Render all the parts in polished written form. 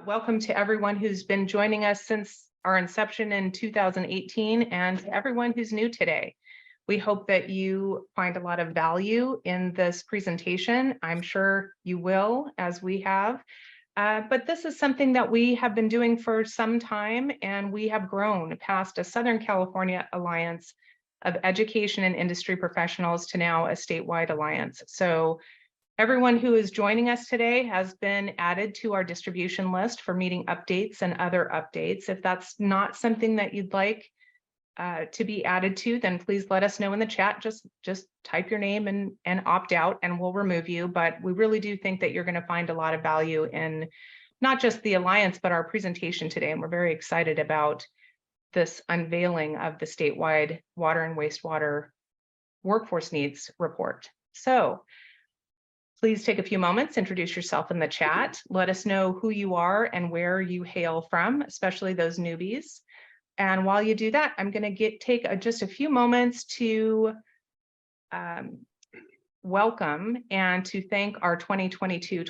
Welcome to everyone who's been joining us since our inception in 2018 and to everyone who's new today. We hope that you find a lot of value in this presentation. I'm sure you will, as we have. But this is something that we have been doing for some time, and we have grown past a Southern California alliance of education and industry professionals to now a statewide alliance. So everyone who is joining us today has been added to our distribution list for meeting updates and other updates. If that's not something that you'd like to be added to, then please let us know in the chat. Just type your name and opt out and we'll remove you. But we really do think that you're going to find a lot of value in not just the Alliance, but our presentation today. And we're very excited about this unveiling of the statewide water and wastewater workforce needs report. So please take a few moments, introduce yourself in the chat. Let us know who you are and where you hail from, especially those newbies. And while you do that, I'm going to take just a few moments to welcome and to thank our 2022-23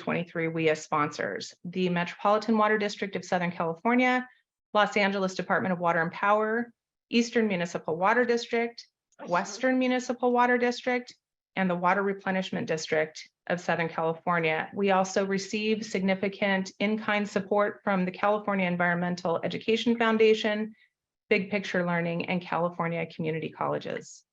WEEA sponsors: the Metropolitan Water District of Southern California, Los Angeles Department of Water and Power, Eastern Municipal Water District, Western Municipal Water District, and the Water Replenishment District of Southern California. We also receive significant in-kind support from the California Environmental Education Foundation, Big Picture Learning, and California Community Colleges.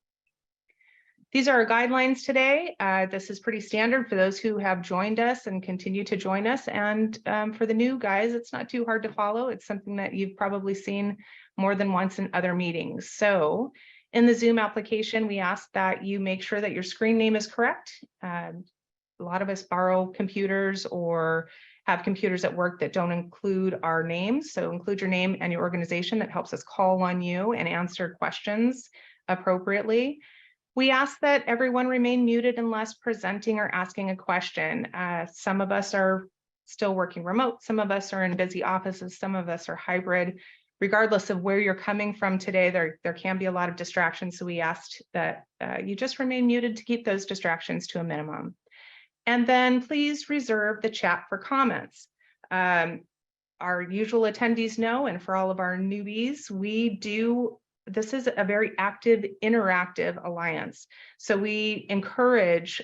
These are our guidelines today. This is pretty standard for those who have joined us and continue to join us. And for the new guys, it's not too hard to follow. It's something that you've probably seen more than once in other meetings. So in the Zoom application, we ask that you make sure that your screen name is correct. A lot of us borrow computers or have computers at work that don't include our names. So include your name and your organization. That helps us call on you and answer questions appropriately. We ask that everyone remain muted unless presenting or asking a question. Some of us are still working remote. Some of us are in busy offices. Some of us are hybrid. Regardless of where you're coming from today, there can be a lot of distractions. So we asked that you just remain muted to keep those distractions to a minimum. And then please reserve the chat for comments. Our usual attendees know, and for all of our newbies, this is a very active, interactive alliance. So we encourage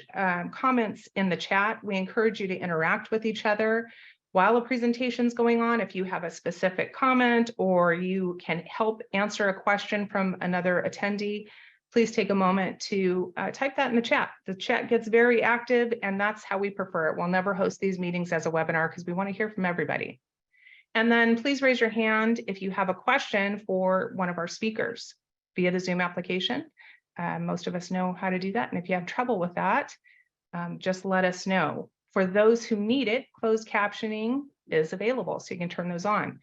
comments in the chat. We encourage you to interact with each other while a presentation is going on. If you have a specific comment or you can help answer a question from another attendee, please take a moment to type that in the chat. The chat gets very active, and that's how we prefer it. We'll never host these meetings as a webinar because we want to hear from everybody. And then please raise your hand if you have a question for one of our speakers via the Zoom application. Most of us know how to do that. And if you have trouble with that, just let us know. For those who need it, closed captioning is available, so you can turn those on.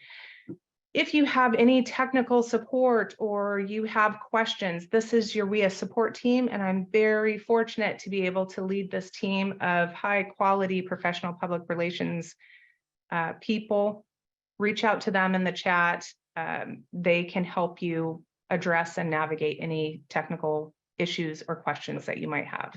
If you have any technical support or you have questions, this is your WEEA support team, and I'm very fortunate to be able to lead this team of high quality professional public relations people. Reach out to them in the chat. They can help you address and navigate any technical issues or questions that you might have.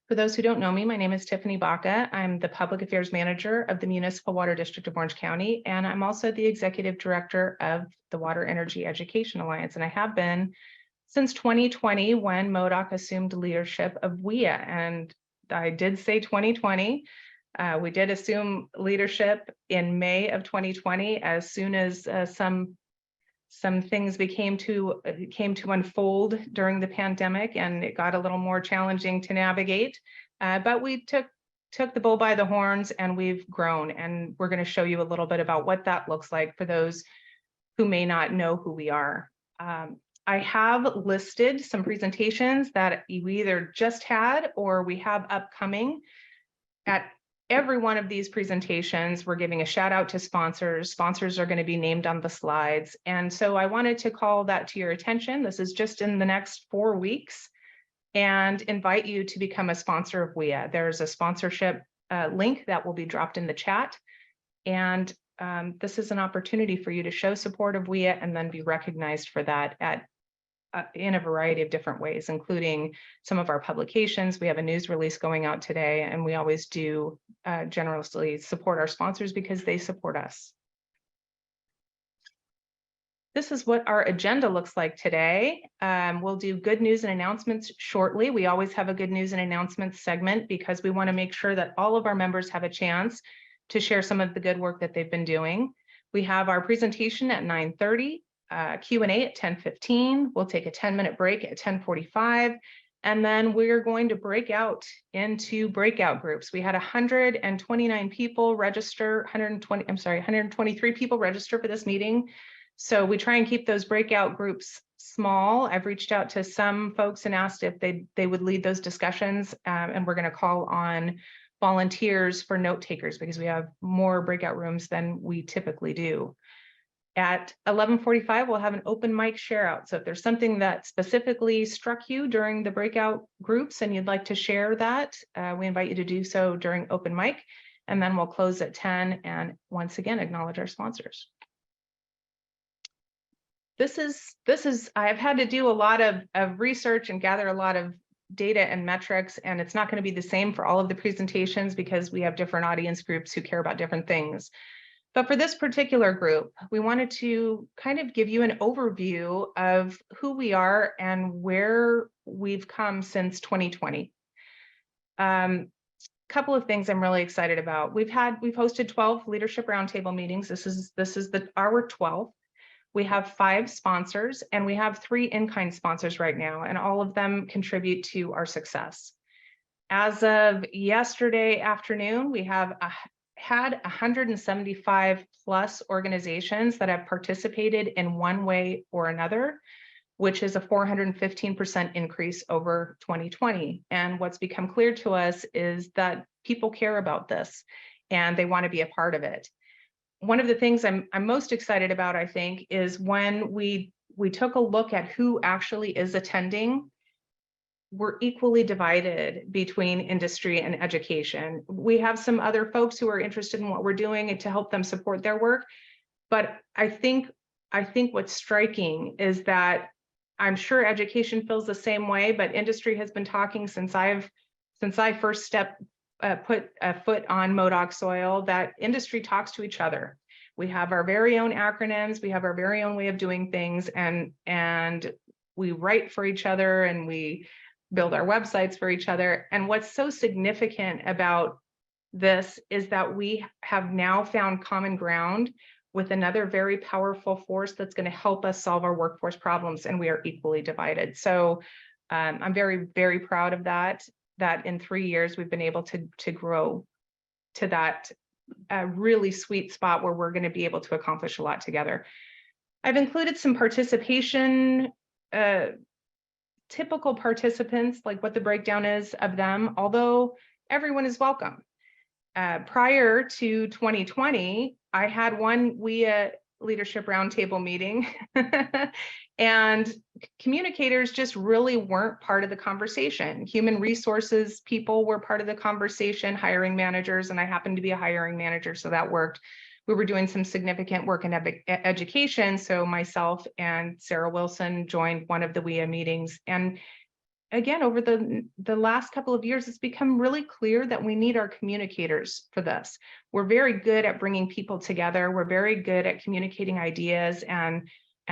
For those who don't know me, my name is Tiffany Baca. I'm the Public Affairs Manager of the Municipal Water District of Orange County, and I'm also the Executive Director of the Water Energy Education Alliance, and I have been since 2020 when MODOC assumed leadership of WEEA. And I did say 2020. We did assume leadership in May of 2020 as soon as some things came to unfold during the pandemic, and it got a little more challenging to navigate. But we took the bull by the horns, and we've grown. And we're going to show you a little bit about what that looks like for those who may not know who we are. I have listed some presentations that we either just had or we have upcoming. At every one of these presentations, we're giving a shout out to sponsors. Sponsors are going to be named on the slides. And so I wanted to call that to your attention. This is just in the next 4 weeks, and invite you to become a sponsor of WEEA. There's a sponsorship link that will be dropped in the chat. And this is an opportunity for you to show support of WEEA and then be recognized for that at in a variety of different ways, including some of our publications. We have a news release going out today, and we always do generously support our sponsors because they support us. This is what our agenda looks like today. We'll do good news and announcements shortly. We always have a good news and announcements segment because we want to make sure that all of our members have a chance to share some of the good work that they've been doing. We have our presentation at 9:30, Q&A at 10:15. We'll take a 10-minute break at 10:45. And then we're going to break out into breakout groups. We had 129 people register, 123 people register for this meeting. So we try and keep those breakout groups small. I've reached out to some folks and asked if they would lead those discussions, and we're going to call on volunteers for note takers because we have more breakout rooms than we typically do. At 11:45, we'll have an open mic share out. So if there's something that specifically struck you during the breakout groups and you'd like to share that, we invite you to do so during open mic. And then we'll close at 10 and once again acknowledge our sponsors. This is I've had to do a lot of research and gather a lot of data and metrics, and it's not going to be the same for all of the presentations because we have different audience groups who care about different things. But for this particular group, we wanted to kind of give you an overview of who we are and where we've come since 2020. Couple of things I'm really excited about. We've hosted 12 leadership roundtable meetings. This is our 12th. We have 5 sponsors and we have 3 in-kind sponsors right now, and all of them contribute to our success. As of yesterday afternoon, we have had 175 plus organizations that have participated in one way or another, which is a 415% increase over 2020. And what's become clear to us is that people care about this and they want to be a part of it. One of the things I'm most excited about, I think, is when we took a look at who actually is attending. We're equally divided between industry and education. We have some other folks who are interested in what we're doing and to help them support their work. But I think what's striking is that I'm sure education feels the same way, but industry has been talking since I first put a foot on MODOC soil, that industry talks to each other. We have our very own acronyms, we have our very own way of doing things, and we write for each other and we build our websites for each other. And what's so significant about this is that we have now found common ground with another very powerful force that's going to help us solve our workforce problems, and we are equally divided. So I'm very, very proud of that in 3 years we've been able to grow to that really sweet spot where we're going to be able to accomplish a lot together. I've included some participation, typical participants, like what the breakdown is of them, although everyone is welcome. Prior to 2020, I had one WEEA leadership roundtable meeting and communicators just really weren't part of the conversation. Human resources people were part of the conversation, hiring managers, and I happened to be a hiring manager, so that worked. We were doing some significant work in education, so myself and Sarah Wilson joined one of the WEEA meetings. And again, over the last couple of years, it's become really clear that we need our communicators for this. We're very good at bringing people together. We're very good at communicating ideas and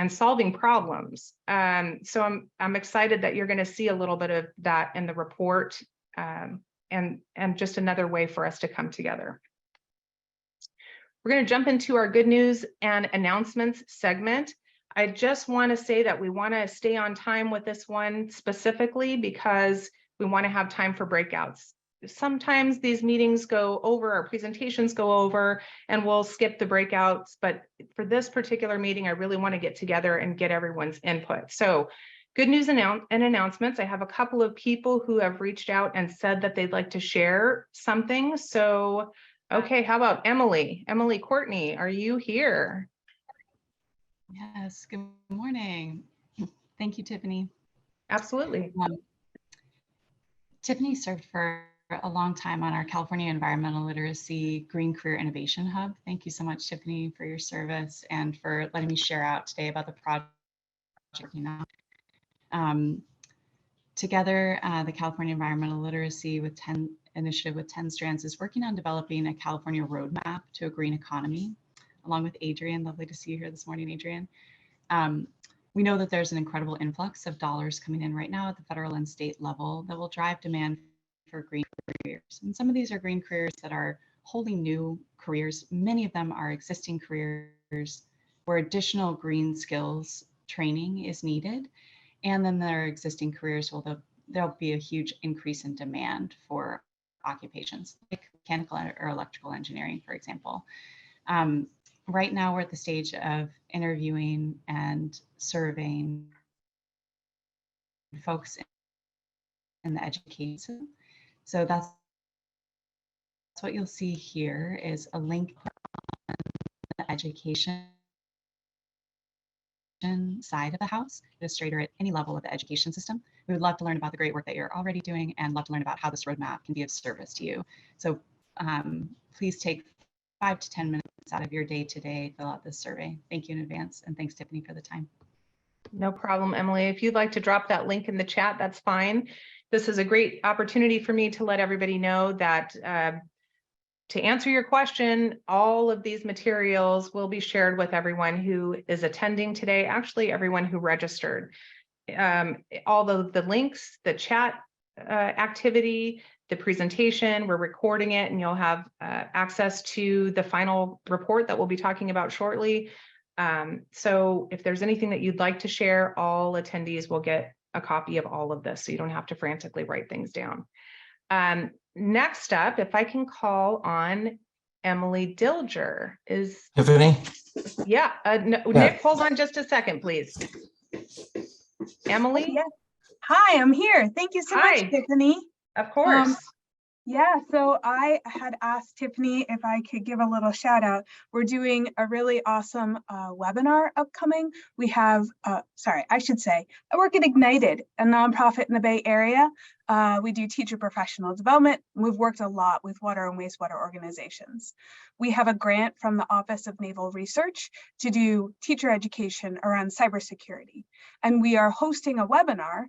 solving problems. So I'm excited that you're going to see a little bit of that in the report, and just another way for us to come together. We're going to jump into our good news and announcements segment. I just want to say that we want to stay on time with this one specifically because we want to have time for breakouts. Sometimes these meetings go over, our presentations go over, and we'll skip the breakouts. But for this particular meeting, I really want to get together and get everyone's input. So good news and announcements. I have a couple of people who have reached out and said that they'd like to share something. So, okay, how about Emily? Emily Courtney, are you here? Yes, good morning. Thank you, Tiffany. Absolutely. Tiffany served for a long time on our California Environmental Literacy Green Career Innovation Hub. Thank you so much, Tiffany, for your service and for letting me share out today about the project. Together, the California Environmental Literacy Initiative with 10 strands is working on developing a California roadmap to a green economy, along with Adrian. Lovely to see you here this morning, Adrian. We know that there's an incredible influx of dollars coming in right now at the federal and state level that will drive demand for green careers. And some of these are green careers that are wholly new careers. Many of them are existing careers where additional green skills training is needed. And then there are existing careers where there'll be a huge increase in demand for occupations like mechanical or electrical engineering, for example. Right now, we're at the stage of interviewing and surveying folks in the education system. So that's what you'll see here is a link on the education side of the house, administrator at any level of the education system. We would love to learn about the great work that you're already doing and love to learn about how this roadmap can be of service to you. So please take 5 to 10 minutes out of your day today, fill out this survey. Thank you in advance. And thanks, Tiffany, for the time. No problem, Emily. If you'd like to drop that link in the chat, that's fine. This is a great opportunity for me to let everybody know that to answer your question, all of these materials will be shared with everyone who is attending today, actually everyone who registered. All the links, the chat activity, the presentation, we're recording it, and you'll have access to the final report that we'll be talking about shortly. So if there's anything that you'd like to share, all attendees will get a copy of all of this, so you don't have to frantically write things down. Next up, if I can call on Emily Dilger. Is Tiffany? Yeah, no, Yeah. Nick, hold on just a second, please. Emily? Yes. Hi, I'm here. Thank you so Hi. much, Tiffany. Of course. Yeah, so I had asked Tiffany if I could give a little shout out. We're doing a really awesome webinar upcoming. We have, I should say, I work at Ignited, a nonprofit in the Bay Area. We do teacher professional development. We've worked a lot with water and wastewater organizations. We have a grant from the Office of Naval Research to do teacher education around cybersecurity. And we are hosting a webinar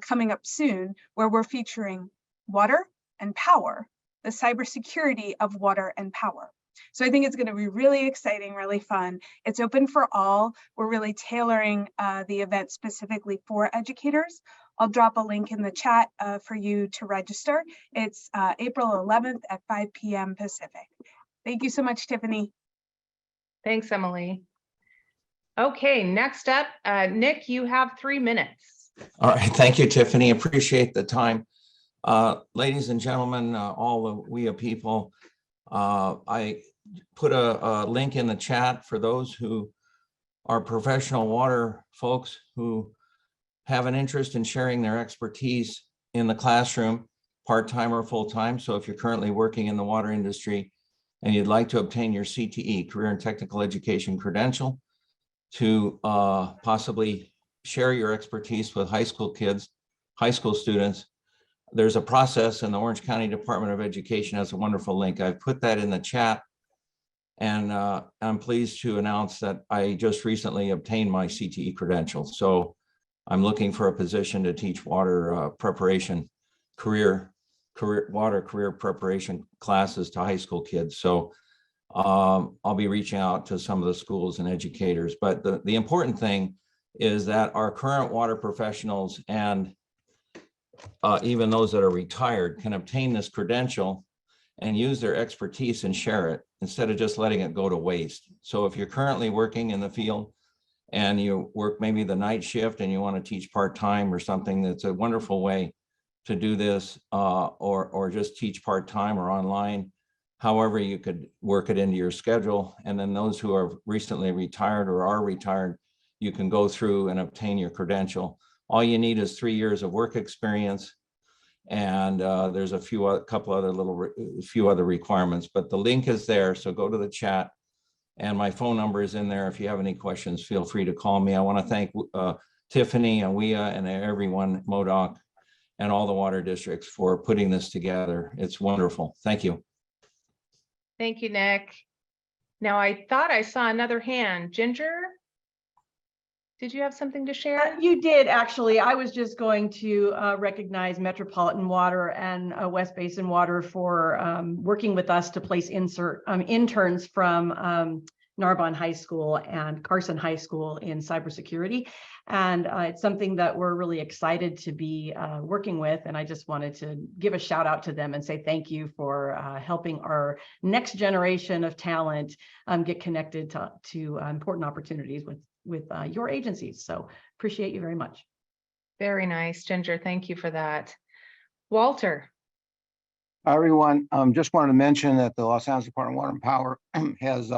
coming up soon where we're featuring water and power, the cybersecurity of water and power. So I think it's going to be really exciting, really fun. It's open for all. We're really tailoring the event specifically for educators. I'll drop a link in the chat for you to register. It's April 11th at 5 p.m. Pacific. Thank you so much, Tiffany. Thanks, Emily. Okay, next up, Nick, you have 3 minutes. All right. Thank you, Tiffany. Appreciate the time. Ladies and gentlemen, all the WEEA people, I put a link in the chat for those who are professional water folks who have an interest in sharing their expertise in the classroom, part-time or full-time. So if you're currently working in the water industry and you'd like to obtain your CTE, Career and Technical Education credential, to possibly share your expertise with high school kids, high school students, there's a process, and the Orange County Department of Education has a wonderful link. I've put that in the chat, and I'm pleased to announce that I just recently obtained my CTE credential. So I'm looking for a position to teach water preparation, water career preparation classes to high school kids. So I'll be reaching out to some of the schools and educators. But the important thing is that our current water professionals and even those that are retired can obtain this credential and use their expertise and share it instead of just letting it go to waste. So if you're currently working in the field and you work maybe the night shift and you want to teach part-time or something, that's a wonderful way to do this, or just teach part-time or online. However, you could work it into your schedule. And then those who are recently retired or are retired, you can go through and obtain your credential. All you need is 3 years of work experience, and there's a few other requirements, but the link is there. So go to the chat, and my phone number is in there. If you have any questions, feel free to call me. I want to thank Tiffany and WEEA and everyone, MODOC, and all the water districts for putting this together. It's wonderful. Thank you. Thank you, Nick. Now, I thought I saw another hand. Ginger, did you have something to share? You did, actually. I was just going to recognize Metropolitan Water and West Basin Water for working with us to place interns from Narbonne High School and Carson High School in cybersecurity. And it's something that we're really excited to be working with. And I just wanted to give a shout out to them and say thank you for helping our next generation of talent get connected to important opportunities with your agencies. So appreciate you very much. Very nice, Ginger. Thank you for that. Walter. Hi, everyone. Just wanted to mention that the Los Angeles Department of Water and Power has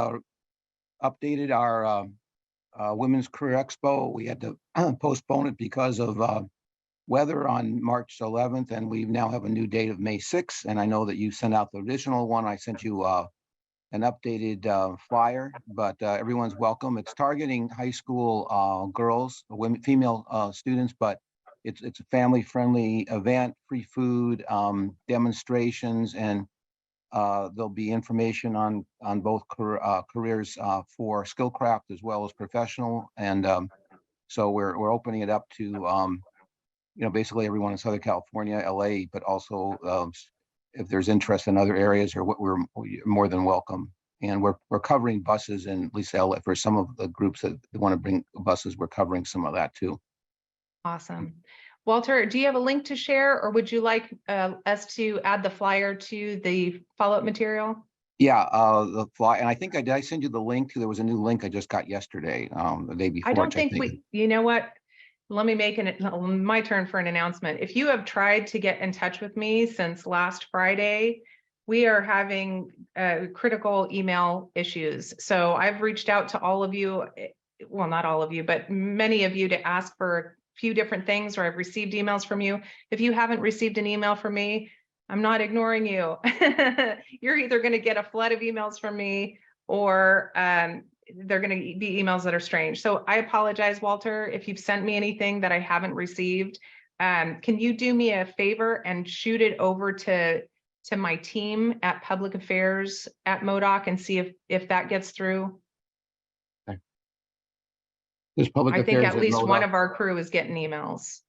updated our Women's Career Expo. We had to postpone it because of weather on March 11th, and we now have a new date of May 6th. And I know that you sent out the original one. I sent you an updated flyer, but everyone's welcome. It's targeting high school girls, women, female students, but it's a family-friendly event, free food, demonstrations, and there'll be information on both careers for Skillcraft as well as professional. And so we're opening it up to basically everyone in Southern California, LA, but also if there's interest in other areas, or what, we're more than welcome. And we're covering buses in at least LA for some of the groups that want to bring buses. We're covering some of that too. Awesome. Walter, do you have a link to share, or would you like us to add the flyer to the follow-up material? Yeah, the fly, and I think I send you the link. There was a new link I just got yesterday, the day before. I don't think you know what? Let me make my turn for an announcement. If you have tried to get in touch with me since last Friday, we are having critical email issues. So I've reached out to all of you, well, not all of you, but many of you, to ask for a few different things, or I've received emails from you. If you haven't received an email from me, I'm not ignoring you. You're either going to get a flood of emails from me, or they're going to be emails that are strange. So I apologize, Walter, if you've sent me anything that I haven't received. Can you do me a favor and shoot it over to my team at Public Affairs at MODOC and see if that gets through? Okay. There's Public I Affairs think at least MODOC. one of our crew is getting emails.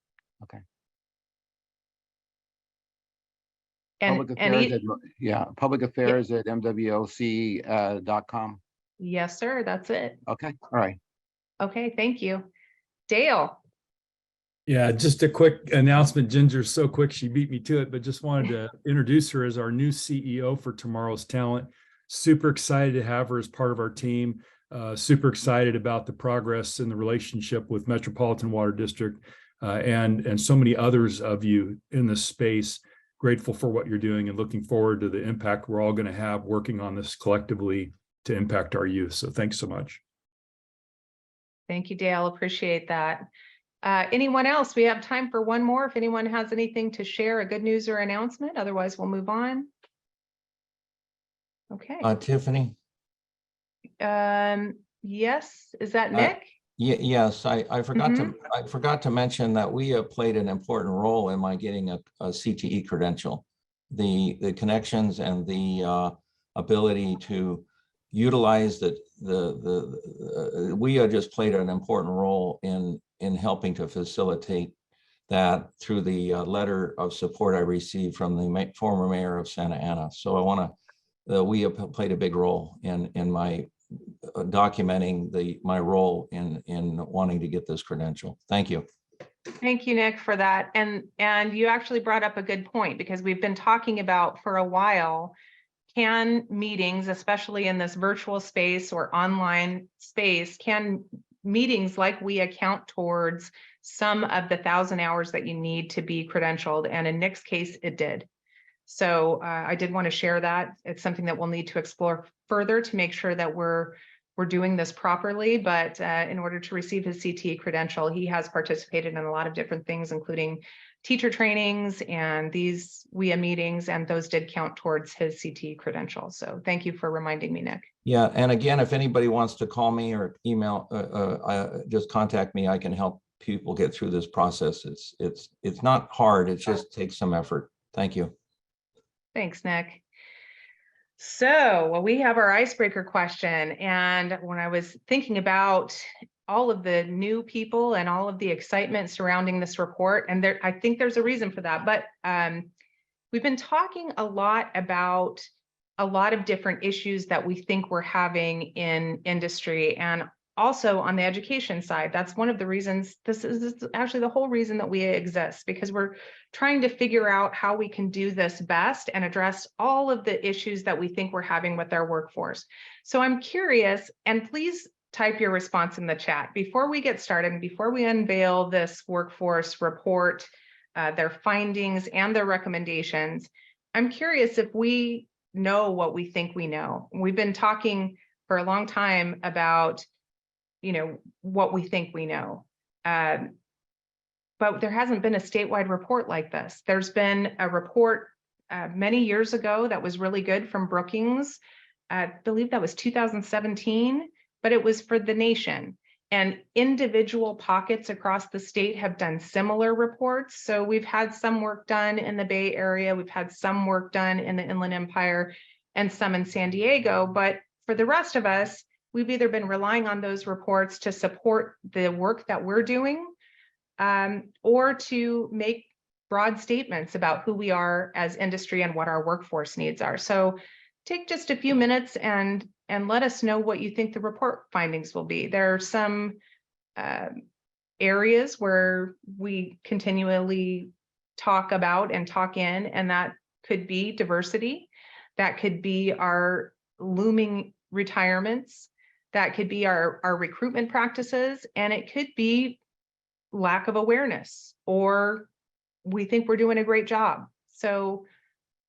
Okay. And Public Affairs Public Affairs at MWOC.com. Yes, sir. That's it. Okay. All right. Okay. Thank you. Dale. Yeah, just a quick announcement. Ginger's so quick, she beat me to it, but just wanted to introduce her as our new CEO for Tomorrow's Talent. Super excited to have her as part of our team. Super excited about the progress in the relationship with Metropolitan Water District and so many others of you in this space. Grateful for what you're doing and looking forward to the impact we're all going to have working on this collectively to impact our youth. So thanks so much. Thank you, Dale. Appreciate that. Anyone else? We have time for one more. If anyone has anything to share, a good news or announcement, otherwise we'll move on. Okay. Tiffany? Yes, is that Nick? Yes, I forgot to mention that we have played an important role in my getting a CTE credential. The connections and the ability to utilize the WEEA just played an important role in helping to facilitate that through the letter of support I received from the former mayor of Santa Ana. So I want to, WEEA played a big role in my documenting my role in wanting to get this credential. Thank you. Thank you, Nick, for that. And you actually brought up a good point, because we've been talking about for a while, can meetings, especially in this virtual space or online space, can meetings like we account towards some of the 1,000 hours that you need to be credentialed? And in Nick's case, it did. So I did want to share that. It's something that we'll need to explore further to make sure that we're doing this properly. But in order to receive his CTE credential, he has participated in a lot of different things, including teacher trainings and these WEEA meetings, and those did count towards his CTE credential. So thank you for reminding me, Nick. Yeah, and again, if anybody wants to call me or email, just contact me. I can help people get through this process. It's not hard. It just takes some effort. Thank you. Thanks, Nick. So we have our icebreaker question. And when I was thinking about all of the new people and all of the excitement surrounding this report. And I think there's a reason for that. But we've been talking a lot about a lot of different issues that we think we're having in industry, and also on the education side. That's one of the reasons, this is actually the whole reason that WEEA exists, because we're trying to figure out how we can do this best and address all of the issues that we think we're having with our workforce. So I'm curious, and please type your response in the chat before we get started and before we unveil this workforce report, their findings and their recommendations. I'm curious if we know what we think we know. We've been talking for a long time about, you know, what we think we know. But there hasn't been a statewide report like this. There's been a report many years ago that was really good from Brookings. I believe that was 2017, but it was for the nation. And individual pockets across the state have done similar reports. So we've had some work done in the Bay Area, we've had some work done in the Inland Empire, and some in San Diego. But for the rest of us, we've either been relying on those reports to support the work that we're doing, or to make broad statements about who we are as industry and what our workforce needs are. So take just a few minutes and let us know what you think the report findings will be. There are some areas where we continually talk about and talk in, and that could be diversity, that could be our looming retirements, that could be our recruitment practices, and it could be lack of awareness, or we think we're doing a great job. So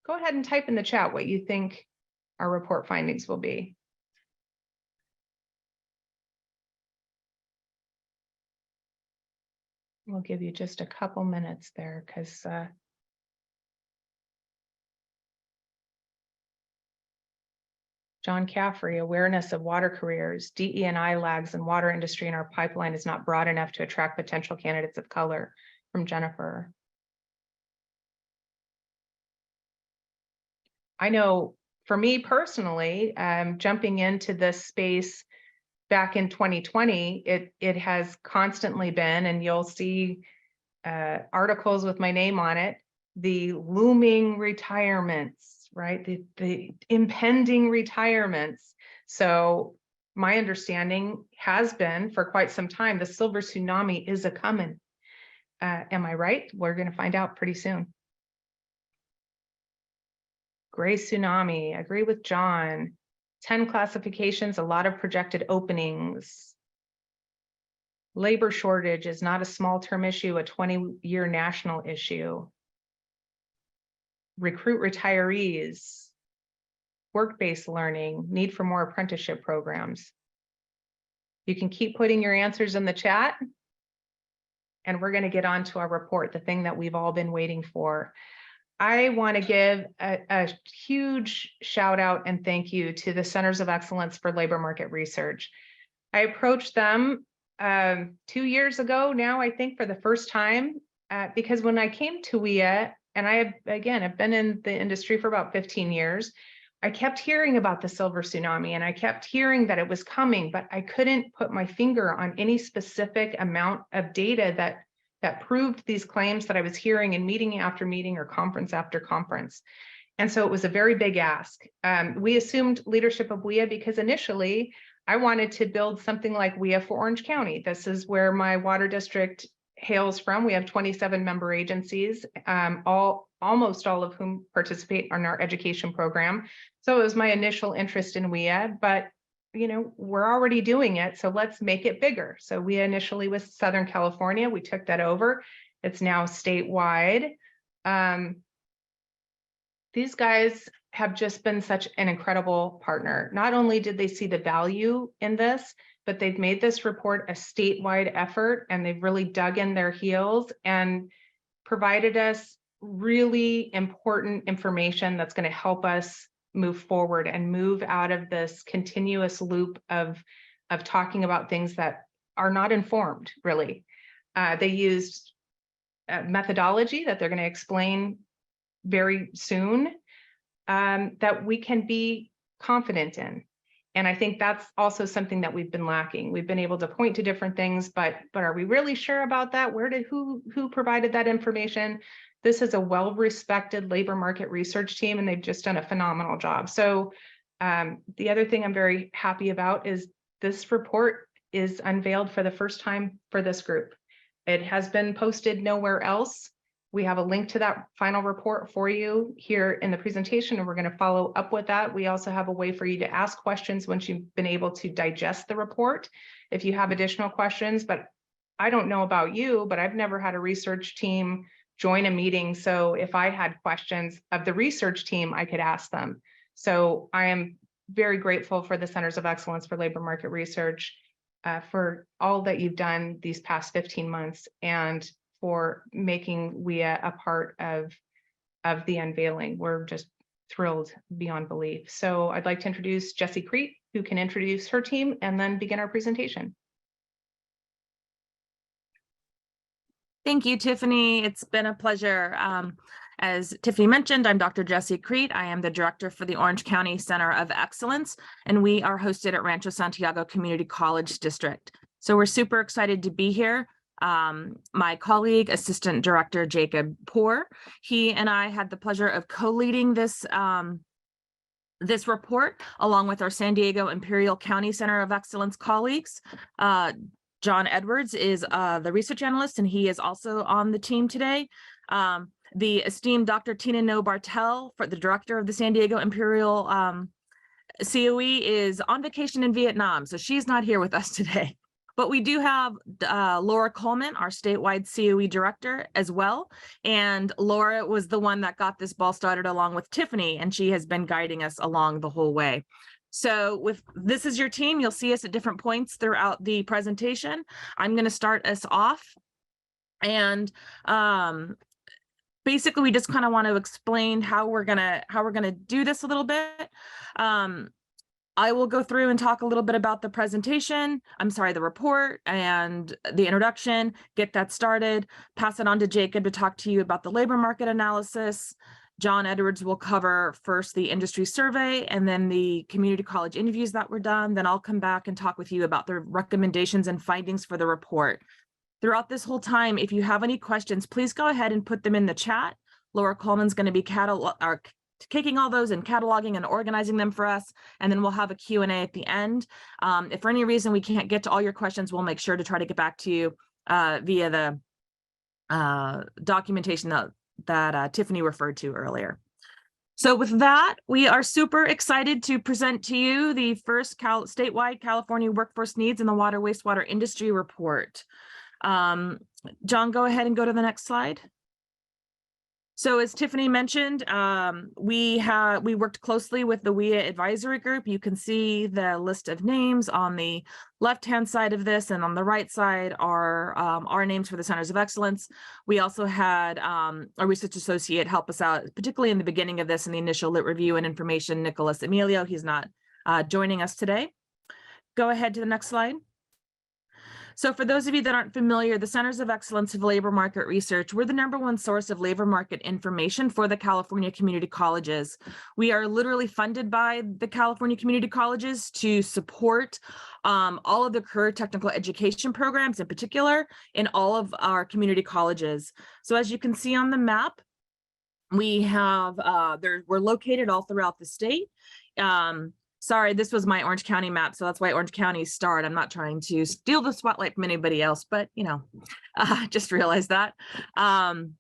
go ahead and type in the chat what you think our report findings will be. We'll give you just a couple minutes there, because John Caffrey, awareness of water careers, DE&I lags in water industry in our pipeline is not broad enough to attract potential candidates of color, from Jennifer. I know for me personally, jumping into this space back in 2020, it has constantly been, and you'll see articles with my name on it, the looming retirements, right? The impending retirements. So my understanding has been for quite some time, the silver tsunami is a coming. Am I right? We're going to find out pretty soon. Gray tsunami, agree with John. 10 classifications, a lot of projected openings. Labor shortage is not a small term issue, a 20-year national issue. Recruit retirees, work-based learning, need for more apprenticeship programs. You can keep putting your answers in the chat, and we're going to get on to our report, the thing that we've all been waiting for. I want to give a huge shout out and thank you to the Centers of Excellence for Labor Market Research. I approached them 2 years ago now, I think, for the first time, because when I came to WEEA, and I have been in the industry for about 15 years, I kept hearing about the silver tsunami, and I kept hearing that it was coming, but I couldn't put my finger on any specific amount of data that proved these claims that I was hearing in meeting after meeting or conference after conference. And so it was a very big ask. We assumed leadership of WEEA because initially I wanted to build something like WEEA for Orange County. This is where my water district hails from. We have 27 member agencies, almost all of whom participate in our education program. So it was my initial interest in WEEA, but you know, we're already doing it, so let's make it bigger. So we initially was Southern California, we took that over. It's now statewide. These guys have just been such an incredible partner. Not only did they see the value in this, but they've made this report a statewide effort, and they've really dug in their heels and provided us really important information that's going to help us move forward and move out of this continuous loop of talking about things that are not informed, really. They used methodology that they're going to explain very soon, that we can be confident in. And I think that's also something that we've been lacking. We've been able to point to different things, but are we really sure about that? Who provided that information? This is a well-respected labor market research team, and they've just done a phenomenal job. So the other thing I'm very happy about is this report is unveiled for the first time for this group. It has been posted nowhere else. We have a link to that final report for you here in the presentation, and we're going to follow up with that. We also have a way for you to ask questions once you've been able to digest the report, if you have additional questions. But I don't know about you, but I've never had a research team join a meeting. So if I had questions of the research team, I could ask them. So I am very grateful for the Centers of Excellence for Labor Market Research for all that you've done these past 15 months and for making WEEA a part of the unveiling. We're just thrilled beyond belief. So I'd like to introduce Jessie Crete, who can introduce her team and then begin our presentation. Thank you, Tiffany. It's been a pleasure. As Tiffany mentioned, I'm Dr. Jessie Crete. I am the director for the Orange County Center of Excellence, and we are hosted at Rancho Santiago Community College District. So we're super excited to be here. My colleague, Assistant Director Jacob Poor, he and I had the pleasure of co-leading this this report along with our San Diego Imperial County Center of Excellence colleagues. John Edwards is the research analyst, and he is also on the team today. The esteemed Dr. Tina No Bartel, for the director of the San Diego Imperial COE, is on vacation in Vietnam, so she's not here with us today. But we do have Laura Coleman, our statewide COE director as well. And Laura was the one that got this ball started along with Tiffany, and she has been guiding us along the whole way. So with this is your team, you'll see us at different points throughout the presentation. I'm going to start us off. And basically, we just kind of want to explain how we're gonna do this a little bit. I will go through and talk a little bit about the presentation, the report and the introduction, get that started, pass it on to Jacob to talk to you about the labor market analysis. John Edwards will cover first the industry survey and then the community college interviews that were done. Then I'll come back and talk with you about the recommendations and findings for the report. Throughout this whole time, if you have any questions, please go ahead and put them in the chat. Laura Coleman's going to be taking all those and cataloging and organizing them for us, and then we'll have a Q&A at the end. If for any reason we can't get to all your questions, we'll make sure to try to get back to you via the documentation that Tiffany referred to earlier. So with that, we are super excited to present to you the first statewide California workforce needs in the water wastewater industry report. John, go ahead and go to the next slide. So as Tiffany mentioned, we worked closely with the WEEA advisory group. You can see the list of names on the left-hand side of this, and on the right side are our names for the Centers of Excellence. We also had a research associate help us out, particularly in the beginning of this in the initial lit review and information, Nicholas Emilio. He's not joining us today. Go ahead to the next slide. So for those of you that aren't familiar, the Centers of Excellence of Labor Market Research, we're the #1 source of labor market information for the California community colleges. We are literally funded by the California community colleges to support all of the career technical education programs in particular in all of our community colleges. So as you can see on the map, we have, we're located all throughout the state. Sorry, this was my Orange County map, so that's why Orange County starred. I'm not trying to steal the spotlight from anybody else, but just realized that. And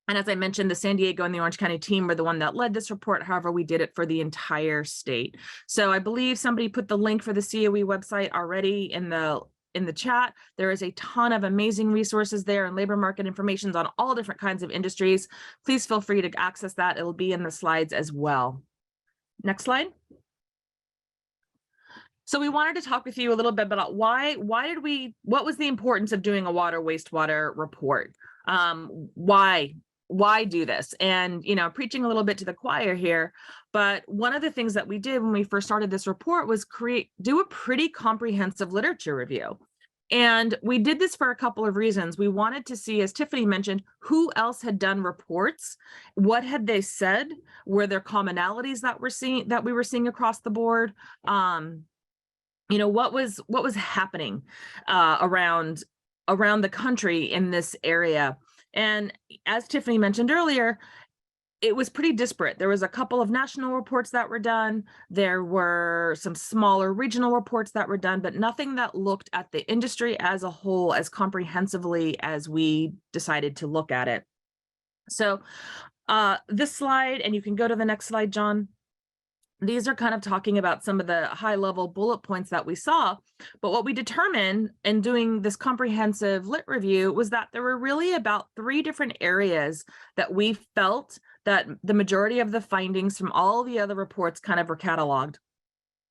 as I mentioned, the San Diego and the Orange County team were the one that led this report. However, we did it for the entire state. So I believe somebody put the link for the COE website already in the chat. There is a ton of amazing resources there and labor market information on all different kinds of industries. Please feel free to access that. It'll be in the slides as well. Next slide. So we wanted to talk with you a little bit about what was the importance of doing a water wastewater report? Why do this? And, preaching a little bit to the choir here, but one of the things that we did when we first started this report was do a pretty comprehensive literature review. And we did this for a couple of reasons. We wanted to see, as Tiffany mentioned, who else had done reports, what had they said, were there commonalities that we were seeing across the board, you know, what was happening around the country in this area. And as Tiffany mentioned earlier, it was pretty disparate. There was a couple of national reports that were done. There were some smaller regional reports that were done, but nothing that looked at the industry as a whole as comprehensively as we decided to look at it. So this slide, and you can go to the next slide, John. These are kind of talking about some of the high level bullet points that we saw, but what we determined in doing this comprehensive lit review was that there were really about 3 different areas that we felt that the majority of the findings from all the other reports kind of were cataloged.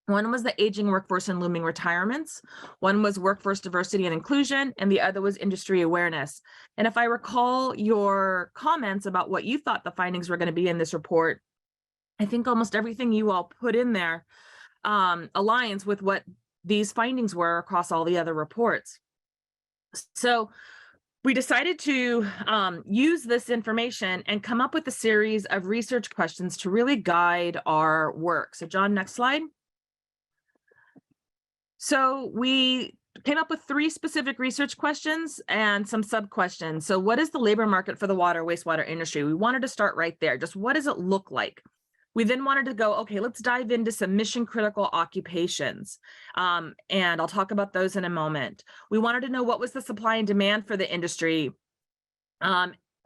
One was the aging workforce and looming retirements. One was workforce diversity and inclusion, and the other was industry awareness. And if I recall your comments about what you thought the findings were going to be in this report, I think almost everything you all put in there aligns with what these findings were across all the other reports. So we decided to use this information and come up with a series of research questions to really guide our work. So John, next slide. So we came up with 3 specific research questions and some sub-questions. So what is the labor market for the water wastewater industry? We wanted to start right there. Just what does it look like? We then wanted to go, okay, let's dive into some mission critical occupations. And I'll talk about those in a moment. We wanted to know what was the supply and demand for the industry,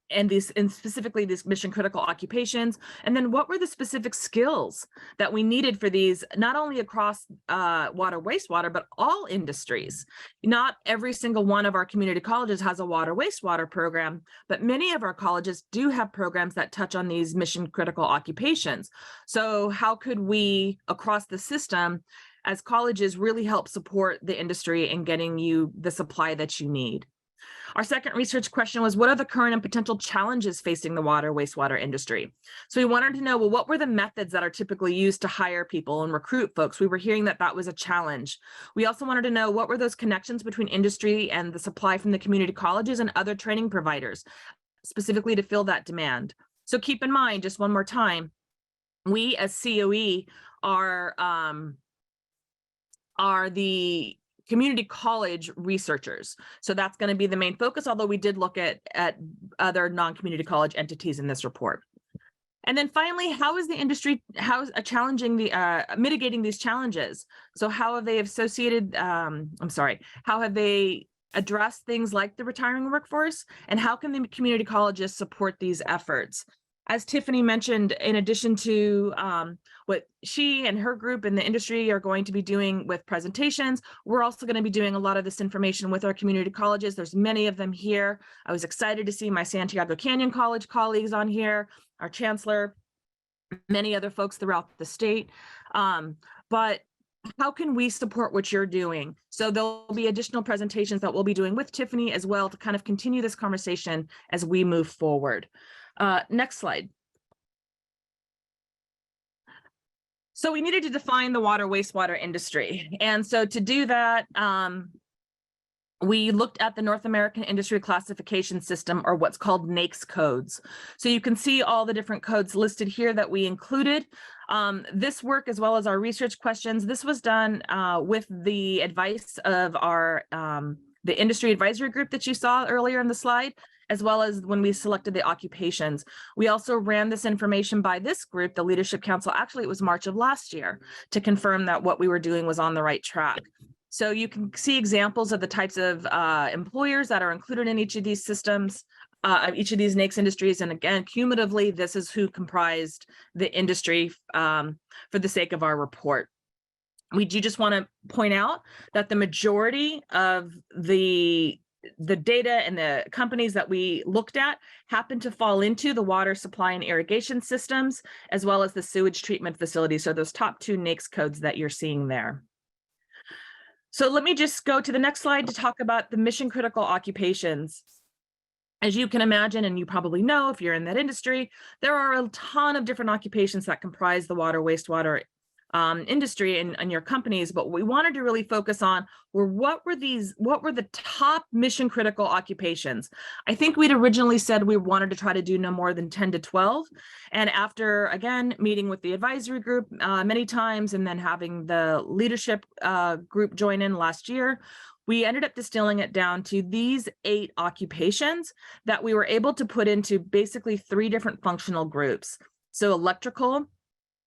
and specifically these mission critical occupations. And then what were the specific skills that we needed for these, not only across water, wastewater, but all industries. Not every single one of our community colleges has a water, wastewater program, but many of our colleges do have programs that touch on these mission critical occupations. So how could we, across the system, as colleges, really help support the industry in getting you the supply that you need? Our second research question was, what are the current and potential challenges facing the water wastewater industry? So we wanted to know, well, what were the methods that are typically used to hire people and recruit folks? We were hearing that that was a challenge. We also wanted to know, what were those connections between industry and the supply from the community colleges and other training providers, specifically to fill that demand? So keep in mind, just one more time, we as COE are the community college researchers. So that's going to be the main focus, although we did look at other non-community college entities in this report. And then finally, how is the industry, mitigating these challenges? So how have they how have they addressed things like the retiring workforce, and how can the community colleges support these efforts? As Tiffany mentioned, in addition to what she and her group in the industry are going to be doing with presentations, we're also going to be doing a lot of this information with our community colleges. There's many of them here. I was excited to see my Santiago Canyon College colleagues on here, our chancellor, many other folks throughout the state. But how can we support what you're doing? So there'll be additional presentations that we'll be doing with Tiffany as well to kind of continue this conversation as we move forward. Next slide. So we needed to define the water wastewater industry. And so to do that, we looked at the North American Industry Classification System, or what's called NAICS codes. So you can see all the different codes listed here that we included. This work, as well as our research questions, this was done with the advice of our the industry advisory group that you saw earlier in the slide, as well as when we selected the occupations. We also ran this information by this group, the Leadership Council. Actually, it was March of last year, to confirm that what we were doing was on the right track. So you can see examples of the types of employers that are included in each of these systems, each of these NAICS industries. And again, cumulatively, this is who comprised the industry for the sake of our report. We do just want to point out that the majority of the data and the companies that we looked at happen to fall into the water supply and irrigation systems, as well as the sewage treatment facilities. So those top 2 NAICS codes that you're seeing there. So let me just go to the next slide to talk about the mission critical occupations. As you can imagine, and you probably know if you're in that industry, there are a ton of different occupations that comprise the water wastewater industry and your companies, but what we wanted to really focus on were what were the top mission critical occupations. I think we'd originally said we wanted to try to do no more than 10 to 12. And after, again, meeting with the advisory group many times and then having the leadership group join in last year, we ended up distilling it down to these 8 occupations that we were able to put into basically 3 different functional groups. So electrical,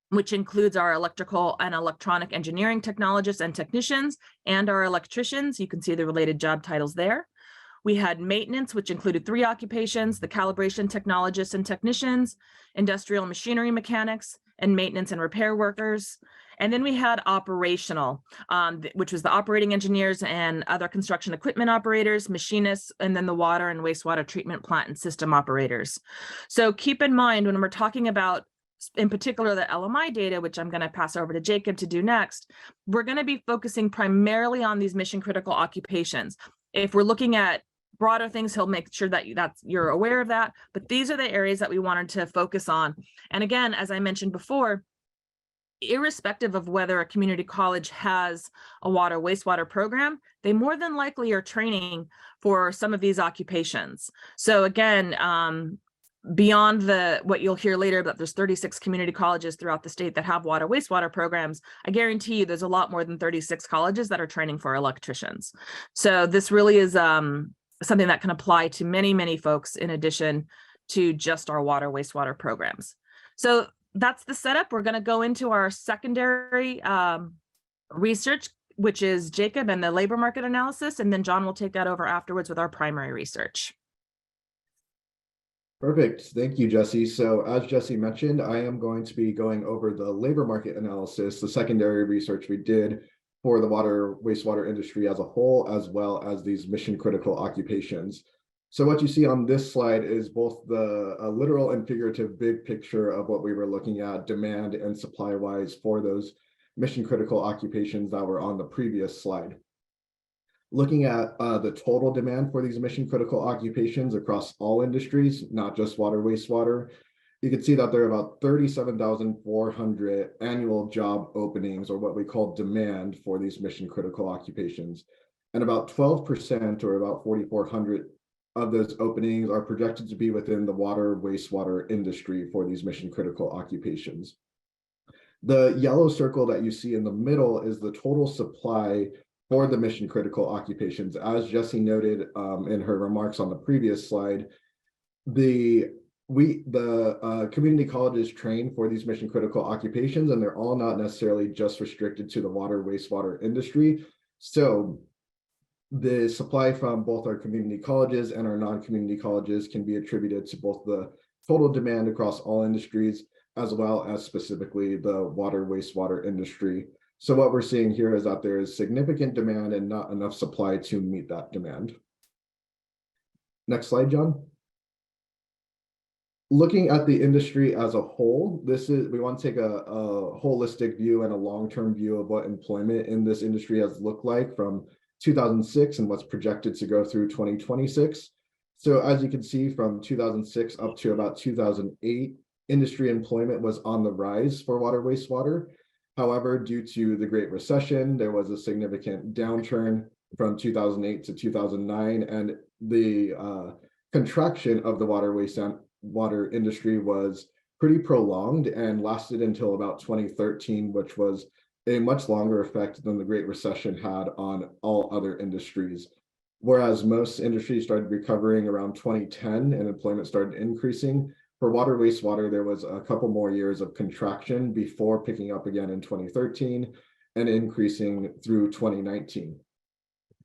which includes our electrical and electronic engineering technologists and technicians, and our electricians. You can see the related job titles there. We had maintenance, which included 3 occupations, the calibration technologists and technicians, industrial machinery mechanics, and maintenance and repair workers. And then we had operational, which was the operating engineers and other construction equipment operators, machinists, and then the water and wastewater treatment plant and system operators. So keep in mind when we're talking about, in particular, the LMI data, which I'm going to pass over to Jacob to do next, we're going to be focusing primarily on these mission critical occupations. If we're looking at broader things, he'll make sure that you're aware of that. But these are the areas that we wanted to focus on. And again, as I mentioned before, irrespective of whether a community college has a water wastewater program, they more than likely are training for some of these occupations. So again, beyond what you'll hear later about there's 36 community colleges throughout the state that have water wastewater programs, I guarantee you there's a lot more than 36 colleges that are training for electricians. So this really is something that can apply to many, many folks in addition to just our water wastewater programs. So that's the setup. We're going to go into our secondary research, which is Jacob and the labor market analysis, and then John will take that over afterwards with our primary research. Perfect. Thank you, Jesse. So as Jesse mentioned, I am going to be going over the labor market analysis, the secondary research we did for the water wastewater industry as a whole, as well as these mission critical occupations. So what you see on this slide is both the literal and figurative big picture of what we were looking at demand and supply wise for those mission critical occupations that were on the previous slide. Looking at the total demand for these mission critical occupations across all industries, not just water wastewater, you can see that there are about 37,400 annual job openings, or what we call demand, for these mission critical occupations. And about 12%, or about 4,400 of those openings, are projected to be within the water wastewater industry for these mission critical occupations. The yellow circle that you see in the middle is the total supply for the mission critical occupations. As Jesse noted in her remarks on the previous slide, the community colleges train for these mission critical occupations, and they're all not necessarily just restricted to the water wastewater industry. So the supply from both our community colleges and our non-community colleges can be attributed to both the total demand across all industries, as well as specifically the water wastewater industry. So what we're seeing here is that there is significant demand and not enough supply to meet that demand. Next slide, John. Looking at the industry as a whole, we want to take a holistic view and a long-term view of what employment in this industry has looked like from 2006 and what's projected to go through 2026. So as you can see, from 2006 up to about 2008, industry employment was on the rise for water wastewater. However, due to the Great Recession, there was a significant downturn from 2008 to 2009, and the contraction of the water wastewater industry was pretty prolonged and lasted until about 2013, which was a much longer effect than the Great Recession had on all other industries. Whereas most industries started recovering around 2010 and employment started increasing, for water wastewater, there was a couple more years of contraction before picking up again in 2013 and increasing through 2019.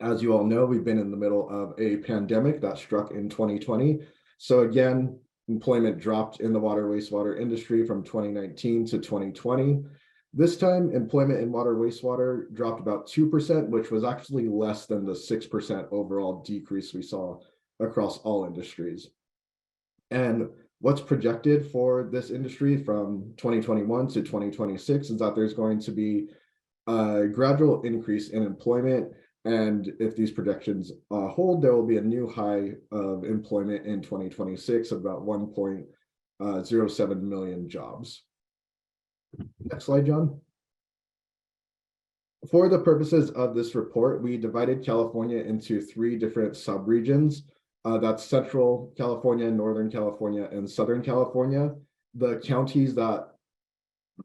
As you all know, we've been in the middle of a pandemic that struck in 2020. So again, employment dropped in the water wastewater industry from 2019 to 2020. This time, employment in water wastewater dropped about 2%, which was actually less than the 6% overall decrease we saw across all industries. And what's projected for this industry from 2021 to 2026 is that there's going to be a gradual increase in employment. And if these projections hold, there will be a new high of employment in 2026 of about 1.07 million jobs. Next slide, John. For the purposes of this report, we divided California into 3 different subregions. That's Central California, Northern California, and Southern California. The counties that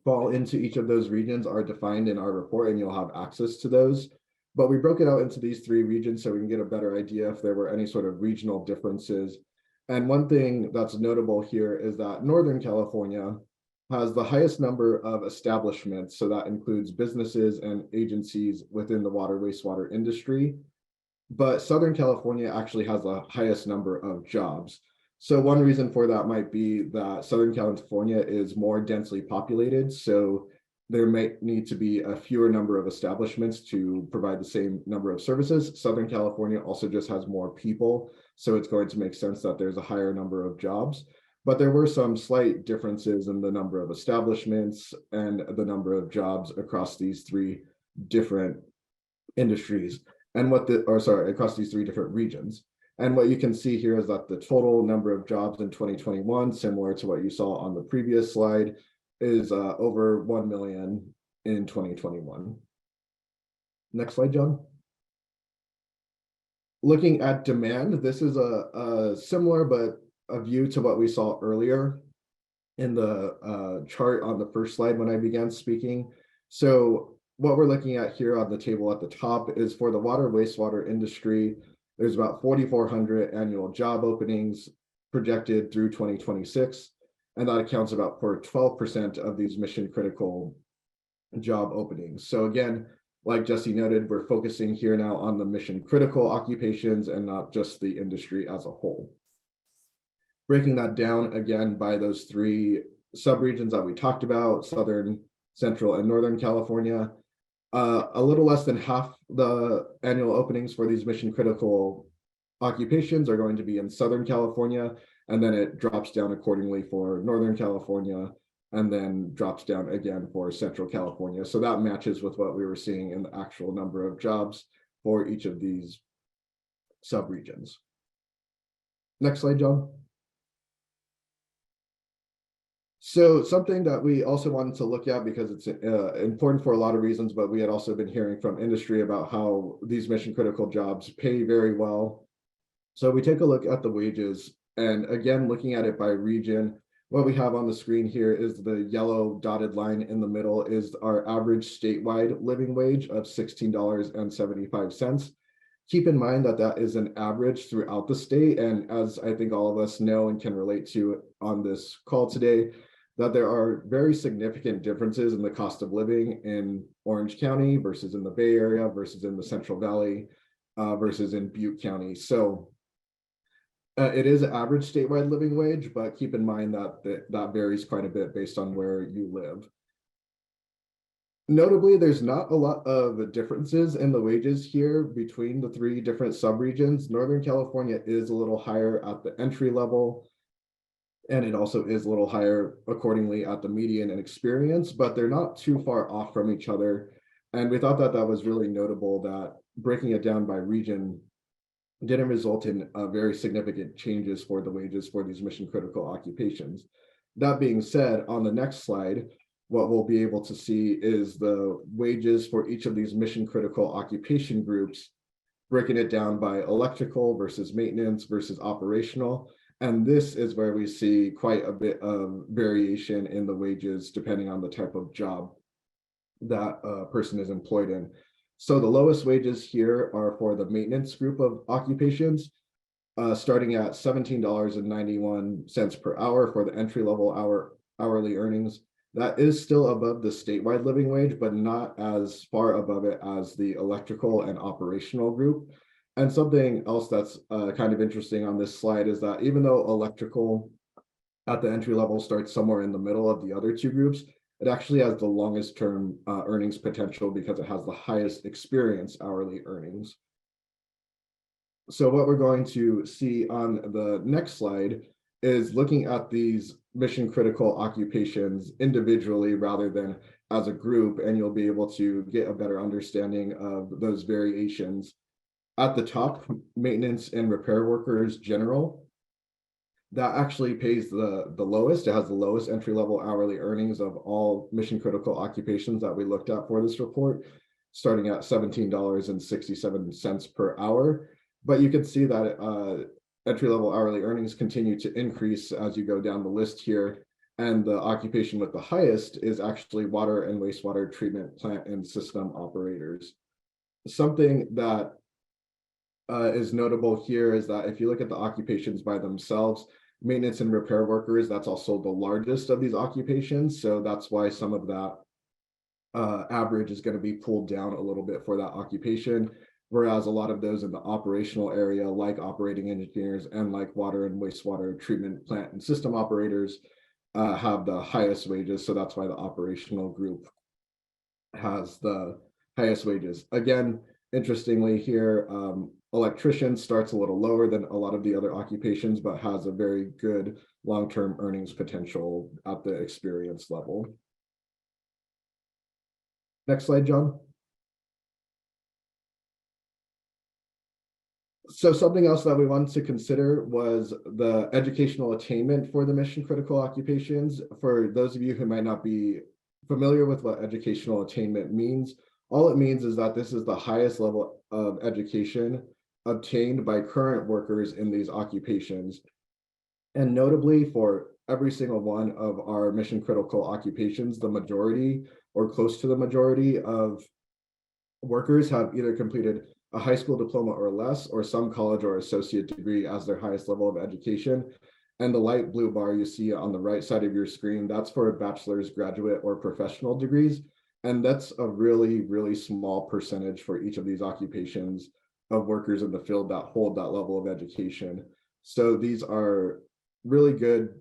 fall into each of those regions are defined in our report, and you'll have access to those. But we broke it out into these 3 regions so we can get a better idea if there were any sort of regional differences. And one thing that's notable here is that Northern California has the highest number of establishments. So that includes businesses and agencies within the water wastewater industry. But Southern California actually has the highest number of jobs. So one reason for that might be that Southern California is more densely populated. So there may need to be a fewer number of establishments to provide the same number of services. Southern California also just has more people. So it's going to make sense that there's a higher number of jobs. But there were some slight differences in the number of establishments and the number of jobs across these 3 different industries. And across these 3 different regions. And what you can see here is that the total number of jobs in 2021, similar to what you saw on the previous slide, is over 1 million in 2021. Next slide, John. Looking at demand, this is a similar but a view to what we saw earlier in the chart on the first slide when I began speaking. So what we're looking at here on the table at the top is for the water wastewater industry. There's about 4,400 annual job openings projected through 2026, and that accounts about for 12% of these mission critical job openings. So again, like Jesse noted, we're focusing here now on the mission critical occupations and not just the industry as a whole. Breaking that down again by those 3 subregions that we talked about, Southern, Central, and Northern California, a little less than half the annual openings for these mission critical occupations are going to be in Southern California, and then it drops down accordingly for Northern California, and then drops down again for Central California. So that matches with what we were seeing in the actual number of jobs for each of these subregions. Next slide, John. So something that we also wanted to look at, because it's important for a lot of reasons, but we had also been hearing from industry about how these mission critical jobs pay very well. So we take a look at the wages, and again, looking at it by region, what we have on the screen here is the yellow dotted line in the middle is our average statewide living wage of $16.75. Keep in mind that that is an average throughout the state. And as I think all of us know and can relate to on this call today, that there are very significant differences in the cost of living in Orange County versus in the Bay Area versus in the Central Valley versus in Butte County. So it is an average statewide living wage, but keep in mind that that varies quite a bit based on where you live. Notably, there's not a lot of differences in the wages here between the 3 different subregions. Northern California is a little higher at the entry level, and it also is a little higher accordingly at the median and experience, but they're not too far off from each other. And we thought that that was really notable, that breaking it down by region didn't result in very significant changes for the wages for these mission critical occupations. That being said, on the next slide, what we'll be able to see is the wages for each of these mission critical occupation groups, breaking it down by electrical versus maintenance versus operational. And this is where we see quite a bit of variation in the wages depending on the type of job that a person is employed in. So the lowest wages here are for the maintenance group of occupations, starting at $17.91 per hour for the entry-level hourly earnings. That is still above the statewide living wage, but not as far above it as the electrical and operational group. And something else that's kind of interesting on this slide is that even though electrical at the entry level starts somewhere in the middle of the other 2 groups, it actually has the longest term earnings potential because it has the highest experience hourly earnings. So what we're going to see on the next slide is looking at these mission critical occupations individually rather than as a group, and you'll be able to get a better understanding of those variations. At the top, maintenance and repair workers general, that actually pays the lowest. It has the lowest entry-level hourly earnings of all mission critical occupations that we looked at for this report. starting at $17.67 per hour. But you can see that entry-level hourly earnings continue to increase as you go down the list here. And the occupation with the highest is actually water and wastewater treatment plant and system operators. Something that is notable here is that if you look at the occupations by themselves, maintenance and repair workers, that's also the largest of these occupations. So that's why some of that average is going to be pulled down a little bit for that occupation. Whereas a lot of those in the operational area, like operating engineers and like water and wastewater treatment plant and system operators, have the highest wages. So that's why the operational group has the highest wages. Again, interestingly here, electrician starts a little lower than a lot of the other occupations, but has a very good long-term earnings potential at the experience level. Next slide, John. So something else that we wanted to consider was the educational attainment for the mission critical occupations. For those of you who might not be familiar with what educational attainment means, all it means is that this is the highest level of education obtained by current workers in these occupations. And notably, for every single one of our mission critical occupations, the majority or close to the majority of workers have either completed a high school diploma or less, or some college or associate degree as their highest level of education. And the light blue bar you see on the right side of your screen, that's for bachelor's, graduate, or professional degrees. And that's a really, really small percentage for each of these occupations of workers in the field that hold that level of education. So these are really good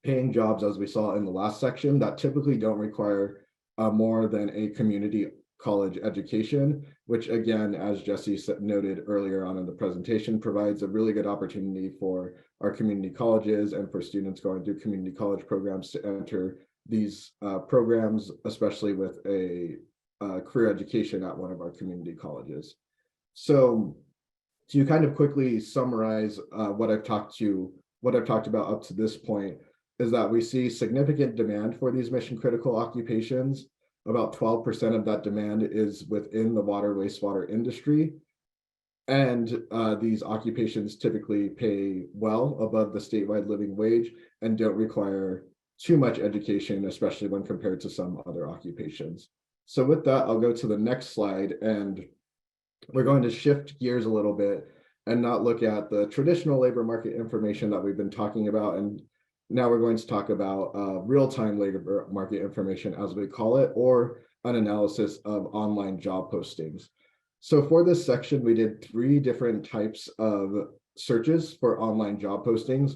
paying jobs, as we saw in the last section, that typically don't require more than a community college education, which again, as Jesse noted earlier on in the presentation, provides a really good opportunity for our community colleges and for students going through community college programs to enter these programs, especially with a career education at one of our community colleges. So to kind of quickly summarize what I've talked about up to this point is that we see significant demand for these mission critical occupations. About 12% of that demand is within the water wastewater industry. And these occupations typically pay well above the statewide living wage and don't require too much education, especially when compared to some other occupations. So with that, I'll go to the next slide, and we're going to shift gears a little bit and not look at the traditional labor market information that we've been talking about. And now we're going to talk about real-time labor market information, as we call it, or an analysis of online job postings. So for this section, we did 3 different types of searches for online job postings.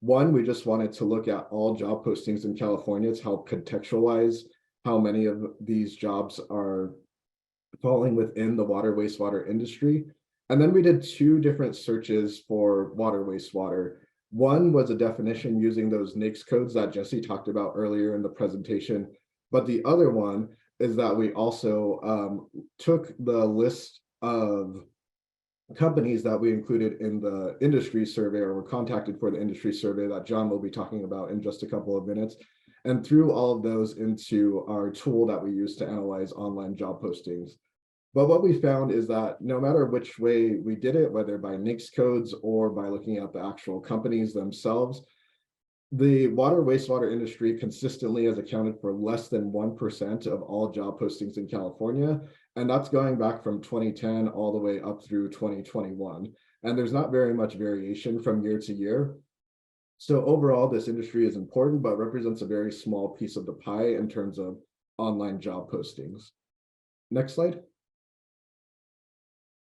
One, we just wanted to look at all job postings in California to help contextualize how many of these jobs are falling within the water wastewater industry. And then we did 2 different searches for water wastewater. One was a definition using those NAICS codes that Jesse talked about earlier in the presentation. But the other one is that we also took the list of companies that we included in the industry survey, or were contacted for the industry survey that John will be talking about in just a couple of minutes, and threw all of those into our tool that we use to analyze online job postings. But what we found is that no matter which way we did it, whether by NAICS codes or by looking at the actual companies themselves, the water wastewater industry consistently has accounted for less than 1% of all job postings in California. And that's going back from 2010 all the way up through 2021. And there's not very much variation from year to year. So overall, this industry is important, but represents a very small piece of the pie in terms of online job postings. Next slide.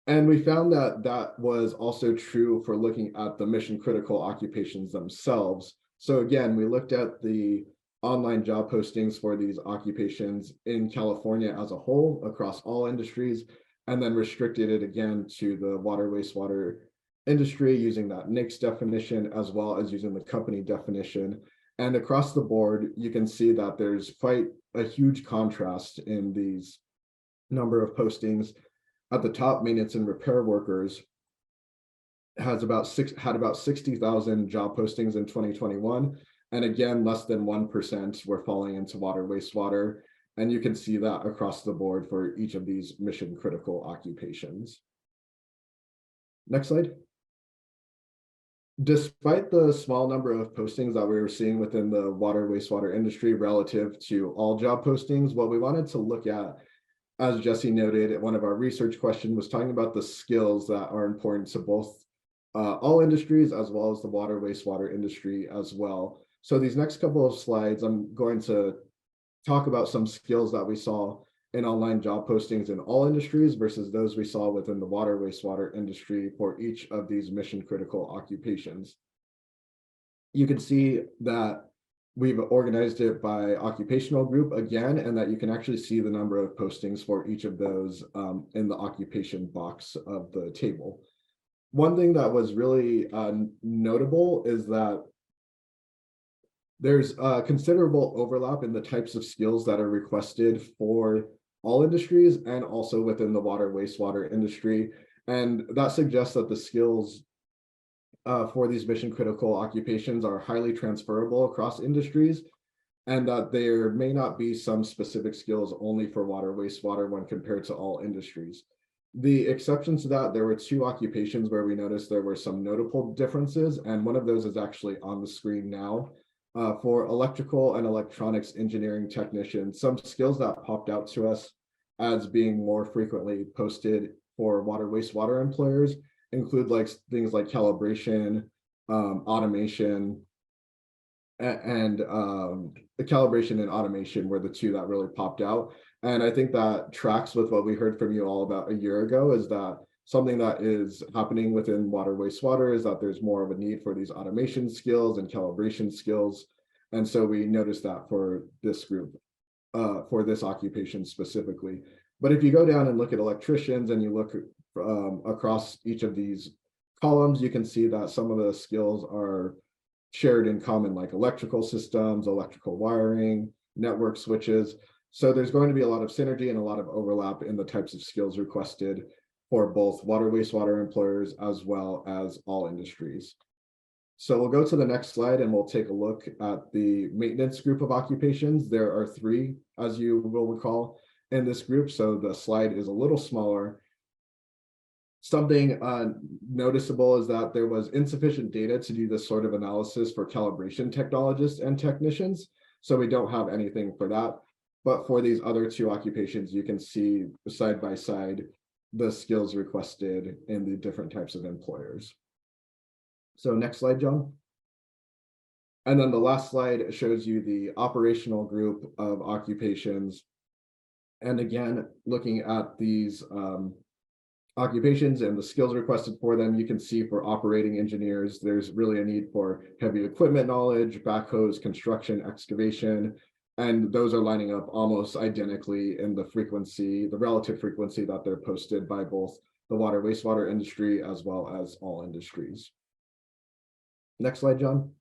And we found that that was also true for looking at the mission critical occupations themselves. So again, we looked at the online job postings for these occupations in California as a whole across all industries, and then restricted it again to the water wastewater industry using that NAICS definition, as well as using the company definition. And across the board, you can see that there's quite a huge contrast in these number of postings. At the top, maintenance and repair workers had about 60,000 job postings in 2021. And again, less than 1% were falling into water wastewater. And you can see that across the board for each of these mission critical occupations. Next slide. Despite the small number of postings that we were seeing within the water wastewater industry relative to all job postings, what we wanted to look at, as Jesse noted, one of our research questions was talking about the skills that are important to both all industries as well as the water wastewater industry as well. So these next couple of slides, I'm going to talk about some skills that we saw in online job postings in all industries versus those we saw within the water wastewater industry for each of these mission critical occupations. You can see that we've organized it by occupational group again, and that you can actually see the number of postings for each of those in the occupation box of the table. One thing that was really notable is that there's considerable overlap in the types of skills that are requested for all industries and also within the water wastewater industry. And that suggests that the skills for these mission critical occupations are highly transferable across industries, and that there may not be some specific skills only for water wastewater when compared to all industries. The exceptions to that, there were 2 occupations where we noticed there were some notable differences, and one of those is actually on the screen now. For electrical and electronics engineering technicians, some skills that popped out to us as being more frequently posted for water wastewater employers include things like calibration, automation, and the calibration and automation were the 2 that really popped out. And I think that tracks with what we heard from you all about a year ago, is that something that is happening within water wastewater is that there's more of a need for these automation skills and calibration skills. And so we noticed that for this group, for this occupation specifically. But if you go down and look at electricians and you look across each of these columns, you can see that some of the skills are shared in common, like electrical systems, electrical wiring, network switches. So there's going to be a lot of synergy and a lot of overlap in the types of skills requested for both water wastewater employers as well as all industries. So we'll go to the next slide and we'll take a look at the maintenance group of occupations. There are 3, as you will recall, in this group, so the slide is a little smaller. Something noticeable is that there was insufficient data to do this sort of analysis for calibration technologists and technicians, so we don't have anything for that. But for these other 2 occupations, you can see side by side the skills requested in the different types of employers. So next slide, John. And then the last slide shows you the operational group of occupations. And again, looking at these occupations and the skills requested for them, you can see for operating engineers, there's really a need for heavy equipment knowledge, backhoes, construction, excavation, and those are lining up almost identically in the frequency, the relative frequency that they're posted by both the water wastewater industry as well as all industries. Next slide, John.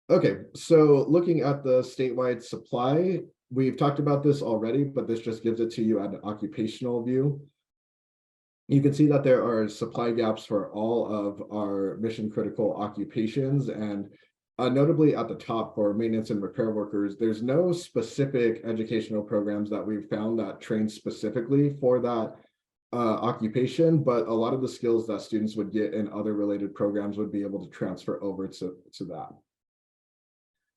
Okay, so looking at the statewide supply, we've talked about this already, but this just gives it to you at an occupational view. You can see that there are supply gaps for all of our mission critical occupations, and notably at the top for maintenance and repair workers, there's no specific educational programs that we've found that train specifically for that occupation, but a lot of the skills that students would get in other related programs would be able to transfer over to that.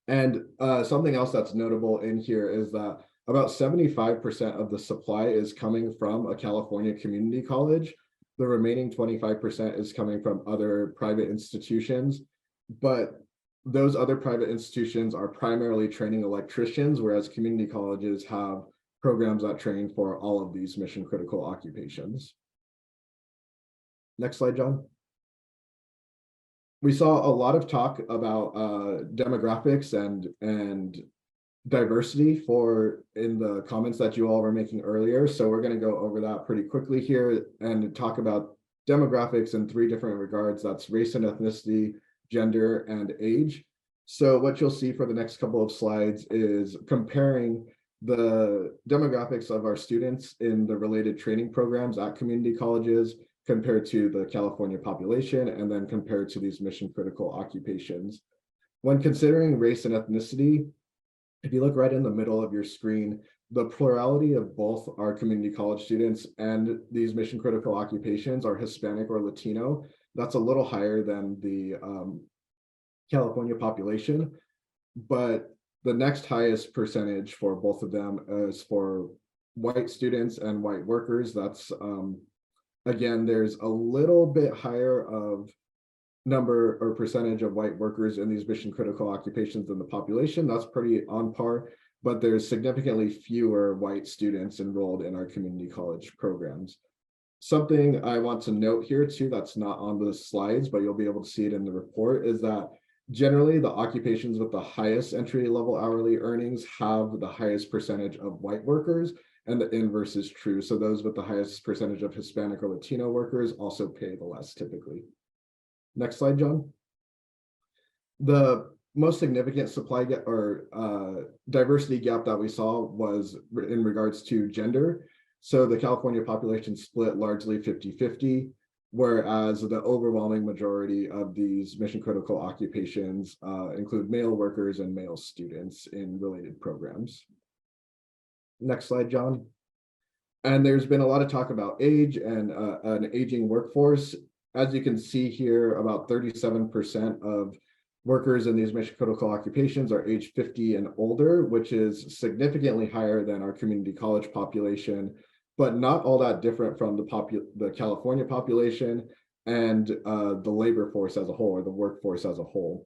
And something else that's notable in here is that about 75% of the supply is coming from a California community college. The remaining 25% is coming from other private institutions, but those other private institutions are primarily training electricians, whereas community colleges have programs that train for all of these mission critical occupations. Next slide, John. We saw a lot of talk about demographics and diversity in the comments that you all were making earlier. So we're going to go over that pretty quickly here and talk about demographics in 3 different regards. That's race and ethnicity, gender, and age. So what you'll see for the next couple of slides is comparing the demographics of our students in the related training programs at community colleges compared to the California population, and then compared to these mission critical occupations. When considering race and ethnicity, If you look right in the middle of your screen, the plurality of both our community college students and these mission critical occupations are Hispanic or Latino. That's a little higher than the California population, but the next highest percentage for both of them is for white students and white workers. That's again, there's a little bit higher of number or percentage of white workers in these mission critical occupations than the population. That's pretty on par, but there's significantly fewer white students enrolled in our community college programs. Something I want to note here too, that's not on the slides, but you'll be able to see it in the report, is that generally the occupations with the highest entry level hourly earnings have the highest percentage of white workers, and the inverse is true. So those with the highest percentage of Hispanic or Latino workers also pay the less typically. Next slide, John. The most significant supply gap or diversity gap that we saw was in regards to gender. So the California population split largely 50-50, whereas the overwhelming majority of these mission critical occupations include male workers and male students in related programs. Next slide, John. And there's been a lot of talk about age and an aging workforce. As you can see here, about 37% of workers in these mission critical occupations are age 50 and older, which is significantly higher than our community college population, but not all that different from the California population and the labor force as a whole, or the workforce as a whole.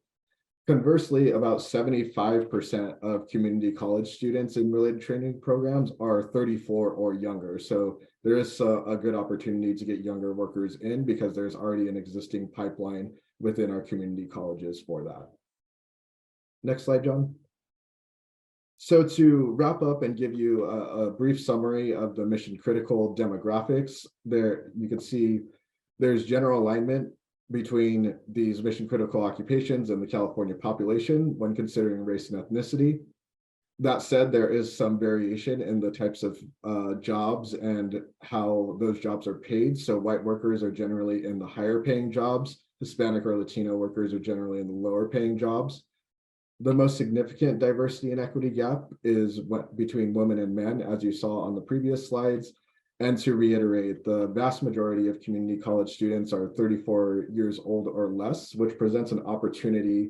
Conversely, about 75% of community college students in related training programs are 34 or younger. So there is a good opportunity to get younger workers in because there's already an existing pipeline within our community colleges for that. Next slide, John. So to wrap up and give you a brief summary of the mission critical demographics, there you can see there's general alignment between these mission critical occupations and the California population when considering race and ethnicity. That said, there is some variation in the types of jobs and how those jobs are paid. So white workers are generally in the higher paying jobs. Hispanic or Latino workers are generally in the lower paying jobs. The most significant diversity and equity gap is between women and men, as you saw on the previous slides. And to reiterate, the vast majority of community college students are 34 years old or less, which presents an opportunity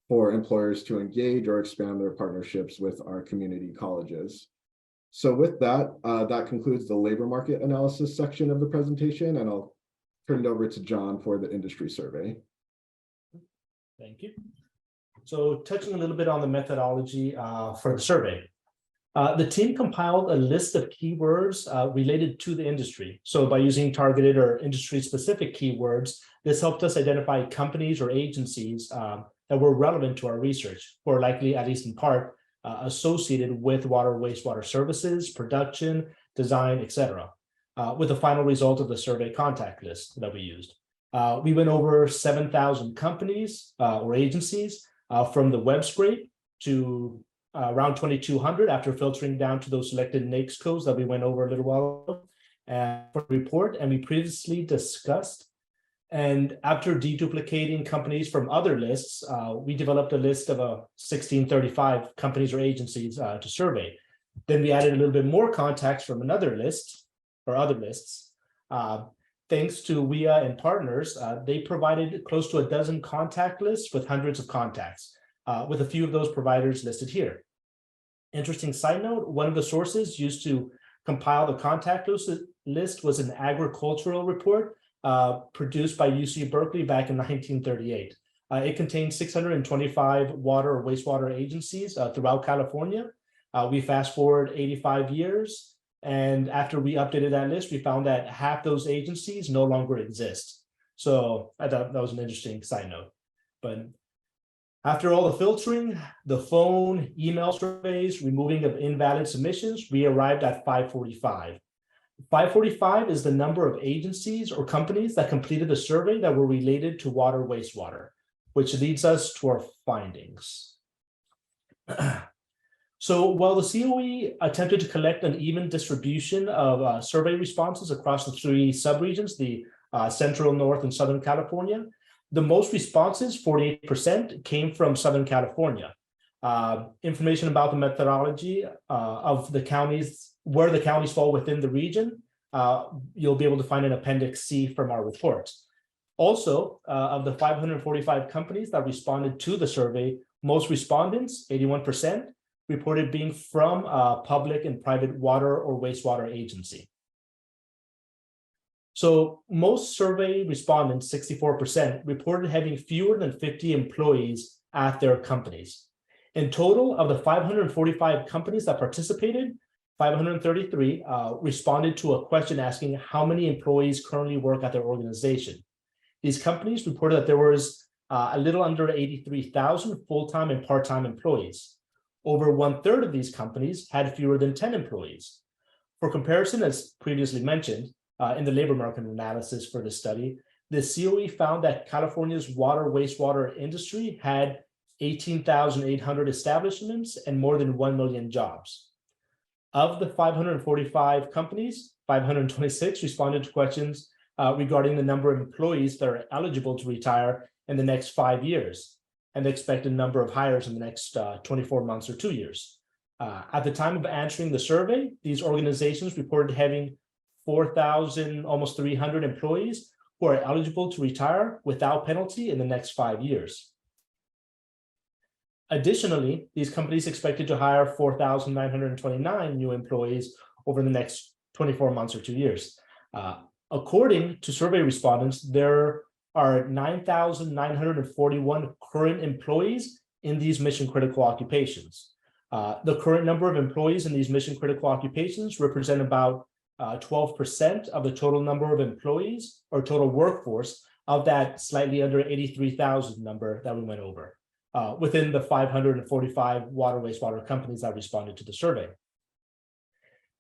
for employers to engage or expand their partnerships with our community colleges. So with that, that concludes the labor market analysis section of the presentation, and I'll turn it over to John for the industry survey. Thank you. So touching a little bit on the methodology for the survey. The team compiled a list of keywords related to the industry. So by using targeted or industry-specific keywords, this helped us identify companies or agencies that were relevant to our research, or likely, at least in part, associated with water wastewater services, production, design, etc., with the final result of the survey contact list that we used. We went over 7,000 companies or agencies from the web scrape to around 2,200 after filtering down to those selected NAICS codes that we went over a little while ago for the report and we previously discussed. And after deduplicating companies from other lists, we developed a list of 1635 companies or agencies to survey. Then we added a little bit more contacts from another list or other lists. Thanks to WEEA and partners, they provided close to a dozen contact lists with hundreds of contacts, with a few of those providers listed here. Interesting side note, one of the sources used to compile the contact list was an agricultural report produced by UC Berkeley back in 1938. It contained 625 water or wastewater agencies throughout California. We fast forward 85 years, and after we updated that list, we found that half those agencies no longer exist. So I thought that was an interesting side note. But after all the filtering, the phone, email surveys, removing of invalid submissions, we arrived at 545. 545 is the number of agencies or companies that completed the survey that were related to water wastewater, which leads us to our findings. So while the COE attempted to collect an even distribution of survey responses across the three subregions, the Central, North, and Southern California, the most responses, 48%, came from Southern California. Information about the methodology of the counties, where the counties fall within the region, you'll be able to find in Appendix C from our report. Also, of the 545 companies that responded to the survey, most respondents, 81%, reported being from a public and private water or wastewater agency. So most survey respondents, 64%, reported having fewer than 50 employees at their companies. In total, of the 545 companies that participated, 533 responded to a question asking how many employees currently work at their organization. These companies reported that there was a little under 83,000 full-time and part-time employees. Over 1/3 of these companies had fewer than 10 employees. For comparison, as previously mentioned, in the labor market analysis for this study, the COE found that California's water wastewater industry had 18,800 establishments and more than 1 million jobs. Of the 545 companies, 526 responded to questions regarding the number of employees that are eligible to retire in the next 5 years and the expected number of hires in the next 24 months or 2 years. At the time of answering the survey, these organizations reported having 4,000, almost 300 employees who are eligible to retire without penalty in the next 5 years. Additionally, these companies expected to hire 4,929 new employees over the next 24 months or 2 years. According to survey respondents, there are 9,941 current employees in these mission-critical occupations. The current number of employees in these mission-critical occupations represent about 12% of the total number of employees or total workforce of that slightly under 83,000 number that we went over within the 545 water wastewater companies that responded to the survey.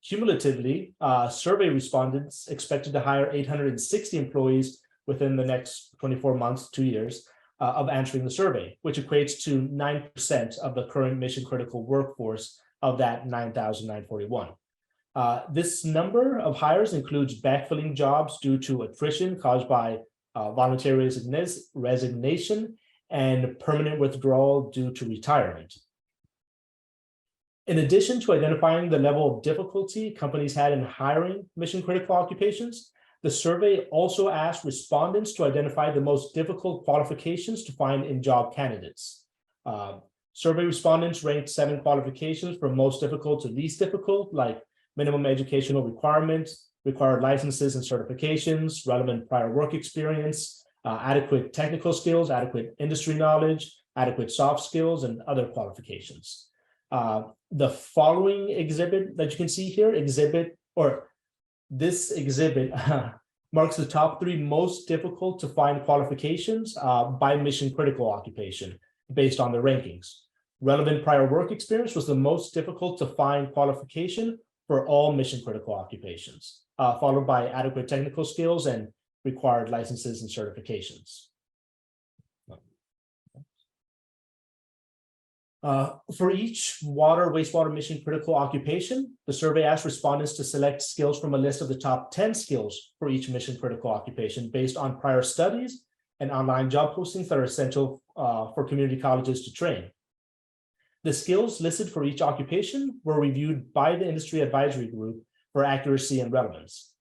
Cumulatively, survey respondents expected to hire 860 employees within the next 24 months, 2 years of answering the survey, which equates to 9% of the current mission critical workforce of that 9,941. This number of hires includes backfilling jobs due to attrition caused by voluntary resignation and permanent withdrawal due to retirement. In addition to identifying the level of difficulty companies had in hiring mission-critical occupations, the survey also asked respondents to identify the most difficult qualifications to find in job candidates. Survey respondents ranked 7 qualifications from most difficult to least difficult, like minimum educational requirements, required licenses and certifications, relevant prior work experience, adequate technical skills, adequate industry knowledge, adequate soft skills, and other qualifications. The following exhibit that you can see here, this exhibit marks the top 3 most difficult to find qualifications by mission critical occupation based on the rankings. Relevant prior work experience was the most difficult to find qualification for all mission critical occupations, followed by adequate technical skills and required licenses and certifications. For each water wastewater mission critical occupation, the survey asked respondents to select skills from a list of the top 10 skills for each mission critical occupation based on prior studies and online job postings that are essential for community colleges to train. The skills listed for each occupation were reviewed by the industry advisory group for accuracy and relevance.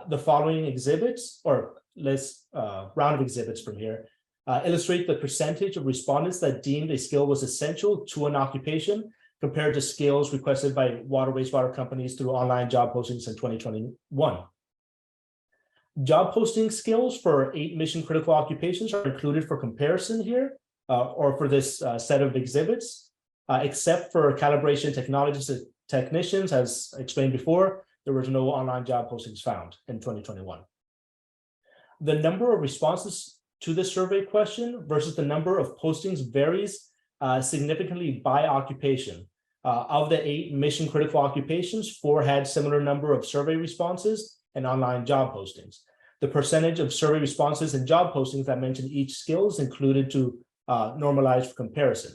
The following exhibits, or round of exhibits from here, illustrate the percentage of respondents that deemed a skill was essential to an occupation compared to skills requested by water wastewater companies through online job postings in 2021. Job posting skills for 8 mission critical occupations are included for comparison here, or for this set of exhibits, except for calibration technicians, as explained before, there was no online job postings found in 2021. The number of responses to the survey question versus the number of postings varies significantly by occupation. Of the 8 mission critical occupations, 4 had similar number of survey responses and online job postings. The percentage of survey responses and job postings that mentioned each skill is included to normalize for comparison.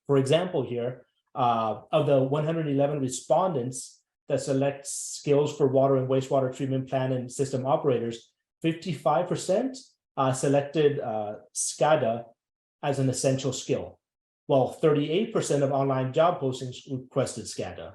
For example, here, of the 111 respondents that select skills for water and wastewater treatment plant and system operators, 55% selected SCADA as an essential skill. while 38% of online job postings requested SCADA.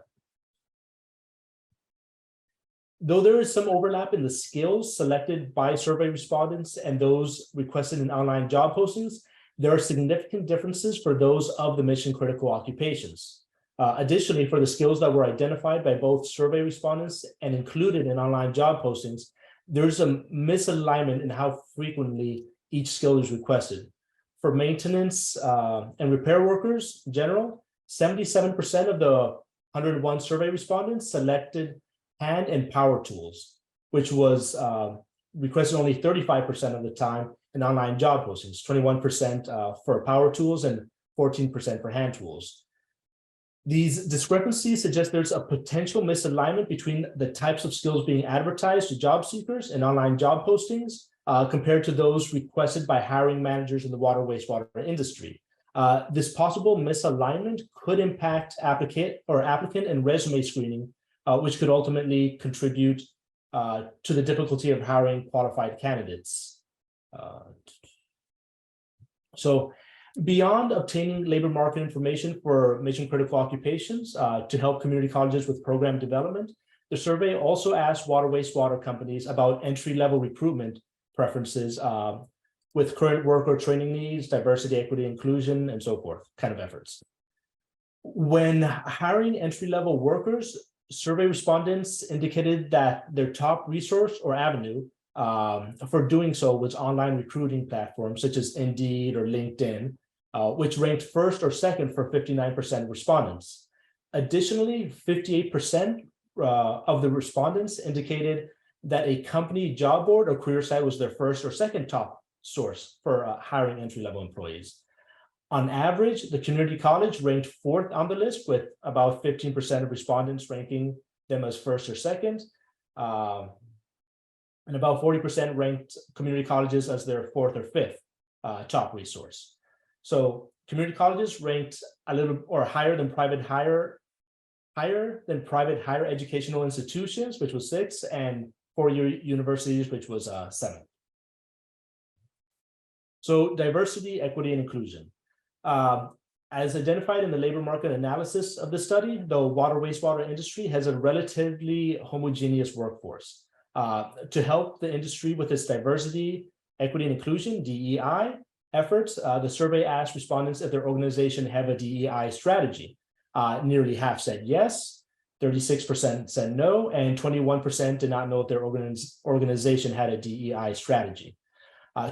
Though there is some overlap in the skills selected by survey respondents and those requested in online job postings, there are significant differences for those of the mission critical occupations. Additionally, for the skills that were identified by both survey respondents and included in online job postings, there's a misalignment in how frequently each skill is requested. For maintenance and repair workers in general, 77% of the 101 survey respondents selected hand and power tools, which was requested only 35% of the time in online job postings, 21% for power tools and 14% for hand tools. These discrepancies suggest there's a potential misalignment between the types of skills being advertised to job seekers in online job postings compared to those requested by hiring managers in the water wastewater industry. This possible misalignment could impact applicant and resume screening, which could ultimately contribute to the difficulty of hiring qualified candidates. So beyond obtaining labor market information for mission critical occupations to help community colleges with program development, the survey also asked water wastewater companies about entry-level recruitment preferences with current worker training needs, diversity, equity, inclusion, and so forth kind of efforts. When hiring entry-level workers, survey respondents indicated that their top resource or avenue for doing so was online recruiting platforms such as Indeed or LinkedIn, which ranked first or second for 59% of respondents. Additionally, 58% of the respondents indicated that a company job board or career site was their first or second top source for hiring entry-level employees. On average, the community college ranked fourth on the list, with about 15% of respondents ranking them as first or second. And about 40% ranked community colleges as their fourth or fifth top resource. So community colleges ranked a little or higher than private higher educational institutions, which was 6, and four-year universities, which was 7. So diversity, equity, and inclusion. As identified in the labor market analysis of the study, the water wastewater industry has a relatively homogeneous workforce. To help the industry with its diversity, equity, and inclusion, DEI efforts, the survey asked respondents if their organization have a DEI strategy. Nearly half said yes, 36% said no, and 21% did not know if their organization had a DEI strategy.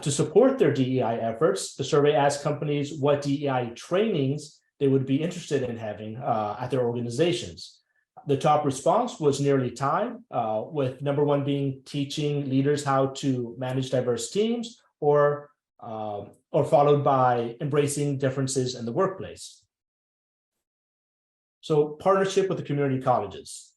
To support their DEI efforts, the survey asked companies what DEI trainings they would be interested in having at their organizations. The top response was nearly tied, with number 1 being teaching leaders how to manage diverse teams, or followed by embracing differences in the workplace. So partnership with the community colleges.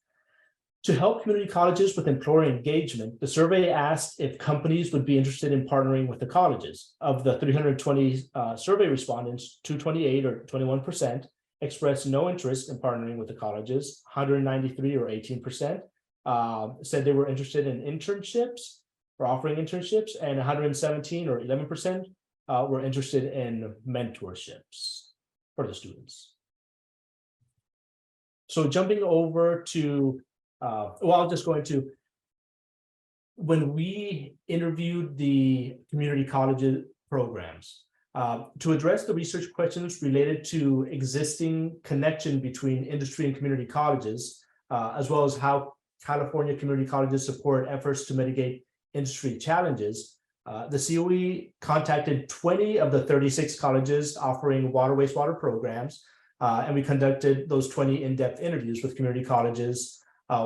To help community colleges with employer engagement, the survey asked if companies would be interested in partnering with the colleges. Of the 320 survey respondents, 228 or 21% expressed no interest in partnering with the colleges. 193 or 18% said they were interested in internships or offering internships, and 117 or 11% were interested in mentorships for the students. So jumping over to I'm just going to, when we interviewed the community college programs, to address the research questions related to existing connection between industry and community colleges, as well as how California community colleges support efforts to mitigate industry challenges, the COE contacted 20 of the 36 colleges offering water wastewater programs, and we conducted those 20 in-depth interviews with community colleges,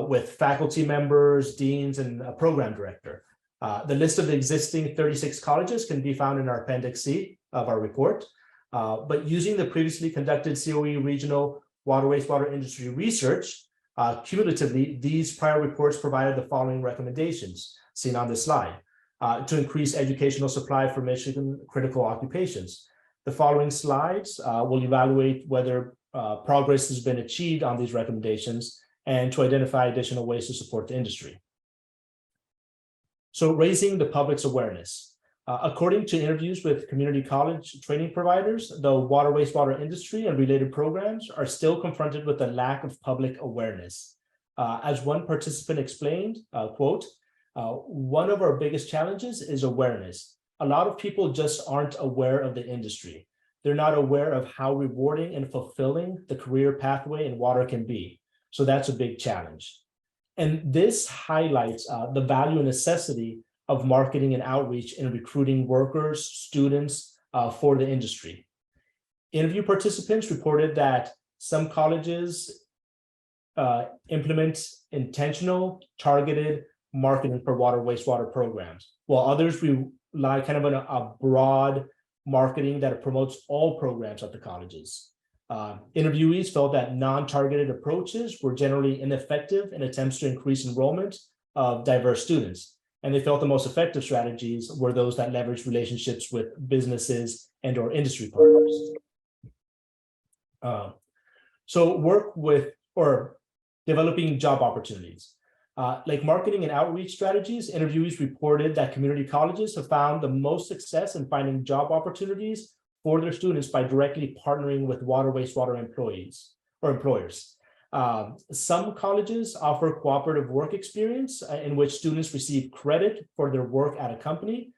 with faculty members, deans, and a program director. The list of the existing 36 colleges can be found in our Appendix C of our report. But using the previously conducted COE regional water wastewater industry research, cumulatively, these prior reports provided the following recommendations seen on this slide to increase educational supply for mission critical occupations. The following slides will evaluate whether progress has been achieved on these recommendations, and to identify additional ways to support the industry. So raising the public's awareness. According to interviews with community college training providers, the water wastewater industry and related programs are still confronted with a lack of public awareness. As one participant explained, quote, one of our biggest challenges is awareness. A lot of people just aren't aware of the industry. They're not aware of how rewarding and fulfilling the career pathway in water can be. So that's a big challenge. And this highlights the value and necessity of marketing and outreach in recruiting workers, students for the industry. Interview participants reported that some colleges implement intentional, targeted marketing for water wastewater programs, while others rely kind of on a broad marketing that promotes all programs at the colleges. Interviewees felt that non-targeted approaches were generally ineffective in attempts to increase enrollment of diverse students. And they felt the most effective strategies were those that leverage relationships with businesses and or industry partners. So work with or developing job opportunities. Like marketing and outreach strategies, interviewees reported that community colleges have found the most success in finding job opportunities for their students by directly partnering with water wastewater employees or employers. Some colleges offer cooperative work experience in which students receive credit for their work at a company.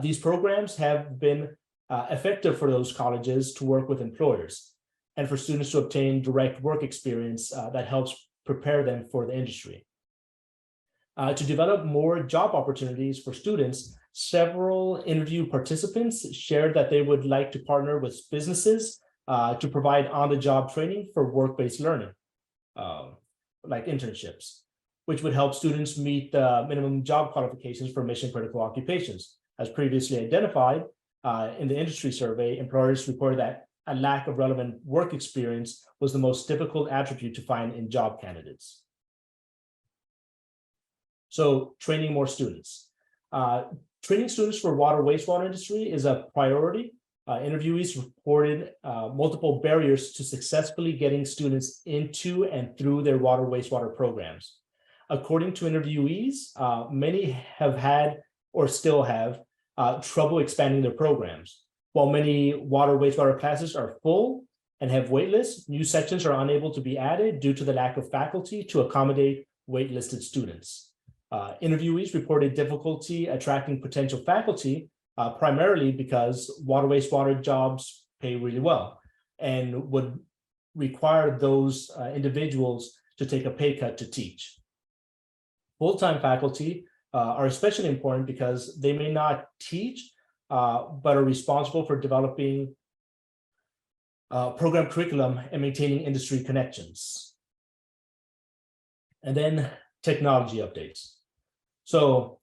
These programs have been effective for those colleges to work with employers and for students to obtain direct work experience that helps prepare them for the industry. To develop more job opportunities for students, several interview participants shared that they would like to partner with businesses to provide on-the-job training for work-based learning, like internships, which would help students meet the minimum job qualifications for mission-critical occupations. As previously identified in the industry survey, employers reported that a lack of relevant work experience was the most difficult attribute to find in job candidates. So training more students. Training students for water wastewater industry is a priority. Interviewees reported multiple barriers to successfully getting students into and through their water wastewater programs. According to interviewees, many have had or still have trouble expanding their programs. While many water wastewater classes are full and have waitlists, new sections are unable to be added due to the lack of faculty to accommodate waitlisted students. Interviewees reported difficulty attracting potential faculty, primarily because water wastewater jobs pay really well and would require those individuals to take a pay cut to teach. Full-time faculty are especially important because they may not teach, but are responsible for developing program curriculum and maintaining industry connections. And then technology updates. So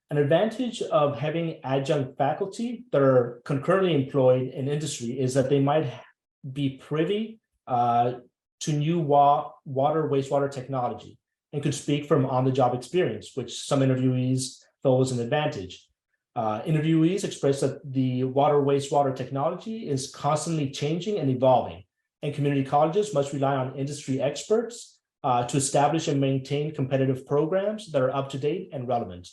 an advantage of having adjunct faculty that are concurrently employed in industry is that they might be privy to new water wastewater technology and could speak from on-the-job experience, which some interviewees felt was an advantage. Interviewees expressed that the water wastewater technology is constantly changing and evolving, and community colleges must rely on industry experts to establish and maintain competitive programs that are up to date and relevant.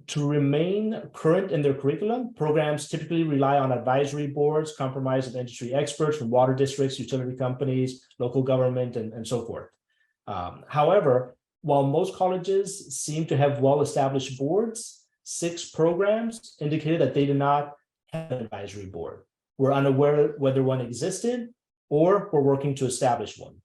To remain current in their curriculum, programs typically rely on advisory boards comprised of industry experts from water districts, utility companies, local government, and so forth. However, while most colleges seem to have well-established boards, 6 programs indicated that they did not have an advisory board, were unaware whether one existed, or were working to establish one.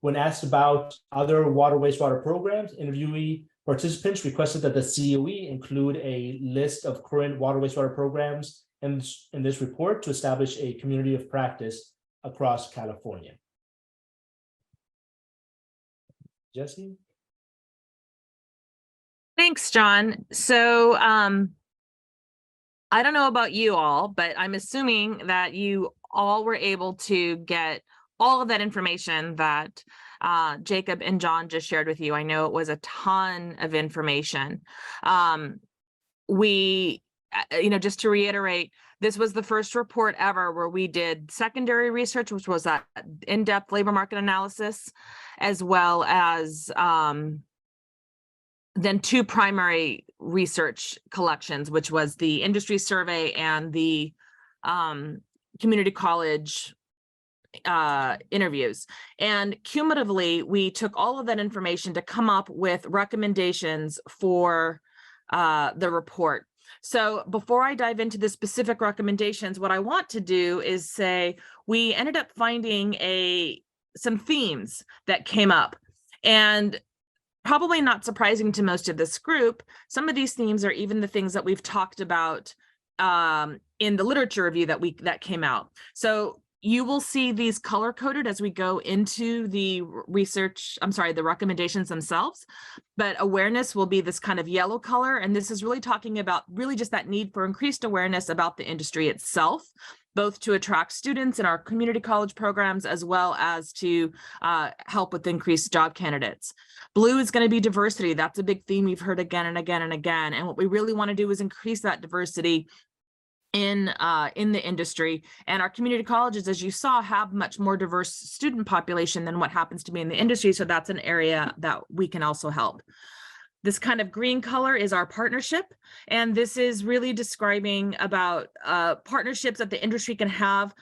When asked about other water wastewater programs, interviewee participants requested that the COE include a list of current water wastewater programs in this report to establish a community of practice across California. Jesse? Thanks, John. So I don't know about you all, but I'm assuming that you all were able to get all of that information that Jacob and John just shared with you. I know it was a ton of information. Just to reiterate, this was the first report ever where we did secondary research, which was that in-depth labor market analysis, as well as then two primary research collections, which was the industry survey and the community college interviews. And cumulatively, we took all of that information to come up with recommendations for the report. So before I dive into the specific recommendations, what I want to do is say we ended up finding some themes that came up. And probably not surprising to most of this group, some of these themes are even the things that we've talked about in the literature review that came out. So you will see these color coded as we go into the the recommendations themselves, but awareness will be this kind of yellow color. And this is really talking about really just that need for increased awareness about the industry itself, both to attract students in our community college programs, as well as to help with increased job candidates. Blue is going to be diversity. That's a big theme we've heard again and again and again. And what we really want to do is increase that diversity in the industry. And our community colleges, as you saw, have much more diverse student population than what happens to be in the industry. So that's an area that we can also help. This kind of green color is our partnership. And this is really describing about partnerships that the industry can have,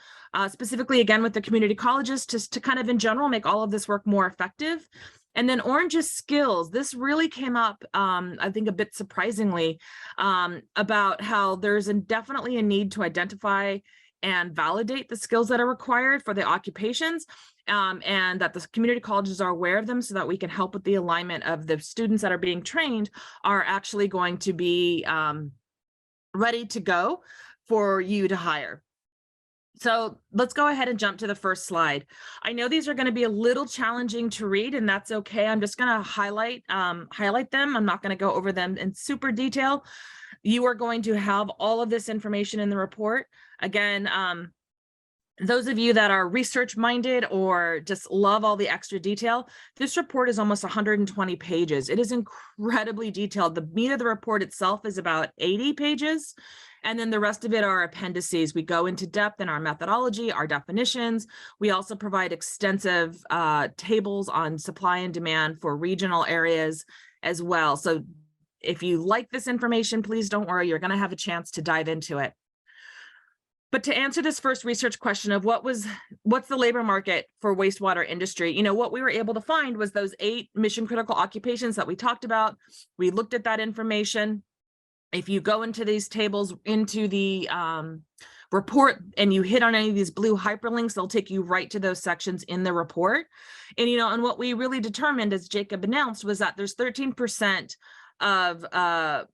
specifically, again, with the community colleges to kind of in general make all of this work more effective. And then orange is skills. This really came up, I think, a bit surprisingly, about how there's definitely a need to identify and validate the skills that are required for the occupations, and that the community colleges are aware of them so that we can help with the alignment of the students that are being trained are actually going to be ready to go for you to hire. So let's go ahead and jump to the first slide. I know these are going to be a little challenging to read, and that's okay. I'm just going to highlight them. I'm not going to go over them in super detail. You are going to have all of this information in the report. Again, those of you that are research minded or just love all the extra detail, this report is almost 120 pages. It is incredibly detailed. The meat of the report itself is about 80 pages. And then the rest of it are appendices. We go into depth in our methodology, our definitions. We also provide extensive tables on supply and demand for regional areas as well. So if you like this information, please don't worry, you're going to have a chance to dive into it. But to answer this first research question of what's the labor market for wastewater industry, what we were able to find was those 8 mission critical occupations that we talked about. We looked at that information. If you go into these tables, into the report, and you hit on any of these blue hyperlinks, they'll take you right to those sections in the report. And, and what we really determined, as Jacob announced, was that there's 13% of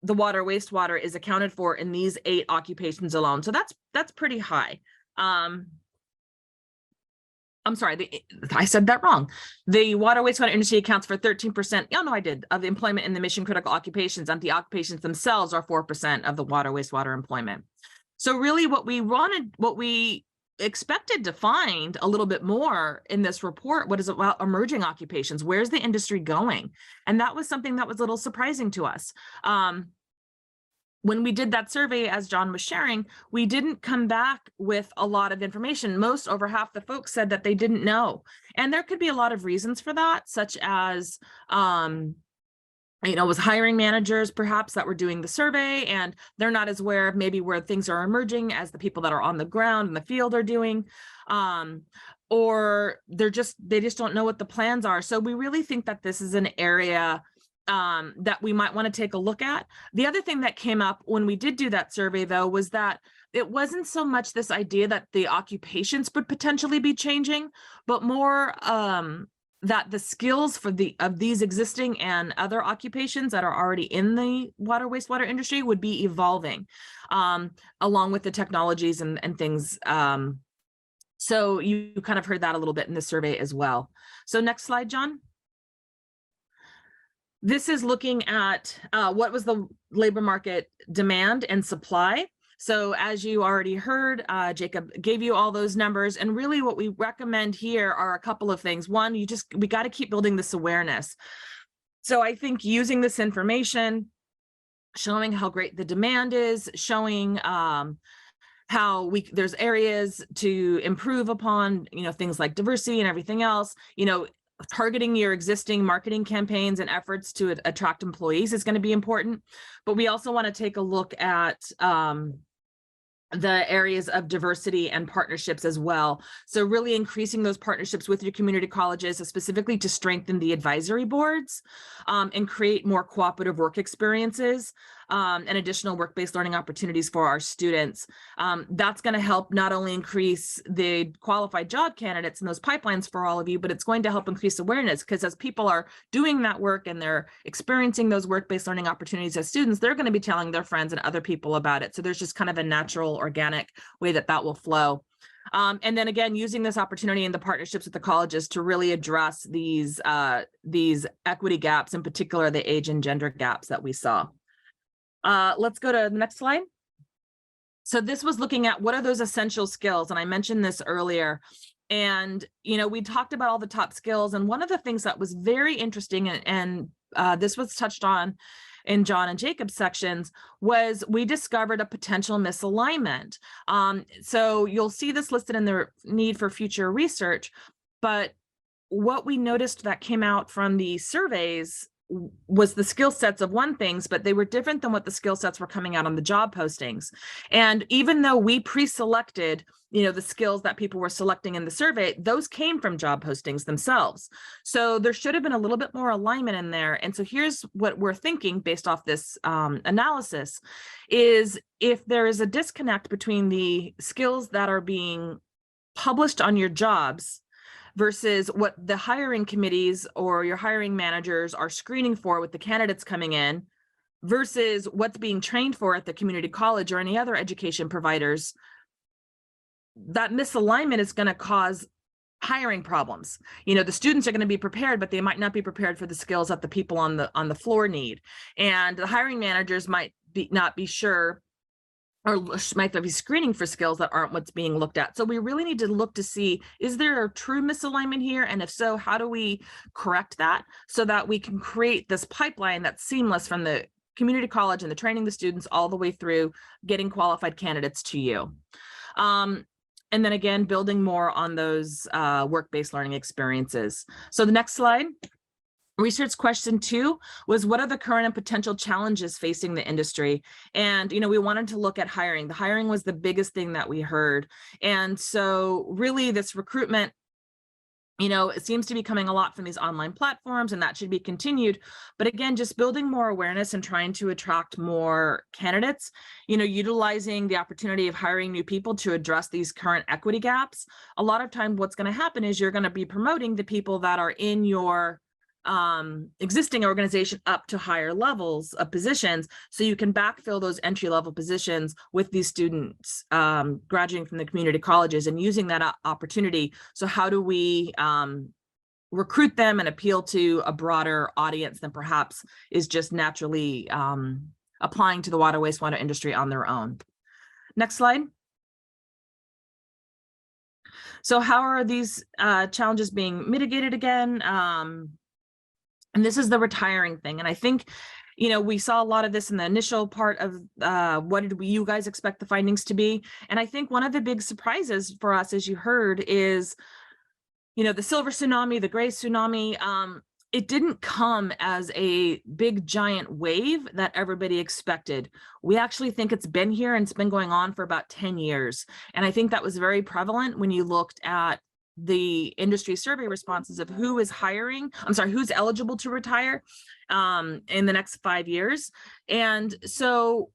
the water wastewater is accounted for in these 8 occupations alone. So that's pretty high. I'm sorry, I said that wrong. The water wastewater industry accounts for 13%. Oh, no, I did, of employment in the mission critical occupations, and the occupations themselves are 4% of the water wastewater employment. So really what we expected to find a little bit more in this report, what is it about emerging occupations? Where's the industry going? And that was something that was a little surprising to us. When we did that survey, as John was sharing, we didn't come back with a lot of information. Over half the folks said that they didn't know. And there could be a lot of reasons for that, such as, it was hiring managers perhaps that were doing the survey, and they're not as aware of maybe where things are emerging as the people that are on the ground in the field are doing. Or they just don't know what the plans are. So we really think that this is an area that we might want to take a look at. The other thing that came up when we did do that survey, though, was that it wasn't so much this idea that the occupations would potentially be changing, but more that the skills of these existing and other occupations that are already in the water wastewater industry would be evolving along with the technologies and things. So you kind of heard that a little bit in the survey as well. So next slide, John. This is looking at what was the labor market demand and supply. So as you already heard, Jacob gave you all those numbers. And really what we recommend here are a couple of things. One, we got to keep building this awareness. So I think using this information, showing how great the demand is, showing how there's areas to improve upon, things like diversity and everything else, targeting your existing marketing campaigns and efforts to attract employees is going to be important. But we also want to take a look at the areas of diversity and partnerships as well. So really increasing those partnerships with your community colleges, specifically to strengthen the advisory boards and create more cooperative work experiences and additional work-based learning opportunities for our students. That's going to help not only increase the qualified job candidates in those pipelines for all of you, but it's going to help increase awareness, because as people are doing that work and they're experiencing those work-based learning opportunities as students, they're going to be telling their friends and other people about it. So there's just kind of a natural, organic way that will flow. And then again, using this opportunity in the partnerships with the colleges to really address these equity gaps, in particular the age and gender gaps that we saw. Let's go to the next slide. So this was looking at what are those essential skills, and I mentioned this earlier. And we talked about all the top skills, and one of the things that was very interesting, and this was touched on in John and Jacob's sections, was we discovered a potential misalignment. So you'll see this listed in the need for future research, but what we noticed that came out from the surveys was the skill sets of one things, but they were different than what the skill sets were coming out on the job postings. And even though we pre-selected, the skills that people were selecting in the survey, those came from job postings themselves. So there should have been a little bit more alignment in there. And so here's what we're thinking based off this analysis is, if there is a disconnect between the skills that are being published on your jobs versus what the hiring committees or your hiring managers are screening for with the candidates coming in, versus what's being trained for at the community college or any other education providers, that misalignment is going to cause hiring problems. The students are going to be prepared, but they might not be prepared for the skills that the people on the floor need. And the hiring managers might not be sure, or might be screening for skills that aren't what's being looked at. So we really need to look to see, is there a true misalignment here? And if so, how do we correct that so that we can create this pipeline that's seamless from the community college and the training the students all the way through getting qualified candidates to you. And then again, building more on those work-based learning experiences. So the next slide. Research question 2 was, what are the current and potential challenges facing the industry? And, we wanted to look at hiring. The hiring was the biggest thing that we heard. And so really this recruitment, it seems to be coming a lot from these online platforms, and that should be continued. But again, just building more awareness and trying to attract more candidates, utilizing the opportunity of hiring new people to address these current equity gaps. A lot of time what's going to happen is you're going to be promoting the people that are in your existing organization up to higher levels of positions, so you can backfill those entry-level positions with these students graduating from the community colleges and using that opportunity. So how do we recruit them and appeal to a broader audience than perhaps is just naturally applying to the water wastewater industry on their own? Next slide. So how are these challenges being mitigated again? And this is the retiring thing. And I think, we saw a lot of this in the initial part of what did you guys expect the findings to be? And I think one of the big surprises for us, as you heard, is, the silver tsunami, the gray tsunami, it didn't come as a big giant wave that everybody expected. We actually think it's been here and it's been going on for about 10 years. And I think that was very prevalent when you looked at the industry survey responses of who's eligible to retire in the next 5 years. And so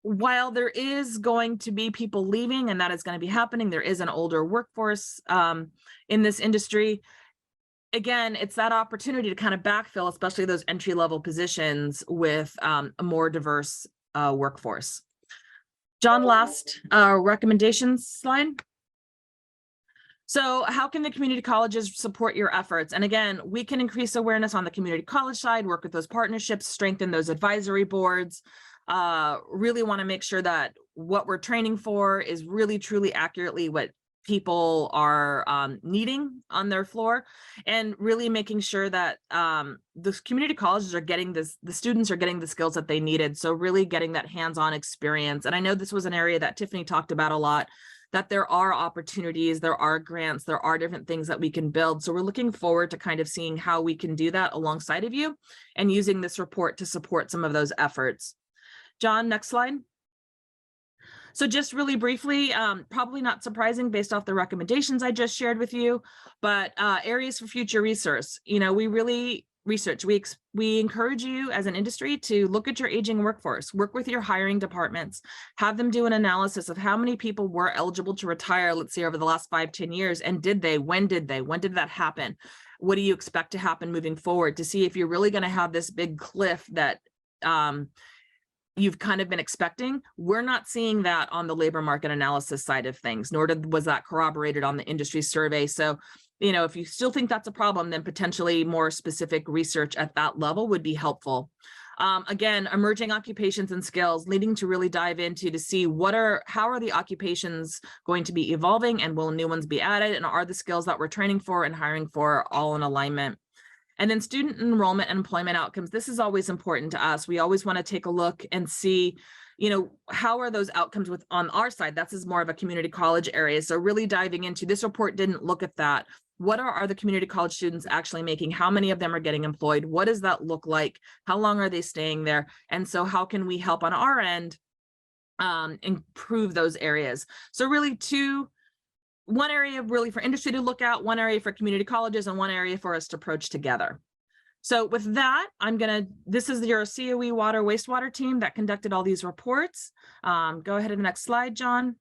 while there is going to be people leaving, and that is going to be happening, there is an older workforce in this industry. Again, it's that opportunity to kind of backfill, especially those entry-level positions, with a more diverse workforce. John, last recommendations slide. So how can the community colleges support your efforts? And again, we can increase awareness on the community college side, work with those partnerships, strengthen those advisory boards, really want to make sure that what we're training for is really, truly accurately what people are needing on their floor, and really making sure that the community colleges are getting the students are getting the skills that they needed. So really getting that hands-on experience. And I know this was an area that Tiffany talked about a lot. that there are opportunities, there are grants, there are different things that we can build. So we're looking forward to kind of seeing how we can do that alongside of you and using this report to support some of those efforts. John, next slide. So just really briefly, probably not surprising based off the recommendations I just shared with you, but areas for future research. You know, we encourage you as an industry to look at your aging workforce, work with your hiring departments, have them do an analysis of how many people were eligible to retire, let's say over the last 5-10 years, and when did that happen? What do you expect to happen moving forward, to see if you're really going to have this big cliff that you've kind of been expecting. We're not seeing that on the labor market analysis side of things, nor was that corroborated on the industry survey. So, you know, if you still think that's a problem, then potentially more specific research at that level would be helpful. Again, emerging occupations and skills, needing to really dive into to see how are the occupations going to be evolving, and will new ones be added, and are the skills that we're training for and hiring for all in alignment? And then student enrollment and employment outcomes. This is always important to us. We always want to take a look and see, you know, how are those outcomes on our side? That's more of a community college area. So really diving into this report didn't look at that. What are the community college students actually making? How many of them are getting employed? What does that look like? How long are they staying there? And so how can we help on our end improve those areas? So really one area really for industry to look at, one area for community colleges, and one area for us to approach together. So with that, this is your COE water wastewater team that conducted all these reports. Go ahead to the next slide, John.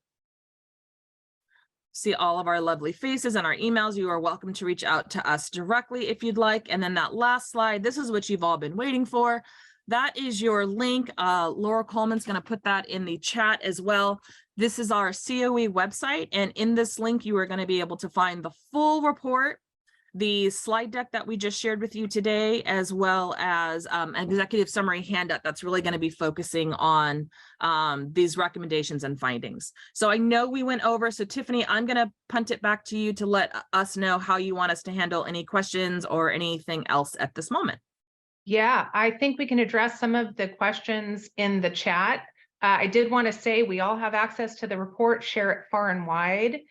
See all of our lovely faces and our emails. You are welcome to reach out to us directly if you'd like. And then that last slide, this is what you've all been waiting for. That is your link. Laura Coleman's going to put that in the chat as well. This is our COE website, and in this link, you are going to be able to find the full report, the slide deck that we just shared with you today, as well as an executive summary handout that's really going to be focusing on these recommendations and findings. So I know we went over, so Tiffany, I'm going to punt it back to you to let us know how you want us to handle any questions or anything else at this moment. Yeah, I think we can address some of the questions in the chat. I did want to say we all have access to the report, share it far and wide.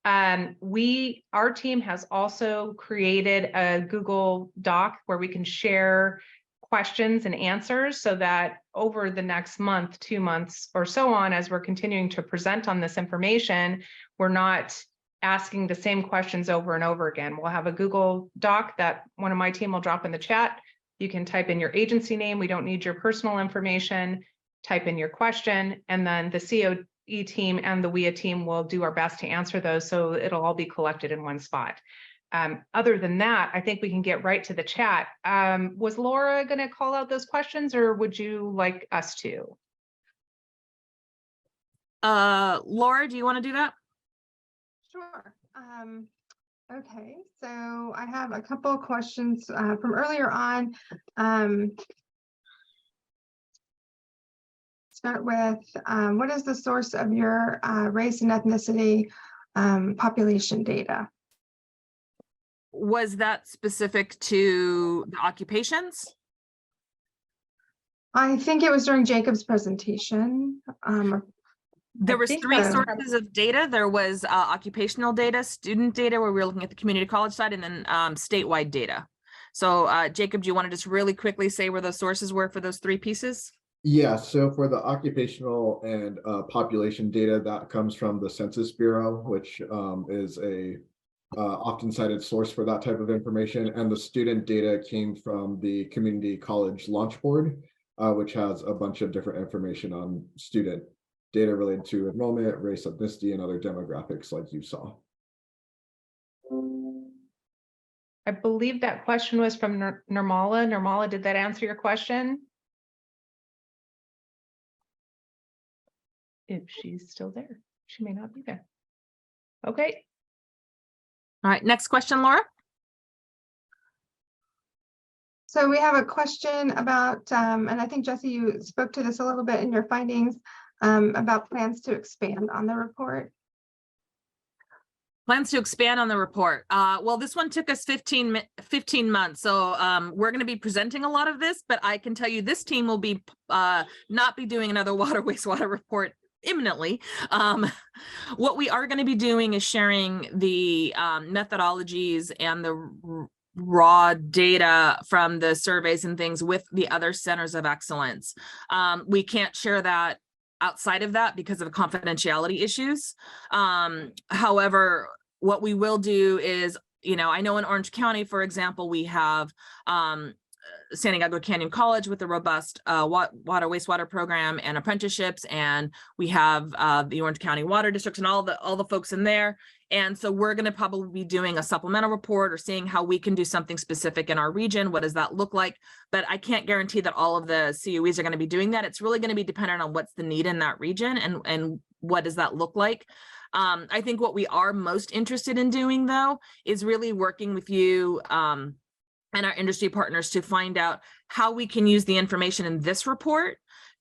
Our team has also created a Google Doc where we can share questions and answers, so that over the next month, 2 months or so on, as we're continuing to present on this information, we're not asking the same questions over and over again. We'll have a Google Doc that one of my team will drop in the chat. You can type in your agency name. We don't need your personal information. Type in your question, and then the COE team and the WEEA team will do our best to answer those, so it'll all be collected in one spot. Other than that, I think we can get right to the chat. Was Laura going to call out those questions, or would you like us to? Laura, do you want to do that? Sure. Okay, so I have a couple of questions from earlier on. Start with, what is the source of your race and ethnicity population data? Was that specific to the occupations? I think it was during Jacob's presentation. There was three sources of data. There was occupational data, student data, where we were looking at the community college side, and then statewide data. So Jacob, do you want to just really quickly say where those sources were for those three pieces? Yeah, so for the occupational and population data, that comes from the Census Bureau, which is a often cited source for that type of information. And the student data came from the Community College Launch Board, which has a bunch of different information on student data related to enrollment, race, ethnicity, and other demographics like you saw. I believe that question was from Nirmala. Nirmala, did that answer your question? If she's still there, she may not be there. Okay. All right, next question, Laura. So we have a question about, and I think Jesse, you spoke to this a little bit in your findings, about plans to expand on the report. Plans to expand on the report. Well, this one took us 15 months. So we're going to be presenting a lot of this, but I can tell you this team will be not be doing another water wastewater report imminently. What we are going to be doing is sharing the methodologies and the raw data from the surveys and things with the other centers of excellence. We can't share that outside of that because of confidentiality issues. However, what we will do is, I know in Orange County, for example, we have San Diego Canyon College with a robust wastewater program and apprenticeships, and we have the Orange County Water District and all the folks in there. And so we're going to probably be doing a supplemental report or seeing how we can do something specific in our region. What does that look like? But I can't guarantee that all of the COEs are going to be doing that. It's really going to be dependent on what's the need in that region and what does that look like. I think what we are most interested in doing, though, is really working with you and our industry partners to find out how we can use the information in this report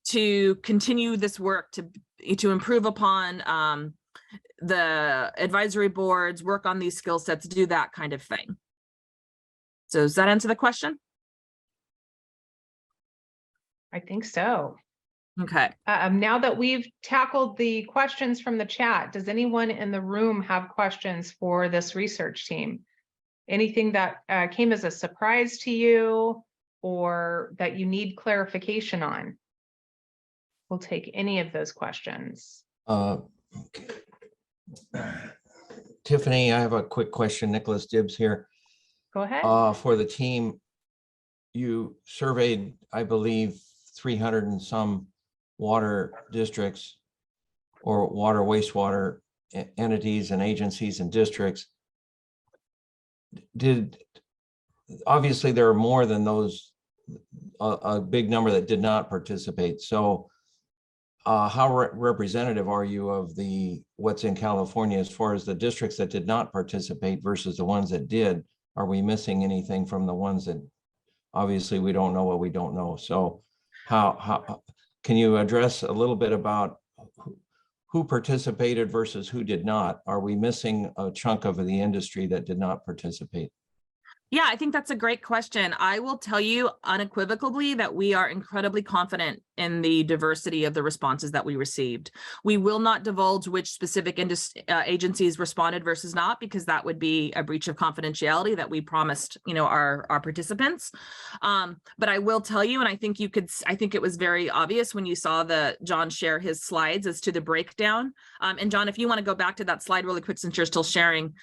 to continue this work to improve upon the advisory boards, work on these skill sets, do that kind of thing. So does that answer the question? I think so. Okay. Now that we've tackled the questions from the chat, does anyone in the room have questions for this research team? Anything that came as a surprise to you or that you need clarification on? We'll take any of those questions. Okay. Tiffany, I have a quick question. Nicholas Dibbs here. Go ahead. For the team, you surveyed, I believe, 300 and some water districts or water wastewater entities and agencies and districts. Obviously there are more than those, a big number that did not participate. So how representative are you of what's in California as far as the districts that did not participate versus the ones that did? Are we missing anything from the ones that obviously we don't know what we don't know? So how can you address a little bit about who participated versus who did not? Are we missing a chunk of the industry that did not participate? Yeah, I think that's a great question. I will tell you unequivocally that we are incredibly confident in the diversity of the responses that we received. We will not divulge which specific agencies responded versus not, because that would be a breach of confidentiality that we promised, our participants. But I will tell you, and I think it was very obvious when you saw John share his slides as to the breakdown. And John, if you want to go back to that slide really quick, since you're still sharing,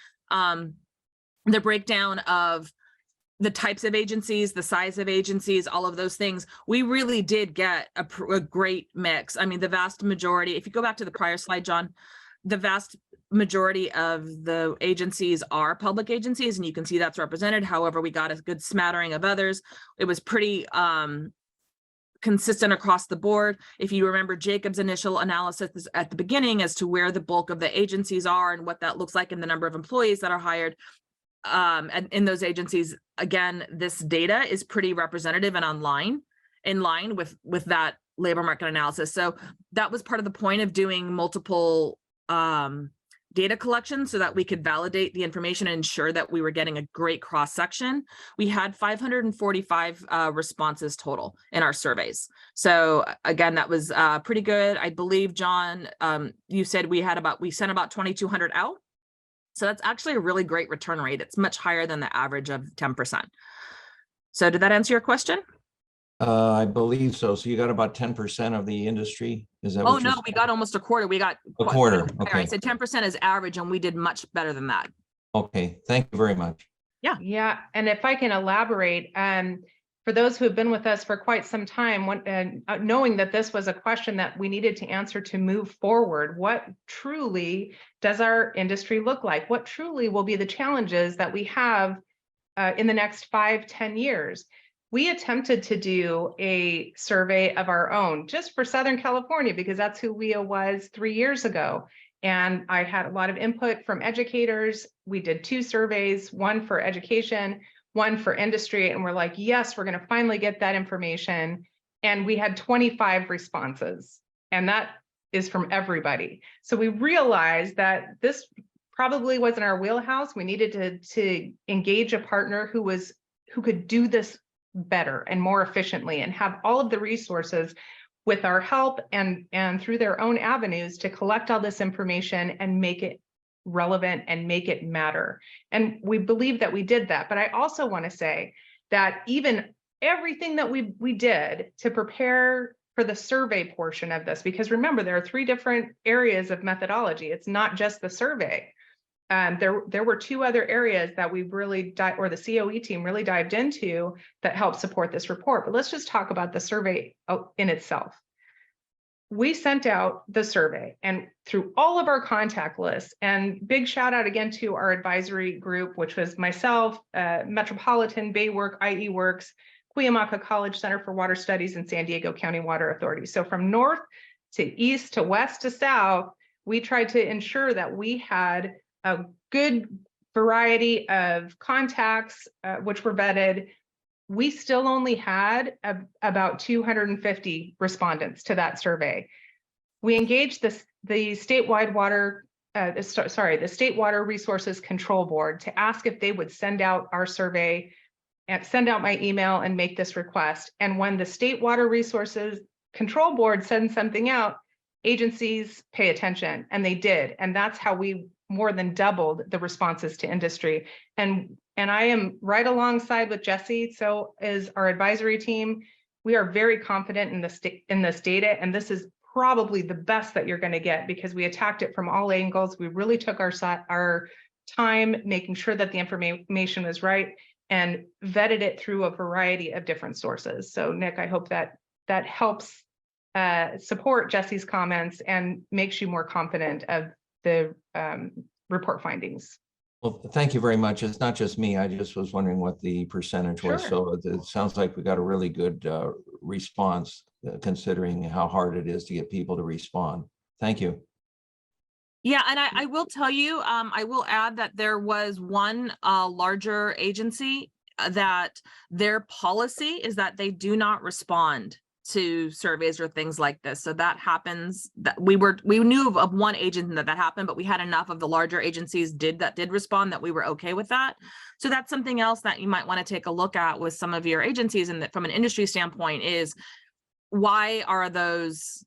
the breakdown of the types of agencies, the size of agencies, all of those things, we really did get a great mix. I mean, the vast majority, if you go back to the prior slide, John, the vast majority of the agencies are public agencies, and you can see that's represented. However, we got a good smattering of others. It was pretty consistent across the board. If you remember Jacob's initial analysis at the beginning as to where the bulk of the agencies are and what that looks like and the number of employees that are hired, and in those agencies, again, this data is pretty representative and in line with that labor market analysis. So that was part of the point of doing multiple data collection so that we could validate the information and ensure that we were getting a great cross section. We had 545 responses total in our surveys. So again, that was pretty good. I believe, John, you said we sent about 2,200 out. So that's actually a really great return rate. It's much higher than the average of 10%. So did that answer your question? I believe so. So you got about 10% of the industry. Is that? Oh, no, we got almost a quarter. We got a quarter. Okay. I said 10% is average, and we did much better than that. Okay. Thank you very much. Yeah. Yeah. And if I can elaborate, for those who have been with us for quite some time, knowing that this was a question that we needed to answer to move forward, what truly does our industry look like? What truly will be the challenges that we have in the next 5-10 years? We attempted to do a survey of our own just for Southern California, because that's who WEEA was 3 years ago. And I had a lot of input from educators. We did 2 surveys, one for education, one for industry, and we're like, yes, we're going to finally get that information. And we had 25 responses, and that is from everybody. So we realized that this probably wasn't our wheelhouse. We needed to engage a partner who could do this better and more efficiently and have all of the resources with our help and through their own avenues to collect all this information and make it relevant and make it matter. And we believe that we did that. But I also want to say that even everything that we did to prepare for the survey portion of this, because remember, there are 3 different areas of methodology. It's not just the survey. There were 2 other areas that we really or the COE team really dived into that helped support this report. But let's just talk about the survey in itself. We sent out the survey and through all of our contact lists, and big shout out again to our advisory group, which was myself, Metropolitan, Bay Work, IE Works, Cuyamaca College Center for Water Studies, and San Diego County Water Authority. So from north to east to west to south, we tried to ensure that we had a good variety of contacts, which were vetted. We still only had about 250 respondents to that survey. We engaged the statewide water, the State Water Resources Control Board to ask if they would send out our survey and send out my email and make this request. And when the State Water Resources Control Board sends something out, agencies pay attention, and they did. And that's how we more than doubled the responses to industry. And I am right alongside with Jesse, so is our advisory team. We are very confident in this data, and this is probably the best that you're going to get because we attacked it from all angles. We really took our time making sure that the information was right and vetted it through a variety of different sources. So Nick, I hope that helps support Jesse's comments and makes you more confident of the report findings. Well, thank you very much. It's not just me. I just was wondering what the percentage was. Sure. So it sounds like we got a really good response considering how hard it is to get people to respond. Thank you. Yeah, and I will tell you, I will add that there was one larger agency that their policy is that they do not respond to surveys or things like this. So that happens. That we knew of one agent that happened, but we had enough of the larger agencies did respond that we were okay with that. So that's something else that you might want to take a look at with some of your agencies, and that from an industry standpoint is why are those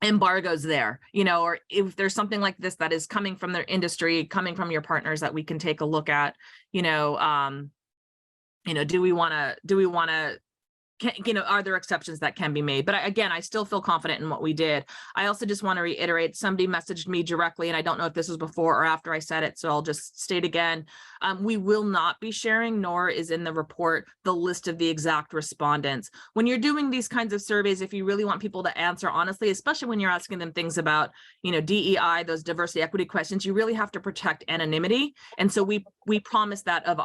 embargoes there, or if there's something like this that is coming from their industry, coming from your partners that we can take a look at, do we want to are there exceptions that can be made? But again, I still feel confident in what we did. I also just want to reiterate, somebody messaged me directly, and I don't know if this was before or after I said it, so I'll just state again, we will not be sharing, nor is in the report, the list of the exact respondents. When you're doing these kinds of surveys, if you really want people to answer honestly, especially when you're asking them things about, DEI, those diversity, equity questions, you really have to protect anonymity. And so we promise that of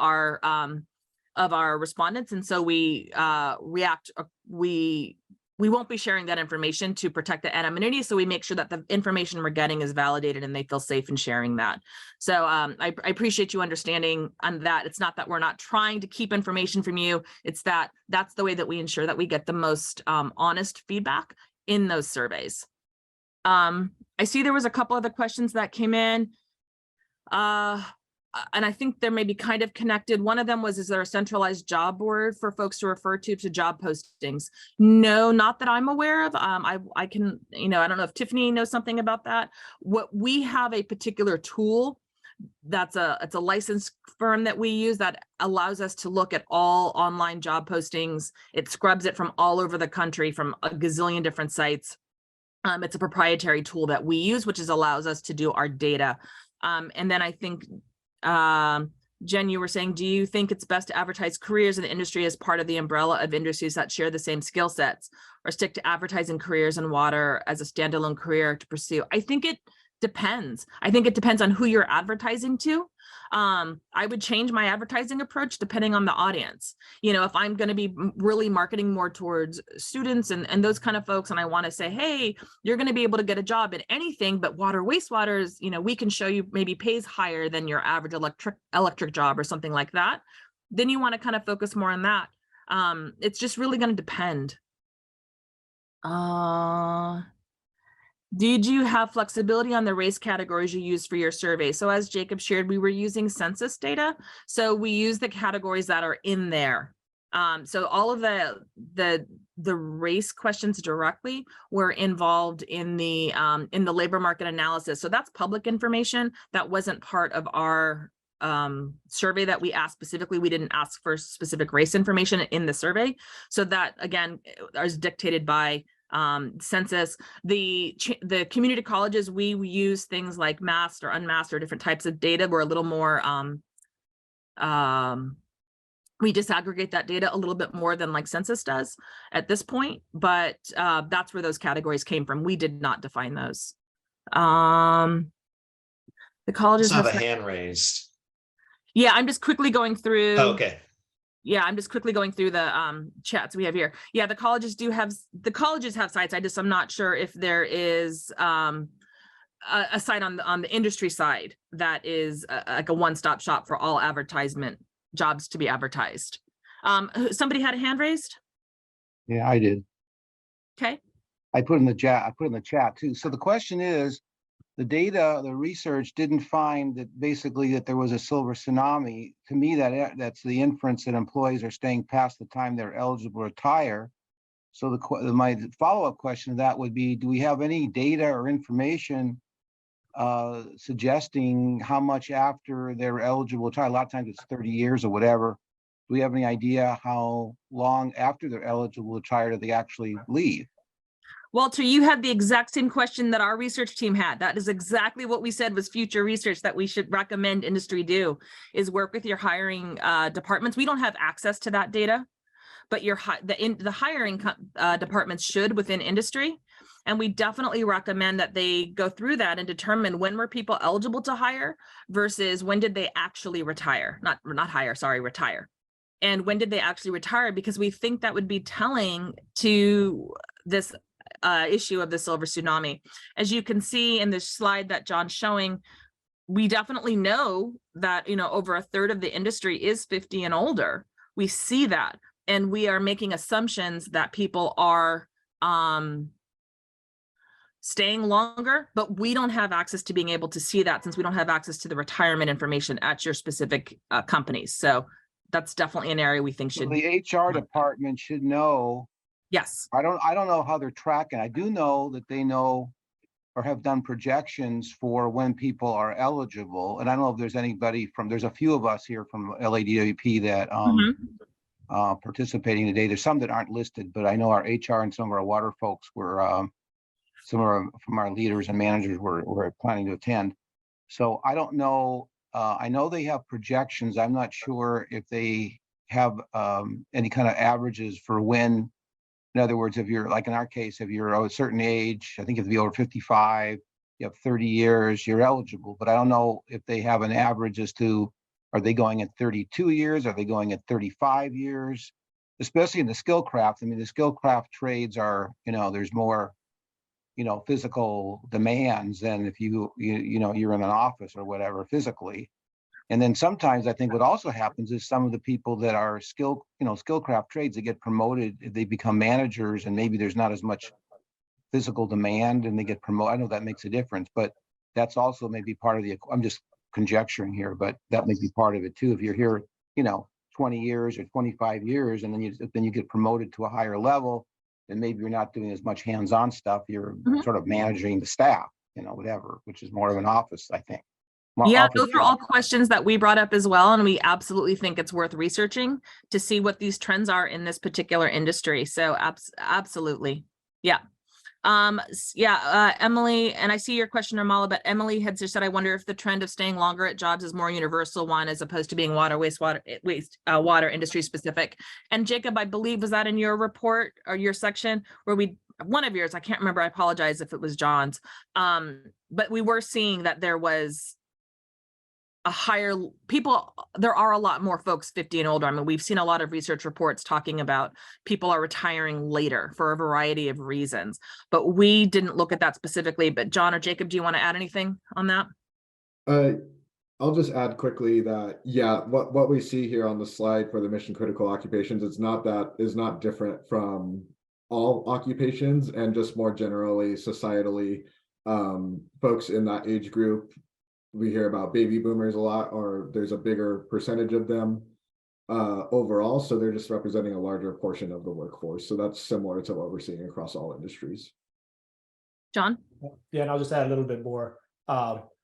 our respondents, and so we won't be sharing that information to protect the anonymity. So we make sure that the information we're getting is validated and they feel safe in sharing that. So I appreciate you understanding on that. It's not that we're not trying to keep information from you. It's that that's the way that we ensure that we get the most honest feedback in those surveys. I see there was a couple other questions that came in. And I think they're maybe kind of connected. One of them was, is there a centralized job board for folks to refer to job postings? No, not that I'm aware of. I can, I don't know if Tiffany knows something about that. What we have a particular tool it's a licensed firm that we use that allows us to look at all online job postings. It scrubs it from all over the country from a gazillion different sites. It's a proprietary tool that we use, which allows us to do our data. And then I think, Jen, you were saying, do you think it's best to advertise careers in the industry as part of the umbrella of industries that share the same skill sets, or stick to advertising careers in water as a standalone career to pursue? I think it depends. I think it depends on who you're advertising to. I would change my advertising approach depending on the audience. If I'm going to be really marketing more towards students and those kind of folks, and I want to say, hey, you're going to be able to get a job in anything, but water, wastewater is, we can show you maybe pays higher than your average electric job or something like that. Then you want to kind of focus more on that. It's just really going to depend. Did you have flexibility on the race categories you used for your survey? So as Jacob shared, we were using census data. So we use the categories that are in there. So all of the the race questions directly were involved in the labor market analysis. So that's public information. That wasn't part of our survey that we asked specifically. We didn't ask for specific race information in the survey. So that, again, is dictated by census. The community colleges, we use things like masked or unmasked or different types of data. We're a little more we disaggregate that data a little bit more than like census does at this point, but that's where those categories came from. We did not define those. The colleges Just have a hand raised. Yeah, I'm just quickly going through. Oh, okay. Yeah, I'm just quickly going through the chats we have here. Yeah, the colleges have sites. I'm not sure if there is a site on the industry side that is like a one-stop shop for all advertisement jobs to be advertised. Somebody had a hand raised? Yeah, I did. Okay. I put in the chat too. So the question is, the data, the research didn't find that basically that there was a silver tsunami. To me, that's the inference that employees are staying past the time they're eligible to retire. So my follow-up question to that would be, do we have any data or information suggesting how much after they're eligible to retire? A lot of times it's 30 years or whatever. Do we have any idea how long after they're eligible to retire do they actually leave? Walter, you had the exact same question that our research team had. That is exactly what we said was future research that we should recommend industry do, is work with your hiring departments. We don't have access to that data, but the hiring departments should within industry. And we definitely recommend that they go through that and determine when were people eligible to hire versus when did they actually retire, retire. And when did they actually retire? Because we think that would be telling to this issue of the silver tsunami. As you can see in this slide that John's showing, we definitely know that, over a third of the industry is 50 and older. We see that, and we are making assumptions that people are staying longer, but we don't have access to being able to see that since we don't have access to the retirement information at your specific companies. So that's definitely an area we think should. So the HR department should know. Yes. I don't know how they're tracking. I do know that they know or have done projections for when people are eligible. And I don't know if there's anybody there's a few of us here from LADWP that participating today. There's some that aren't listed, but I know our HR and some of our water folks were, from our leaders and managers were planning to attend. So I don't know. I know they have projections. I'm not sure if they have any kind of averages for when. In other words, if you're, like in our case, if you're a certain age, I think you have to be over 55, you have 30 years, you're eligible. But I don't know if they have an average as to, are they going at 32 years? Are they going at 35 years? Especially in the skill craft. I mean, the skill craft trades are, there's more, physical demands than if you're in an office or whatever physically. And then sometimes I think what also happens is some of the people that are skill craft trades, they get promoted, they become managers, and maybe there's not as much physical demand and they get promoted. I know that makes a difference, but that's also maybe part of the, I'm just conjecturing here, but that may be part of it too. If you're here, 20 years or 25 years, and then you get promoted to a higher level, then maybe you're not doing as much hands-on stuff. You're sort of managing the staff, whatever, which is more of an office, I think. Yeah, those are all questions that we brought up as well, and we absolutely think it's worth researching to see what these trends are in this particular industry. So absolutely, yeah. Emily, and I see your question, Ramala, but Emily had just said, I wonder if the trend of staying longer at jobs is more universal one as opposed to being water industry specific. And Jacob, I believe, was that in your report or your section where one of yours, I can't remember, I apologize if it was John's, but we were seeing that there was there are a lot more folks 50 and older. I mean, we've seen a lot of research reports talking about people are retiring later for a variety of reasons, but we didn't look at that specifically. But John or Jacob, do you want to add anything on that? I'll just add quickly that, yeah, what we see here on the slide for the mission critical occupations, is not different from all occupations, and just more generally, societally, folks in that age group. We hear about baby boomers a lot, or there's a bigger percentage of them. overall. So they're just representing a larger portion of the workforce. So that's similar to what we're seeing across all industries. John? Yeah, and I'll just add a little bit more.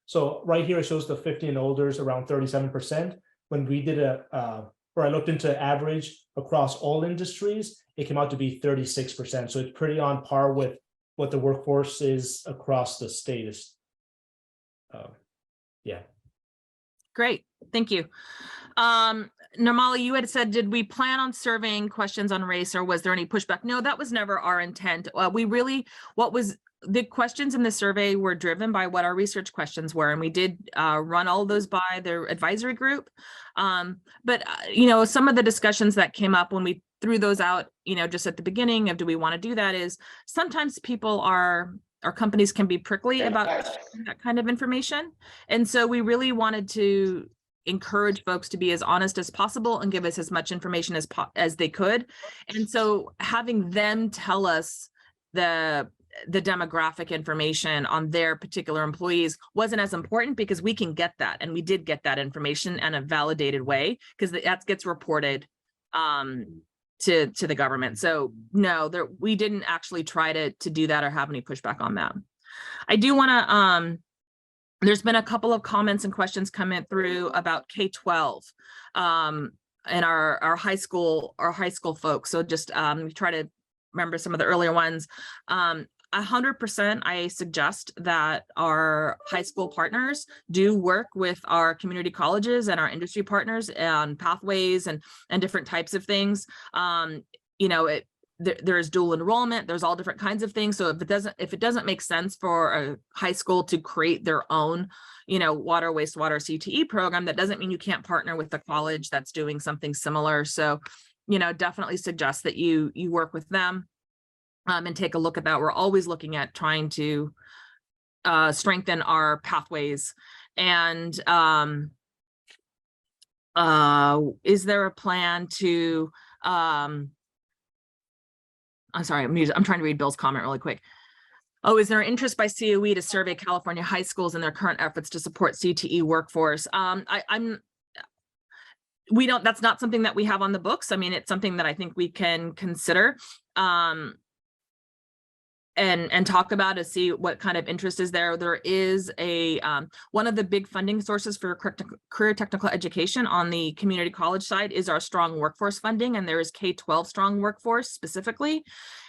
So right here, it shows the 50 and older is around 37%. When we did or I looked into average across all industries, it came out to be 36%. So it's pretty on par with what the workforce is across the state. Yeah. Great, thank you. Nirmala, you had said, did we plan on surveying questions on race, or was there any pushback? No, that was never our intent. The questions in the survey were driven by what our research questions were, and we did run all of those by their advisory group. But some of the discussions that came up when we threw those out, just at the beginning of, do we want to do that, is sometimes our companies can be prickly about that kind of information. And so we really wanted to encourage folks to be as honest as possible and give us as much information as they could. And so having them tell us the demographic information on their particular employees wasn't as important, because we can get that, and we did get that information in a validated way, because that gets reported to the government. So no, we didn't actually try to do that or have any pushback on that. I do want to there's been a couple of comments and questions coming through about K-12 and our high school folks. So just try to remember some of the earlier ones. 100%, I suggest that our high school partners do work with our community colleges and our industry partners on pathways and different types of things. There is dual enrollment. There's all different kinds of things. So if it doesn't make sense for a high school to create their own, water, wastewater, CTE program, that doesn't mean you can't partner with the college that's doing something similar. So, definitely suggest that you work with them. And take a look at that. We're always looking at trying to strengthen our pathways. And is there a plan to, I'm sorry, I'm trying to read Bill's comment really quick. Oh, is there interest by COE to survey California high schools in their current efforts to support CTE workforce? That's not something that we have on the books. I mean, it's something that I think we can consider. And talk about to see what kind of interest is there. There is one of the big funding sources for career technical education on the community college side is our strong workforce funding, and there is K-12 strong workforce specifically.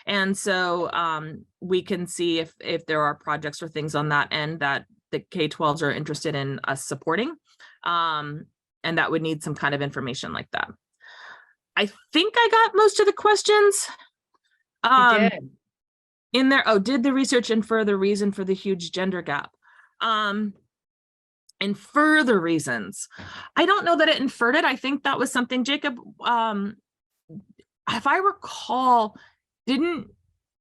And so we can see if there are projects or things on that end that the K-12s are interested in us supporting, and that would need some kind of information like that. I think I got most of the questions. You did. In there, did the research infer the reason for the huge gender gap? Infer the reasons. I don't know that it inferred it. I think that was something, Jacob, if I recall,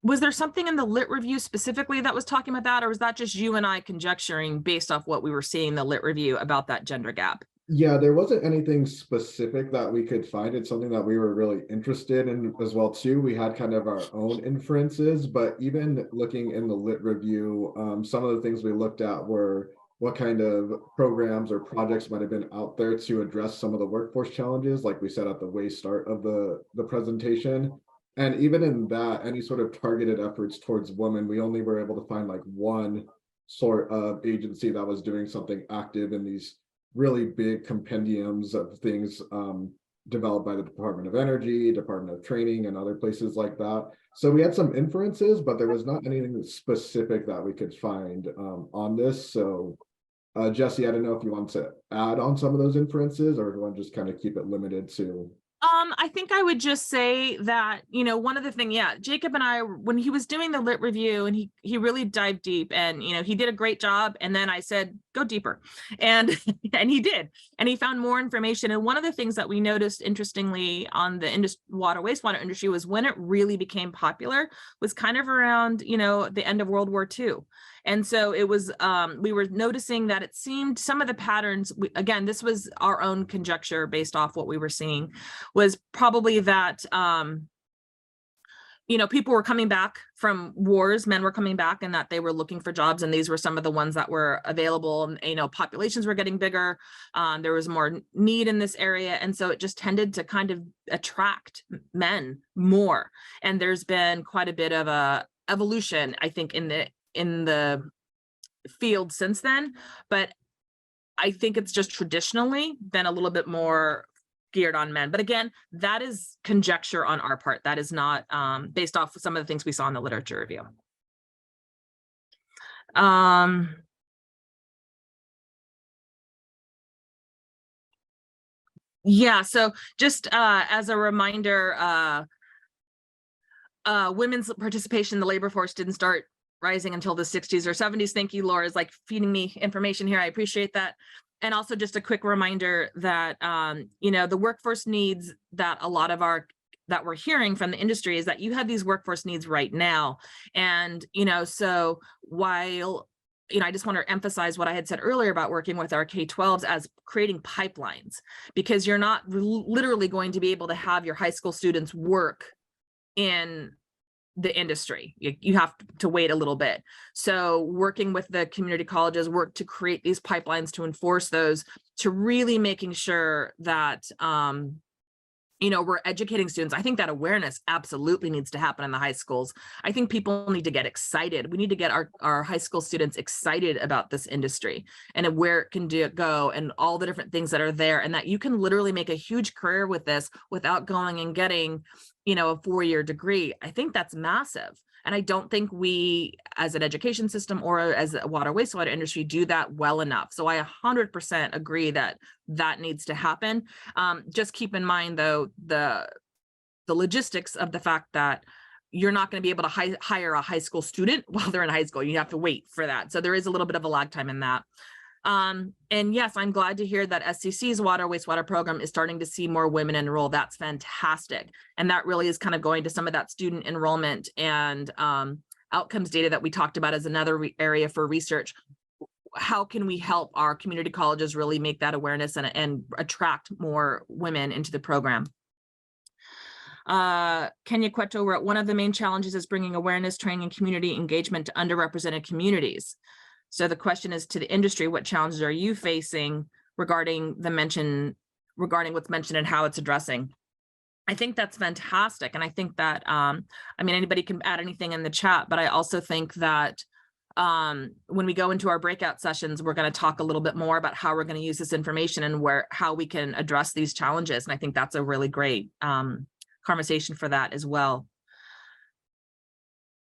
was there something in the lit review specifically that was talking about that, or was that just you and I conjecturing based off what we were seeing in the lit review about that gender gap? Yeah, there wasn't anything specific that we could find. It's something that we were really interested in as well too. We had kind of our own inferences, but even looking in the lit review, some of the things we looked at were what kind of programs or projects might have been out there to address some of the workforce challenges, like we said at the way start of the presentation. And even in that, any sort of targeted efforts towards women, we only were able to find like one sort of agency that was doing something active in these really big compendiums of things developed by the Department of Energy, Department of Training, and other places like that. So we had some inferences, but there was not anything specific that we could find on this. So Jesse, I don't know if you want to add on some of those inferences, or do you want to just kind of keep it limited to? I think I would just say that, one of the things, Jacob and I, when he was doing the lit review, and he really dived deep, and, he did a great job. And then I said, go deeper. And he did. And he found more information. And one of the things that we noticed, interestingly, on the wastewater industry was when it really became popular was kind of around, the end of World War II. And so it was, we were noticing that it seemed some of the patterns, again, this was our own conjecture based off what we were seeing, was probably that people were coming back from wars, men were coming back, and that they were looking for jobs, and these were some of the ones that were available. And, populations were getting bigger. There was more need in this area, and so it just tended to kind of attract men more. And there's been quite a bit of a evolution, I think, in the field since then. But I think it's just traditionally been a little bit more geared on men. But again, that is conjecture on our part. That is not based off of some of the things we saw in the literature review. Yeah, so just as a reminder, women's participation in the labor force didn't start rising until the 60s or 70s. Thank you, Laura, is like feeding me information here. I appreciate that. And also just a quick reminder that, the workforce needs that a lot of that we're hearing from the industry is that you have these workforce needs right now. And, so while, I just want to emphasize what I had said earlier about working with our K-12s as creating pipelines, because you're not literally going to be able to have your high school students work in the industry. You have to wait a little bit. So working with the community colleges, work to create these pipelines to enforce those, to really making sure that we're educating students. I think that awareness absolutely needs to happen in the high schools. I think people need to get excited. We need to get our high school students excited about this industry and where it can go and all the different things that are there, and that you can literally make a huge career with this without going and getting a 4-year degree. I think that's massive. And I don't think we as an education system or as a water wastewater industry do that well enough. So I 100% agree that needs to happen. Just keep in mind though, the logistics of the fact that you're not going to be able to hire a high school student while they're in high school. You have to wait for that. So there is a little bit of a lag time in that. And yes, I'm glad to hear that SCC's water wastewater program is starting to see more women enroll. That's fantastic. And that really is kind of going to some of that student enrollment and outcomes data that we talked about as another area for research. How can we help our community colleges really make that awareness and attract more women into the program? Kenya Cueto wrote, one of the main challenges is bringing awareness, training, and community engagement to underrepresented communities. So the question is to the industry, what challenges are you facing regarding what's mentioned and how it's addressing? I think that's fantastic. And I think that, anybody can add anything in the chat, but I also think that when we go into our breakout sessions, we're going to talk a little bit more about how we're going to use this information and how we can address these challenges. And I think that's a really great conversation for that as well.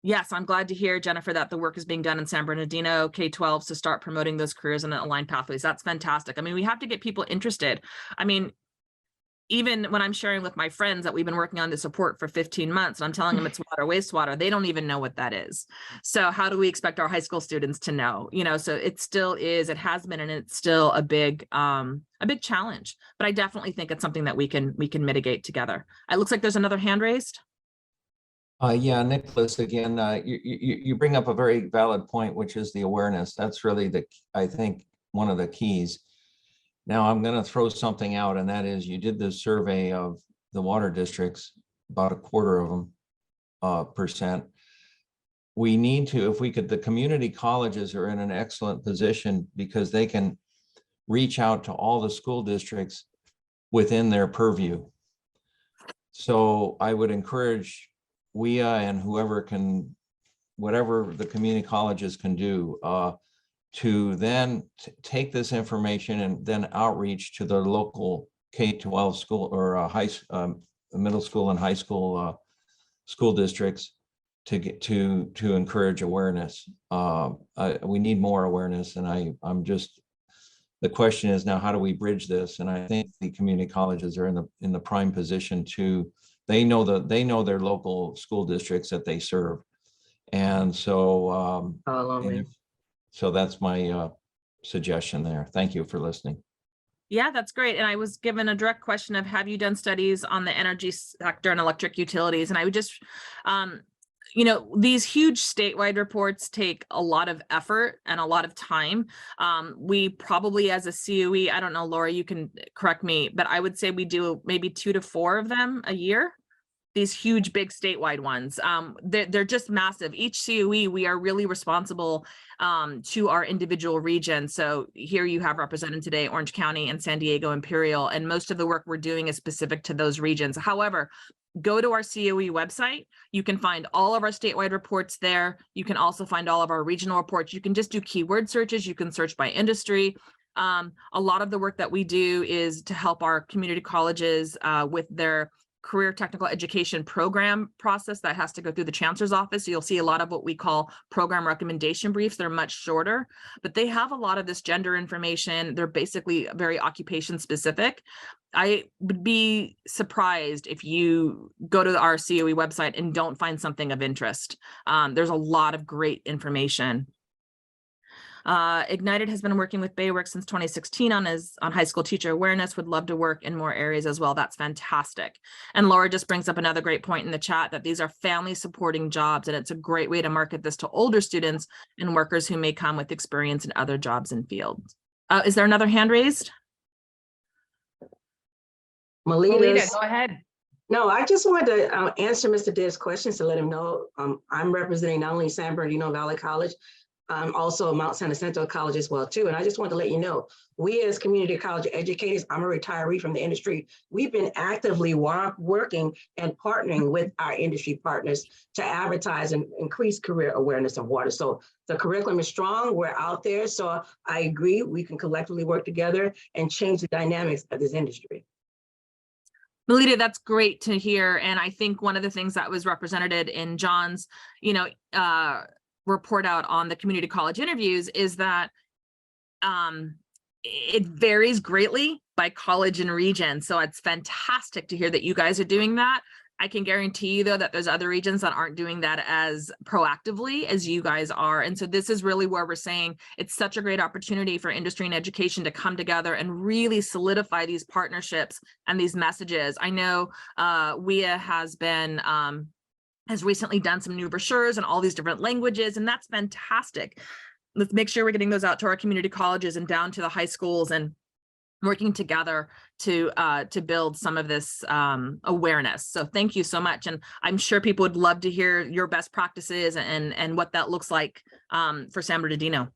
Yes, I'm glad to hear, Jennifer, that the work is being done in San Bernardino K-12 to start promoting those careers and aligned pathways. That's fantastic. We have to get people interested. Even when I'm sharing with my friends that we've been working on this report for 15 months, and I'm telling them it's water, wastewater, they don't even know what that is. So how do we expect our high school students to know? So it still is, it has been, and it's still a big challenge. But I definitely think it's something that we can mitigate together. It looks like there's another hand raised. Yeah, Nicholas, again, you bring up a very valid point, which is the awareness. That's really I think one of the keys. Now I'm going to throw something out, and that is you did this survey of the water districts, about a quarter of them %. We need to, if we could, the community colleges are in an excellent position because they can reach out to all the school districts within their purview. So I would encourage WEEA and whatever the community colleges can do to then take this information and then outreach to their local K-12 school or middle school and high school school districts to encourage awareness. We need more awareness, and the question is now, how do we bridge this? And I think the community colleges are in the prime position to. They know their local school districts that they serve, and so so that's my suggestion there. Thank you for listening. Yeah, that's great. And I was given a direct question of, have you done studies on the energy sector and electric utilities? And I would just, these huge statewide reports take a lot of effort and a lot of time. We probably, as a COE, I don't know, Laura, you can correct me, but I would say we do maybe 2 to 4 of them a year. these huge, big statewide ones. They're just massive. Each COE, we are really responsible to our individual region. So here you have represented today Orange County and San Diego Imperial, and most of the work we're doing is specific to those regions. However, go to our COE website. You can find all of our statewide reports there. You can also find all of our regional reports. You can just do keyword searches. You can search by industry. A lot of the work that we do is to help our community colleges with their career technical education program process that has to go through the chancellor's office. So you'll see a lot of what we call program recommendation briefs. They're much shorter, but they have a lot of this gender information. They're basically very occupation specific. I would be surprised if you go to our COE website and don't find something of interest. There's a lot of great information. Ignited has been working with Bayworks since 2016 on high school teacher awareness, would love to work in more areas as well. That's fantastic. And Laura just brings up another great point in the chat that these are family supporting jobs, and it's a great way to market this to older students and workers who may come with experience in other jobs and fields. Is there another hand raised? Melita, go ahead. No, I just wanted to answer Mr. Dibb's questions to let him know I'm representing not only San Bernardino Valley College, also Mount San Jacinto College as well too. And I just want to let you know, we as community college educators, I'm a retiree from the industry. We've been actively working and partnering with our industry partners to advertise and increase career awareness of water. So the curriculum is strong, we're out there. So I agree, we can collectively work together and change the dynamics of this industry. Melita, that's great to hear. And I think one of the things that was represented in John's, report out on the community college interviews is that it varies greatly by college and region. So it's fantastic to hear that you guys are doing that. I can guarantee you though that there's other regions that aren't doing that as proactively as you guys are. And so this is really where we're saying it's such a great opportunity for industry and education to come together and really solidify these partnerships and these messages. I know WEEA has recently done some new brochures in all these different languages, and that's fantastic. Let's make sure we're getting those out to our community colleges and down to the high schools and working together to build some of this awareness. So thank you so much. And I'm sure people would love to hear your best practices and what that looks like for San Bernardino.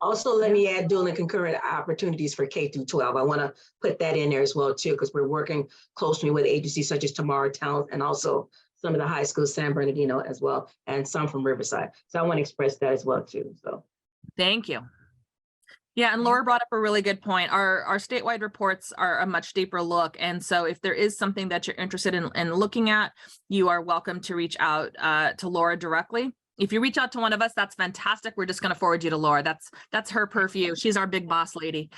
Also, let me add dual and concurrent opportunities for K through 12. I want to put that in there as well too, because we're working closely with agencies such as Tomorrow Town and also some of the high schools, San Bernardino as well, and some from Riverside. So I want to express that as well too. So thank you. Yeah, and Laura brought up a really good point. Our statewide reports are a much deeper look. And so if there is something that you're interested in looking at, you are welcome to reach out to Laura directly. If you reach out to one of us, that's fantastic. We're just going to forward you to Laura. That's her purview. She's our big boss lady.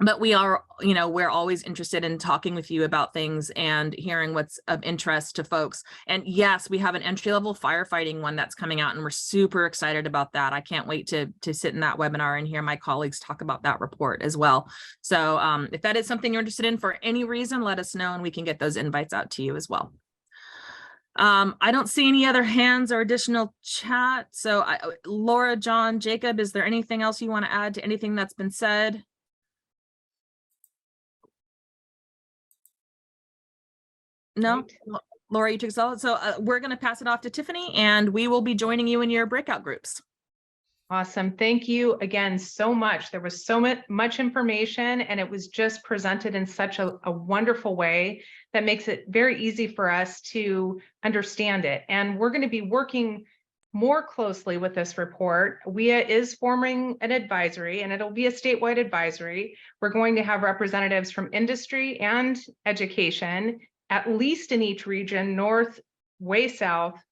But we are, we're always interested in talking with you about things and hearing what's of interest to folks. And yes, we have an entry-level firefighting one that's coming out, and we're super excited about that. I can't wait to sit in that webinar and hear my colleagues talk about that report as well. So if that is something you're interested in for any reason, let us know and we can get those invites out to you as well. I don't see any other hands or additional chat. So Laura, John, Jacob, is there anything else you want to add to anything that's been said? No, Laura, you took solid. So we're going to pass it off to Tiffany, and we will be joining you in your breakout groups. Awesome. Thank you again so much. There was so much information, and it was just presented in such a wonderful way that makes it very easy for us to understand it. And we're going to be working more closely with this report. WEEA is forming an advisory, and it'll be a statewide advisory. We're going to have representatives from industry and education, at least in each region, north, way south,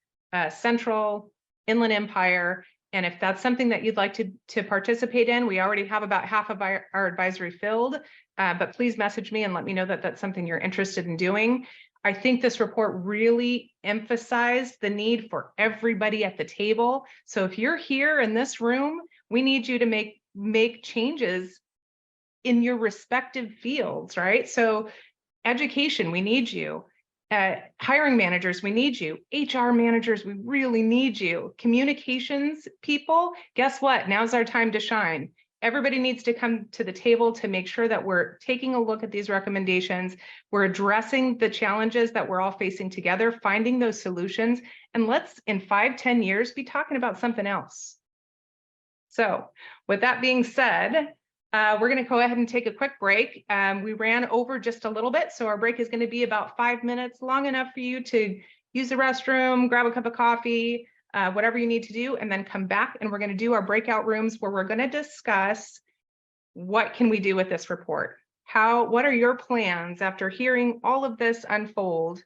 central, inland empire. And if that's something that you'd like to participate in, we already have about half of our advisory filled, but please message me and let me know that that's something you're interested in doing. I think this report really emphasized the need for everybody at the table. So if you're here in this room, we need you to make changes in your respective fields, right? So education, we need you. Hiring managers, we need you. HR managers, we really need you. Communications people, guess what? Now's our time to shine. everybody needs to come to the table to make sure that we're taking a look at these recommendations. We're addressing the challenges that we're all facing together, finding those solutions, and let's in 5-10 years be talking about something else. So with that being said, we're going to go ahead and take a quick break. We ran over just a little bit, so our break is going to be about 5 minutes, long enough for you to use the restroom, grab a cup of coffee, whatever you need to do, and then come back, and we're going to do our breakout rooms where we're going to discuss what can we do with this report? What are your plans after hearing all of this unfold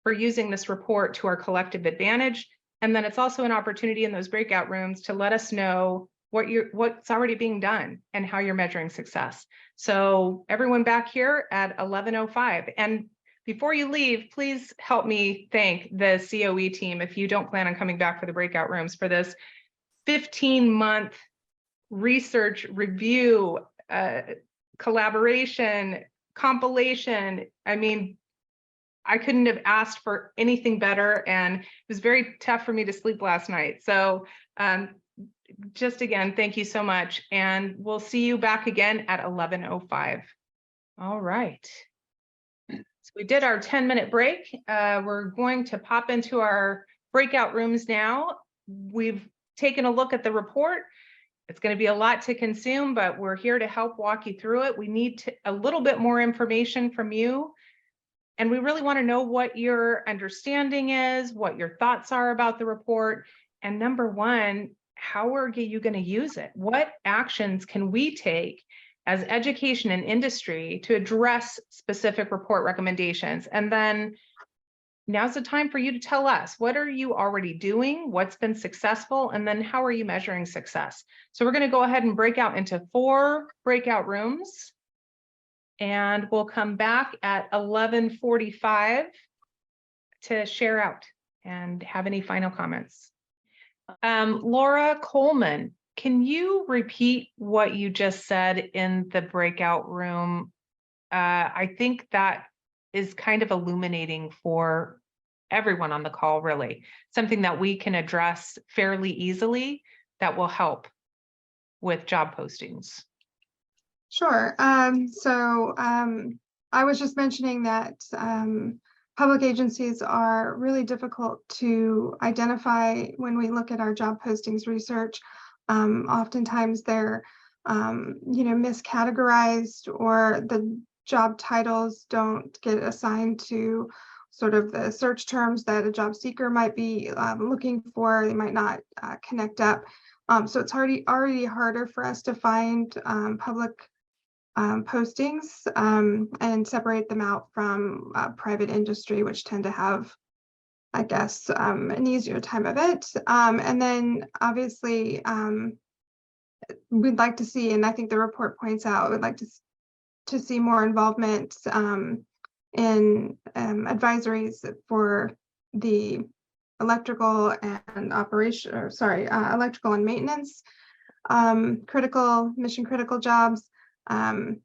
for using this report to our collective advantage? And then it's also an opportunity in those breakout rooms to let us know what's already being done and how you're measuring success. So everyone back here at 11:05. And before you leave, please help me thank the COE team, if you don't plan on coming back for the breakout rooms, for this 15-month research review, collaboration, compilation. I mean, I couldn't have asked for anything better, and it was very tough for me to sleep last night. So just again, thank you so much. And we'll see you back again at 11:05. All right. So we did our 10-minute break. We're going to pop into our breakout rooms now. We've taken a look at the report. It's going to be a lot to consume, but we're here to help walk you through it. We need a little bit more information from you. And we really want to know what your understanding is, what your thoughts are about the report. And number one, how are you going to use it? What actions can we take as education and industry to address specific report recommendations? And then now's the time for you to tell us, what are you already doing? What's been successful? And then how are you measuring success? So we're going to go ahead and break out into 4 breakout rooms. And we'll come back at 11:45 to share out and have any final comments. Laura Coleman, can you repeat what you just said in the breakout room? I think that is kind of illuminating for everyone on the call, really. Something that we can address fairly easily that will help with job postings. Sure. I was just mentioning that public agencies are really difficult to identify when we look at our job postings research. Oftentimes they're, miscategorized, or the job titles don't get assigned to sort of the search terms that a job seeker might be looking for. They might not connect up. So it's already harder for us to find public postings and separate them out from private industry, which tend to have, I guess, an easier time of it. And then obviously, we'd like to see, and I think the report points out, we'd like to see more involvement in advisories for the electrical and electrical and maintenance, mission critical jobs. You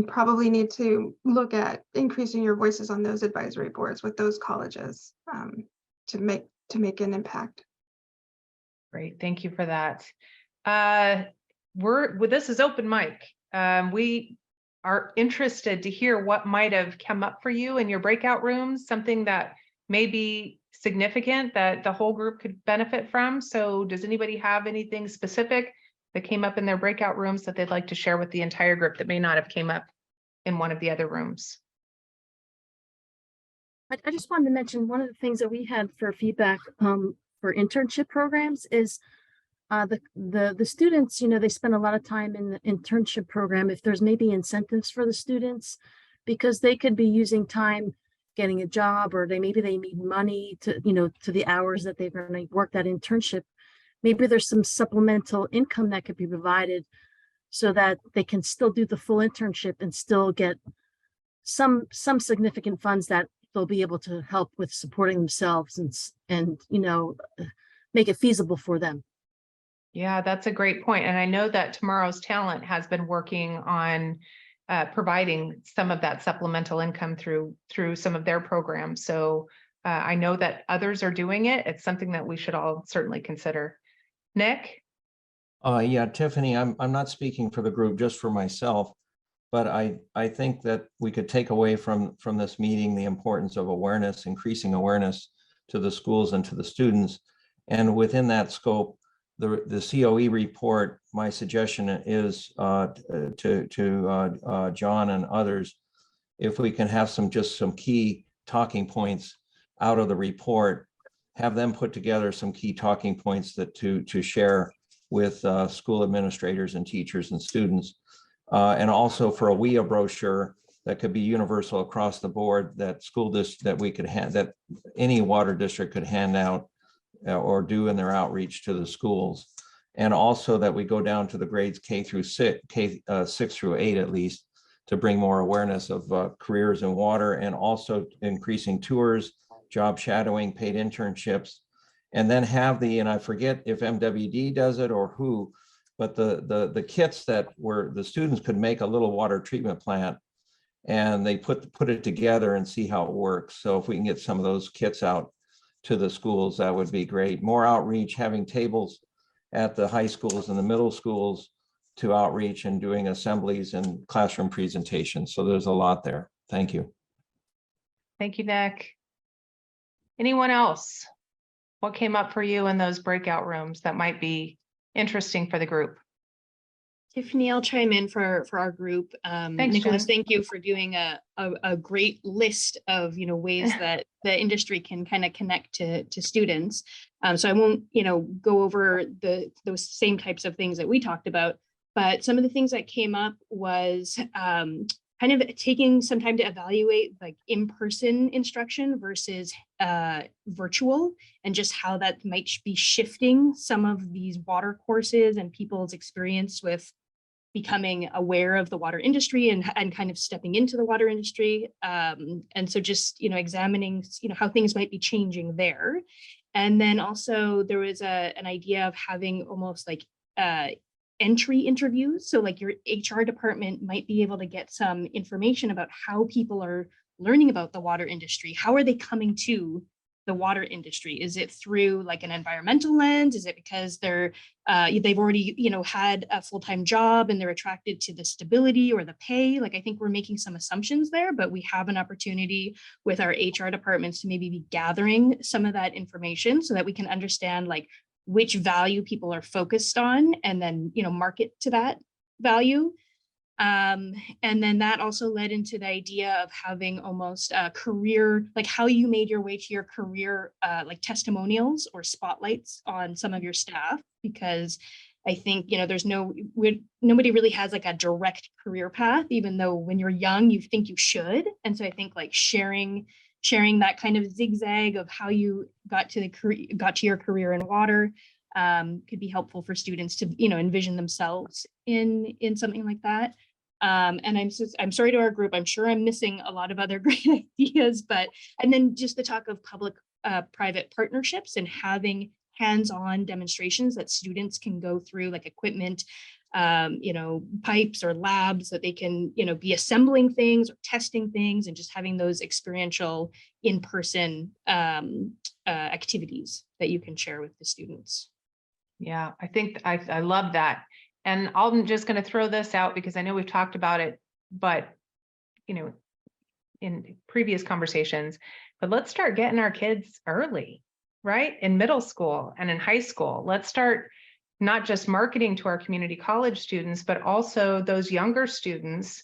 probably need to look at increasing your voices on those advisory boards with those colleges to make an impact. Great, thank you for that. This is open mic. We are interested to hear what might have come up for you in your breakout rooms, something that may be significant that the whole group could benefit from. So does anybody have anything specific that came up in their breakout rooms that they'd like to share with the entire group that may not have came up in one of the other rooms? I just wanted to mention one of the things that we had for feedback for internship programs is the students, they spend a lot of time in the internship program. If there's maybe incentives for the students, because they could be using time getting a job, or maybe they need money to, to the hours that they're going to work that internship. Maybe there's some supplemental income that could be provided so that they can still do the full internship and still get some significant funds that they'll be able to help with supporting themselves and make it feasible for them. Yeah, that's a great point. And I know that Tomorrow's Talent has been working on providing some of that supplemental income through some of their programs. So I know that others are doing it. It's something that we should all certainly consider. Nick? Yeah, Tiffany, I'm not speaking for the group, just for myself, but I think that we could take away from this meeting the importance of awareness, increasing awareness to the schools and to the students. And within that scope, the COE report, my suggestion is to John and others, if we can have just some key talking points out of the report, have them put together some key talking points that to share with school administrators and teachers and students. And also for a WEEA brochure that could be universal across the board, that that we could hand, that any water district could hand out or do in their outreach to the schools. And also that we go down to the grades K through 6, 6 through 8 at least, to bring more awareness of careers in water, and also increasing tours, job shadowing, paid internships, and then have and I forget if MWD does it or who, but the kits that the students could make a little water treatment plant, and they put it together and see how it works. So if we can get some of those kits out to the schools, that would be great. More outreach, having tables at the high schools and the middle schools to outreach, and doing assemblies and classroom presentations. So there's a lot there. Thank you. Thank you, Nick. Anyone else? What came up for you in those breakout rooms that might be interesting for the group? Tiffany, I'll chime in for our group. Thanks, Nicholas, Jen. thank you for doing a great list of ways that the industry can kind of connect to students. So I won't go over those same types of things that we talked about, but some of the things that came up was kind of taking some time to evaluate like in-person instruction versus virtual, and just how that might be shifting some of these water courses and people's experience with becoming aware of the water industry and kind of stepping into the water industry. And so just, examining, how things might be changing there. And then also there was an idea of having almost like entry interviews. So like your HR department might be able to get some information about how people are learning about the water industry. How are they coming to the water industry? Is it through like an environmental lens? Is it because they've already, had a full-time job and they're attracted to the stability or the pay? Like, I think we're making some assumptions there, but we have an opportunity with our HR departments to maybe be gathering some of that information so that we can understand like which value people are focused on, and then, market to that value. And then that also led into the idea of having almost a career, like how you made your way to your career, like testimonials or spotlights on some of your staff, because I think, there's nobody really has like a direct career path, even though when you're young, you think you should. And so I think like sharing that kind of zigzag of how you got to your career in water could be helpful for students to, envision themselves in something like that. And I'm sorry to our group, I'm sure I'm missing a lot of other great ideas, and then just the talk of public-private partnerships and having hands-on demonstrations that students can go through, like equipment, pipes or labs that they can, be assembling things or testing things, and just having those experiential in-person activities that you can share with the students. Yeah, I think I love that. And I'm just going to throw this out because I know we've talked about it, but, in previous conversations, but let's start getting our kids early, right? In middle school and in high school. Let's start not just marketing to our community college students, but also those younger students,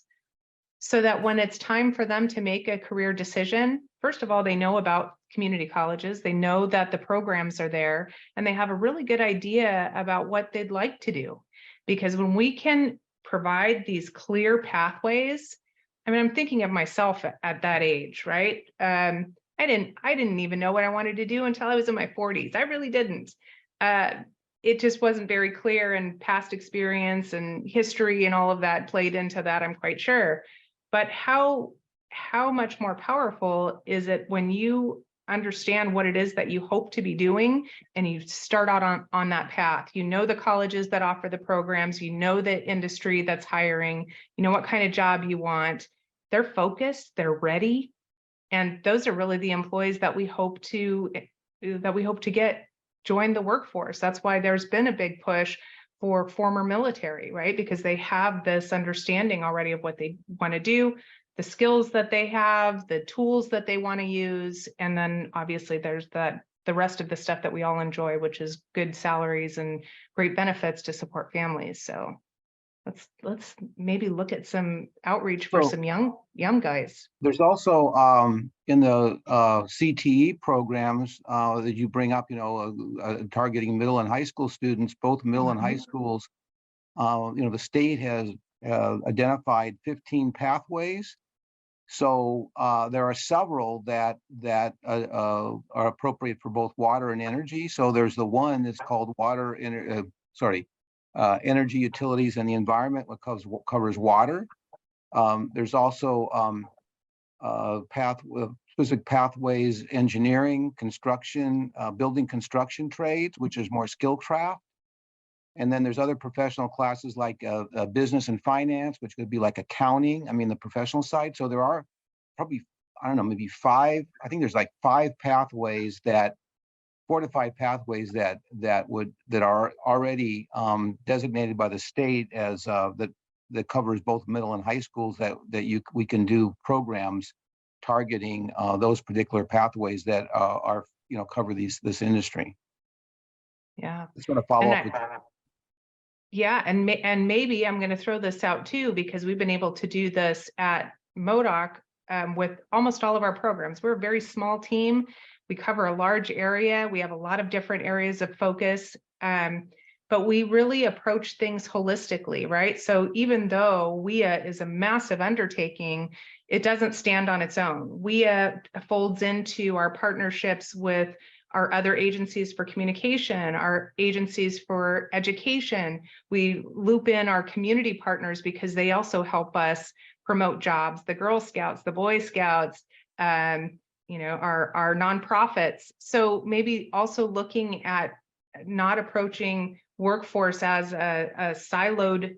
so that when it's time for them to make a career decision, first of all, they know about community colleges, they know that the programs are there, and they have a really good idea about what they'd like to do. Because when we can provide these clear pathways, I mean, I'm thinking of myself at that age, right? I didn't even know what I wanted to do until I was in my 40s. I really didn't. It just wasn't very clear, and past experience and history and all of that played into that, I'm quite sure. But how much more powerful is it when you understand what it is that you hope to be doing, and you start out on that path? The colleges that offer the programs, the industry that's hiring, what kind of job you want. They're focused, they're ready. And those are really the employees that we hope to get join the workforce. That's why there's been a big push for former military, right? Because they have this understanding already of what they want to do, the skills that they have, the tools that they want to use. And then obviously there's the rest of the stuff that we all enjoy, which is good salaries and great benefits to support families. So let's maybe look at some outreach for some young guys. There's also in the CTE programs that you bring up, targeting middle and high school students, both middle and high schools. The state has identified 15 pathways. So there are several that are appropriate for both water and energy. So there's the one that's called energy, utilities, and the environment, what covers water. There's also specific pathways, engineering, construction, building construction trades, which is more skill craft. And then there's other professional classes like business and finance, which could be like accounting, the professional side. So there are probably, I don't know, maybe five, I think there's like 4 to 5 pathways that are already designated by the state as that covers both middle and high schools we can do programs targeting those particular pathways that are cover this industry. Yeah, just want to follow up with yeah, and maybe I'm going to throw this out too, because we've been able to do this at MODOC with almost all of our programs. We're a very small team. We cover a large area. We have a lot of different areas of focus, but we really approach things holistically, right? So even though WEEA is a massive undertaking, it doesn't stand on its own. WEEA folds into our partnerships with our other agencies for communication, our agencies for education. We loop in our community partners because they also help us promote jobs, the Girl Scouts, the Boy Scouts, our nonprofits. So maybe also looking at not approaching workforce as a siloed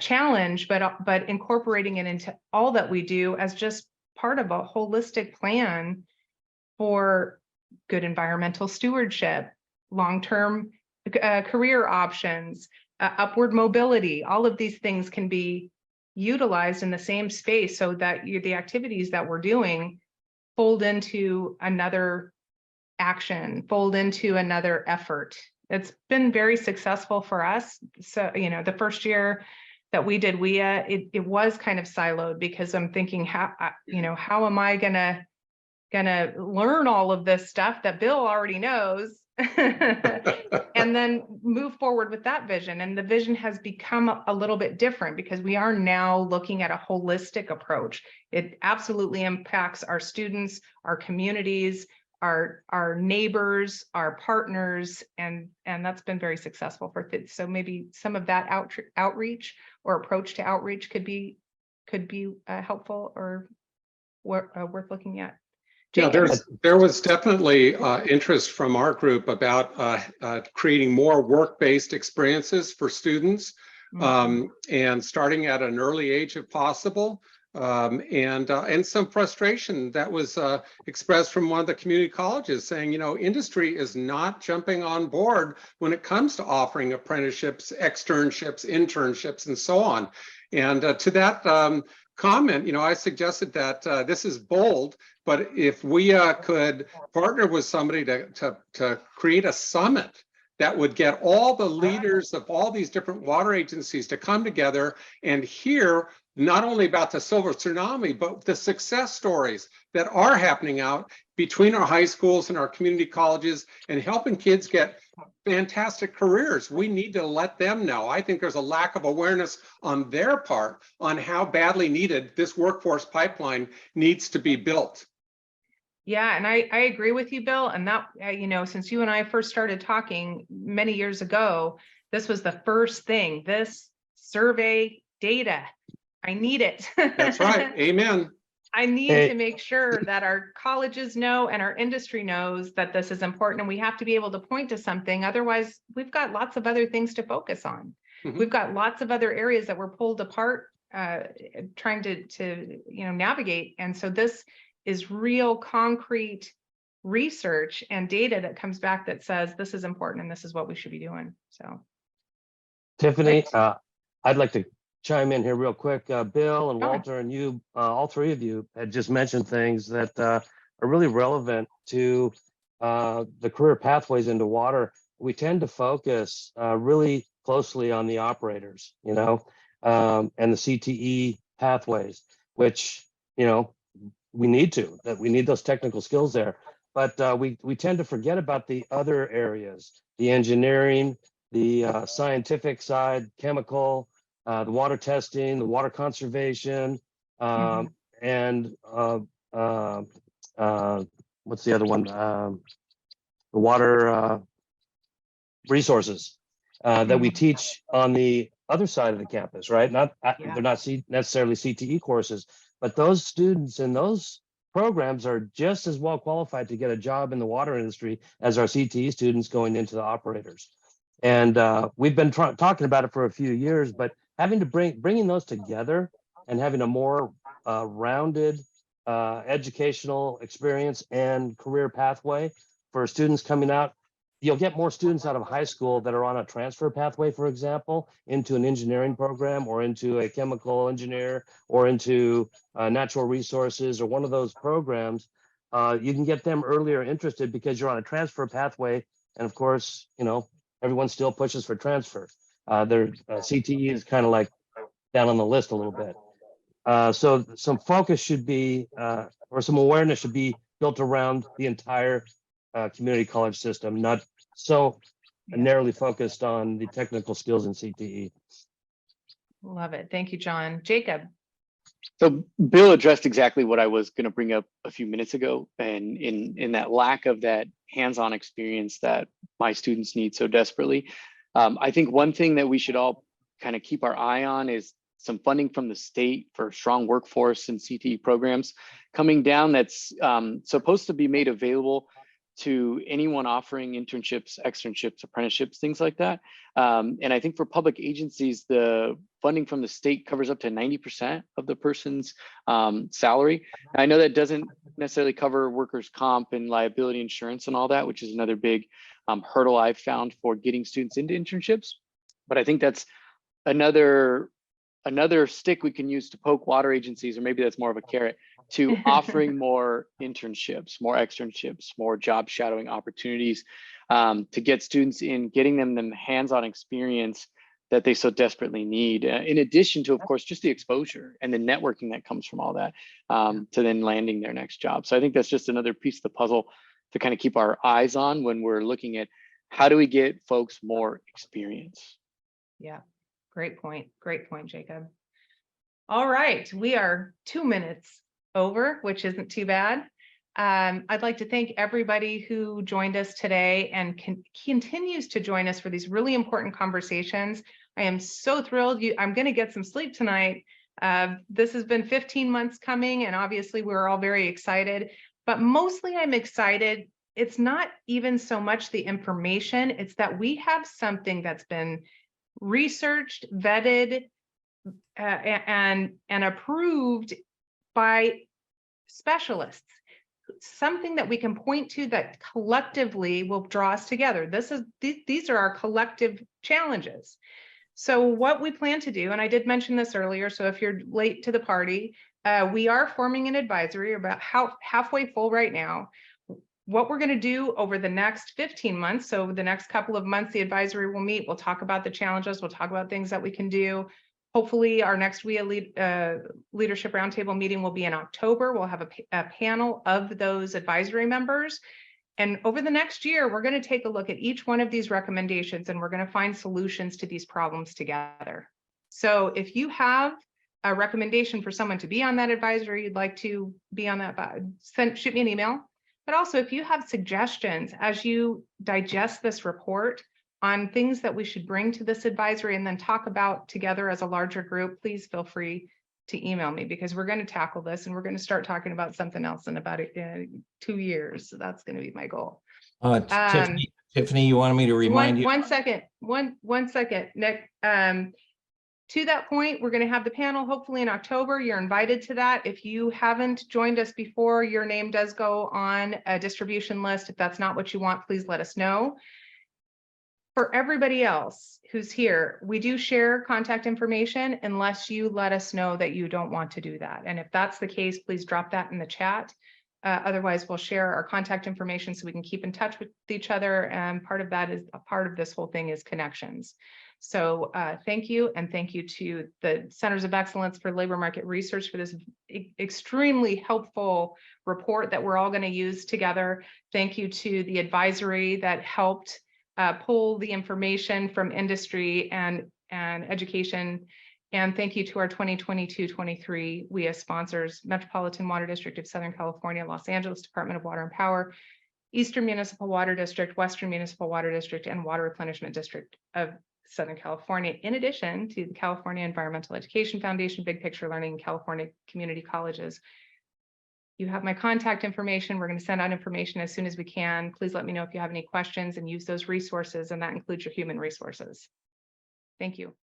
challenge, but incorporating it into all that we do as just part of a holistic plan for good environmental stewardship, long-term career options, upward mobility. All of these things can be utilized in the same space so that the activities that we're doing fold into another action, fold into another effort. It's been very successful for us. So, the first year that we did WEEA, it was kind of siloed because I'm thinking, how am I gonna learn all of this stuff that Bill already knows and then move forward with that vision. And the vision has become a little bit different because we are now looking at a holistic approach. It absolutely impacts our students, our communities, our neighbors, our partners, and that's been very successful for kids. So maybe some of that outreach or approach to outreach could be helpful or worth looking at. Yeah, there was definitely interest from our group about creating more work-based experiences for students, and starting at an early age if possible, and some frustration that was expressed from one of the community colleges saying, industry is not jumping on board when it comes to offering apprenticeships, externships, internships, and so on. And to that comment, I suggested that this is bold, but if we could partner with somebody to create a summit that would get all the leaders of all these different water agencies to come together and hear not only about the silver tsunami, but the success stories that are happening out between our high schools and our community colleges and helping kids get fantastic careers. We need to let them know. I think there's a lack of awareness on their part on how badly needed this workforce pipeline needs to be built. Yeah, and I agree with you, Bill. And that, since you and I first started talking many years ago, this was the first thing, this survey data. I need it. That's right. Amen. I need to make sure that our colleges know and our industry knows that this is important, and we have to be able to point to something. Otherwise, we've got lots of other things to focus on. We've got lots of other areas that we're pulled apart, trying to navigate. And so this is real concrete research and data that comes back that says this is important and this is what we should be doing. So Tiffany, I'd like to chime in here real quick. Bill and Go on. Walter and you, all three of you had just mentioned things that are really relevant to the career pathways into water. We tend to focus really closely on the operators, you know, and the CTE pathways, which, you know, we need those technical skills there. But we tend to forget about the other areas, the engineering, the scientific side, chemical, the water testing, the water conservation, and what's the other one? The water resources that we teach on the other side of the campus, right? They're not necessarily CTE courses, but those students in those programs are just as well qualified to get a job in the water industry as our CTE students going into the operators. And we've been talking about it for a few years, but having to bringing those together and having a more rounded educational experience and career pathway for students coming out. You'll get more students out of high school that are on a transfer pathway, for example, into an engineering program or into a chemical engineer or into natural resources or one of those programs. You can get them earlier interested because you're on a transfer pathway. And of course, you know, everyone still pushes for transfer. Their CTE is kind of like down on the list a little bit. So some focus should be, or some awareness should be built around the entire community college system, not so narrowly focused on the technical skills in CTE. Love it. Thank you, John. Jacob. So Bill addressed exactly what I was going to bring up a few minutes ago, and in that lack of that hands-on experience that my students need so desperately. I think one thing that we should all kind of keep our eye on is some funding from the state for strong workforce and CTE programs coming down that's supposed to be made available to anyone offering internships, externships, apprenticeships, things like that. And I think for public agencies, the funding from the state covers up to 90% of the person's salary. And I know that doesn't necessarily cover workers' comp and liability insurance and all that, which is another big hurdle I've found for getting students into internships. But I think that's another stick we can use to poke water agencies, or maybe that's more of a carrot, to offering more internships, more externships, more job shadowing opportunities to get students in, getting them hands-on experience that they so desperately need. In addition to, of course, just the exposure and the networking that comes from all that to then landing their next job. So I think that's just another piece of the puzzle to kind of keep our eyes on when we're looking at how do we get folks more experience. Yeah, great point. Great point, Jacob. All right, we are 2 minutes over, which isn't too bad. I'd like to thank everybody who joined us today and continues to join us for these really important conversations. I am so thrilled. I'm going to get some sleep tonight. This has been 15 months coming, and obviously we're all very excited, but mostly I'm excited. It's not even so much the information, it's that we have something that's been researched, vetted, and approved by specialists, something that we can point to that collectively will draw us together. These are our collective challenges. So what we plan to do, and I did mention this earlier, so if you're late to the party, we are forming an advisory about halfway full right now. What we're going to do over the next 15 months, so the next couple of months, the advisory will meet. We'll talk about the challenges. We'll talk about things that we can do. Hopefully our next WEEA leadership roundtable meeting will be in October. We'll have a panel of those advisory members. And over the next year, we're going to take a look at each one of these recommendations, and we're going to find solutions to these problems together. So if you have a recommendation for someone to be on that advisory, you'd like to be on that, shoot me an email. But also, if you have suggestions as you digest this report on things that we should bring to this advisory and then talk about together as a larger group, please feel free to email me, because we're going to tackle this and we're going to start talking about something else in about 2 years. So that's going to be my goal. Tiffany, you wanted me to remind you? One second, Nick. To that point, we're going to have the panel hopefully in October. You're invited to that. If you haven't joined us before, your name does go on a distribution list. If that's not what you want, please let us know. For everybody else who's here, we do share contact information unless you let us know that you don't want to do that. And if that's the case, please drop that in the chat. Otherwise, we'll share our contact information so we can keep in touch with each other. And part of that is a part of this whole thing is connections. So thank you. And thank you to the Centers of Excellence for Labor Market Research for this extremely helpful report that we're all going to use together. Thank you to the advisory that helped pull the information from industry and education. And thank you to our 2022-23 WEEA sponsors, Metropolitan Water District of Southern California, Los Angeles Department of Water and Power, Eastern Municipal Water District, Western Municipal Water District, and Water Replenishment District of Southern California, in addition to the California Environmental Education Foundation, Big Picture Learning, and California Community Colleges. You have my contact information. We're going to send out information as soon as we can. Please let me know if you have any questions and use those resources, and that includes your human resources. Thank you.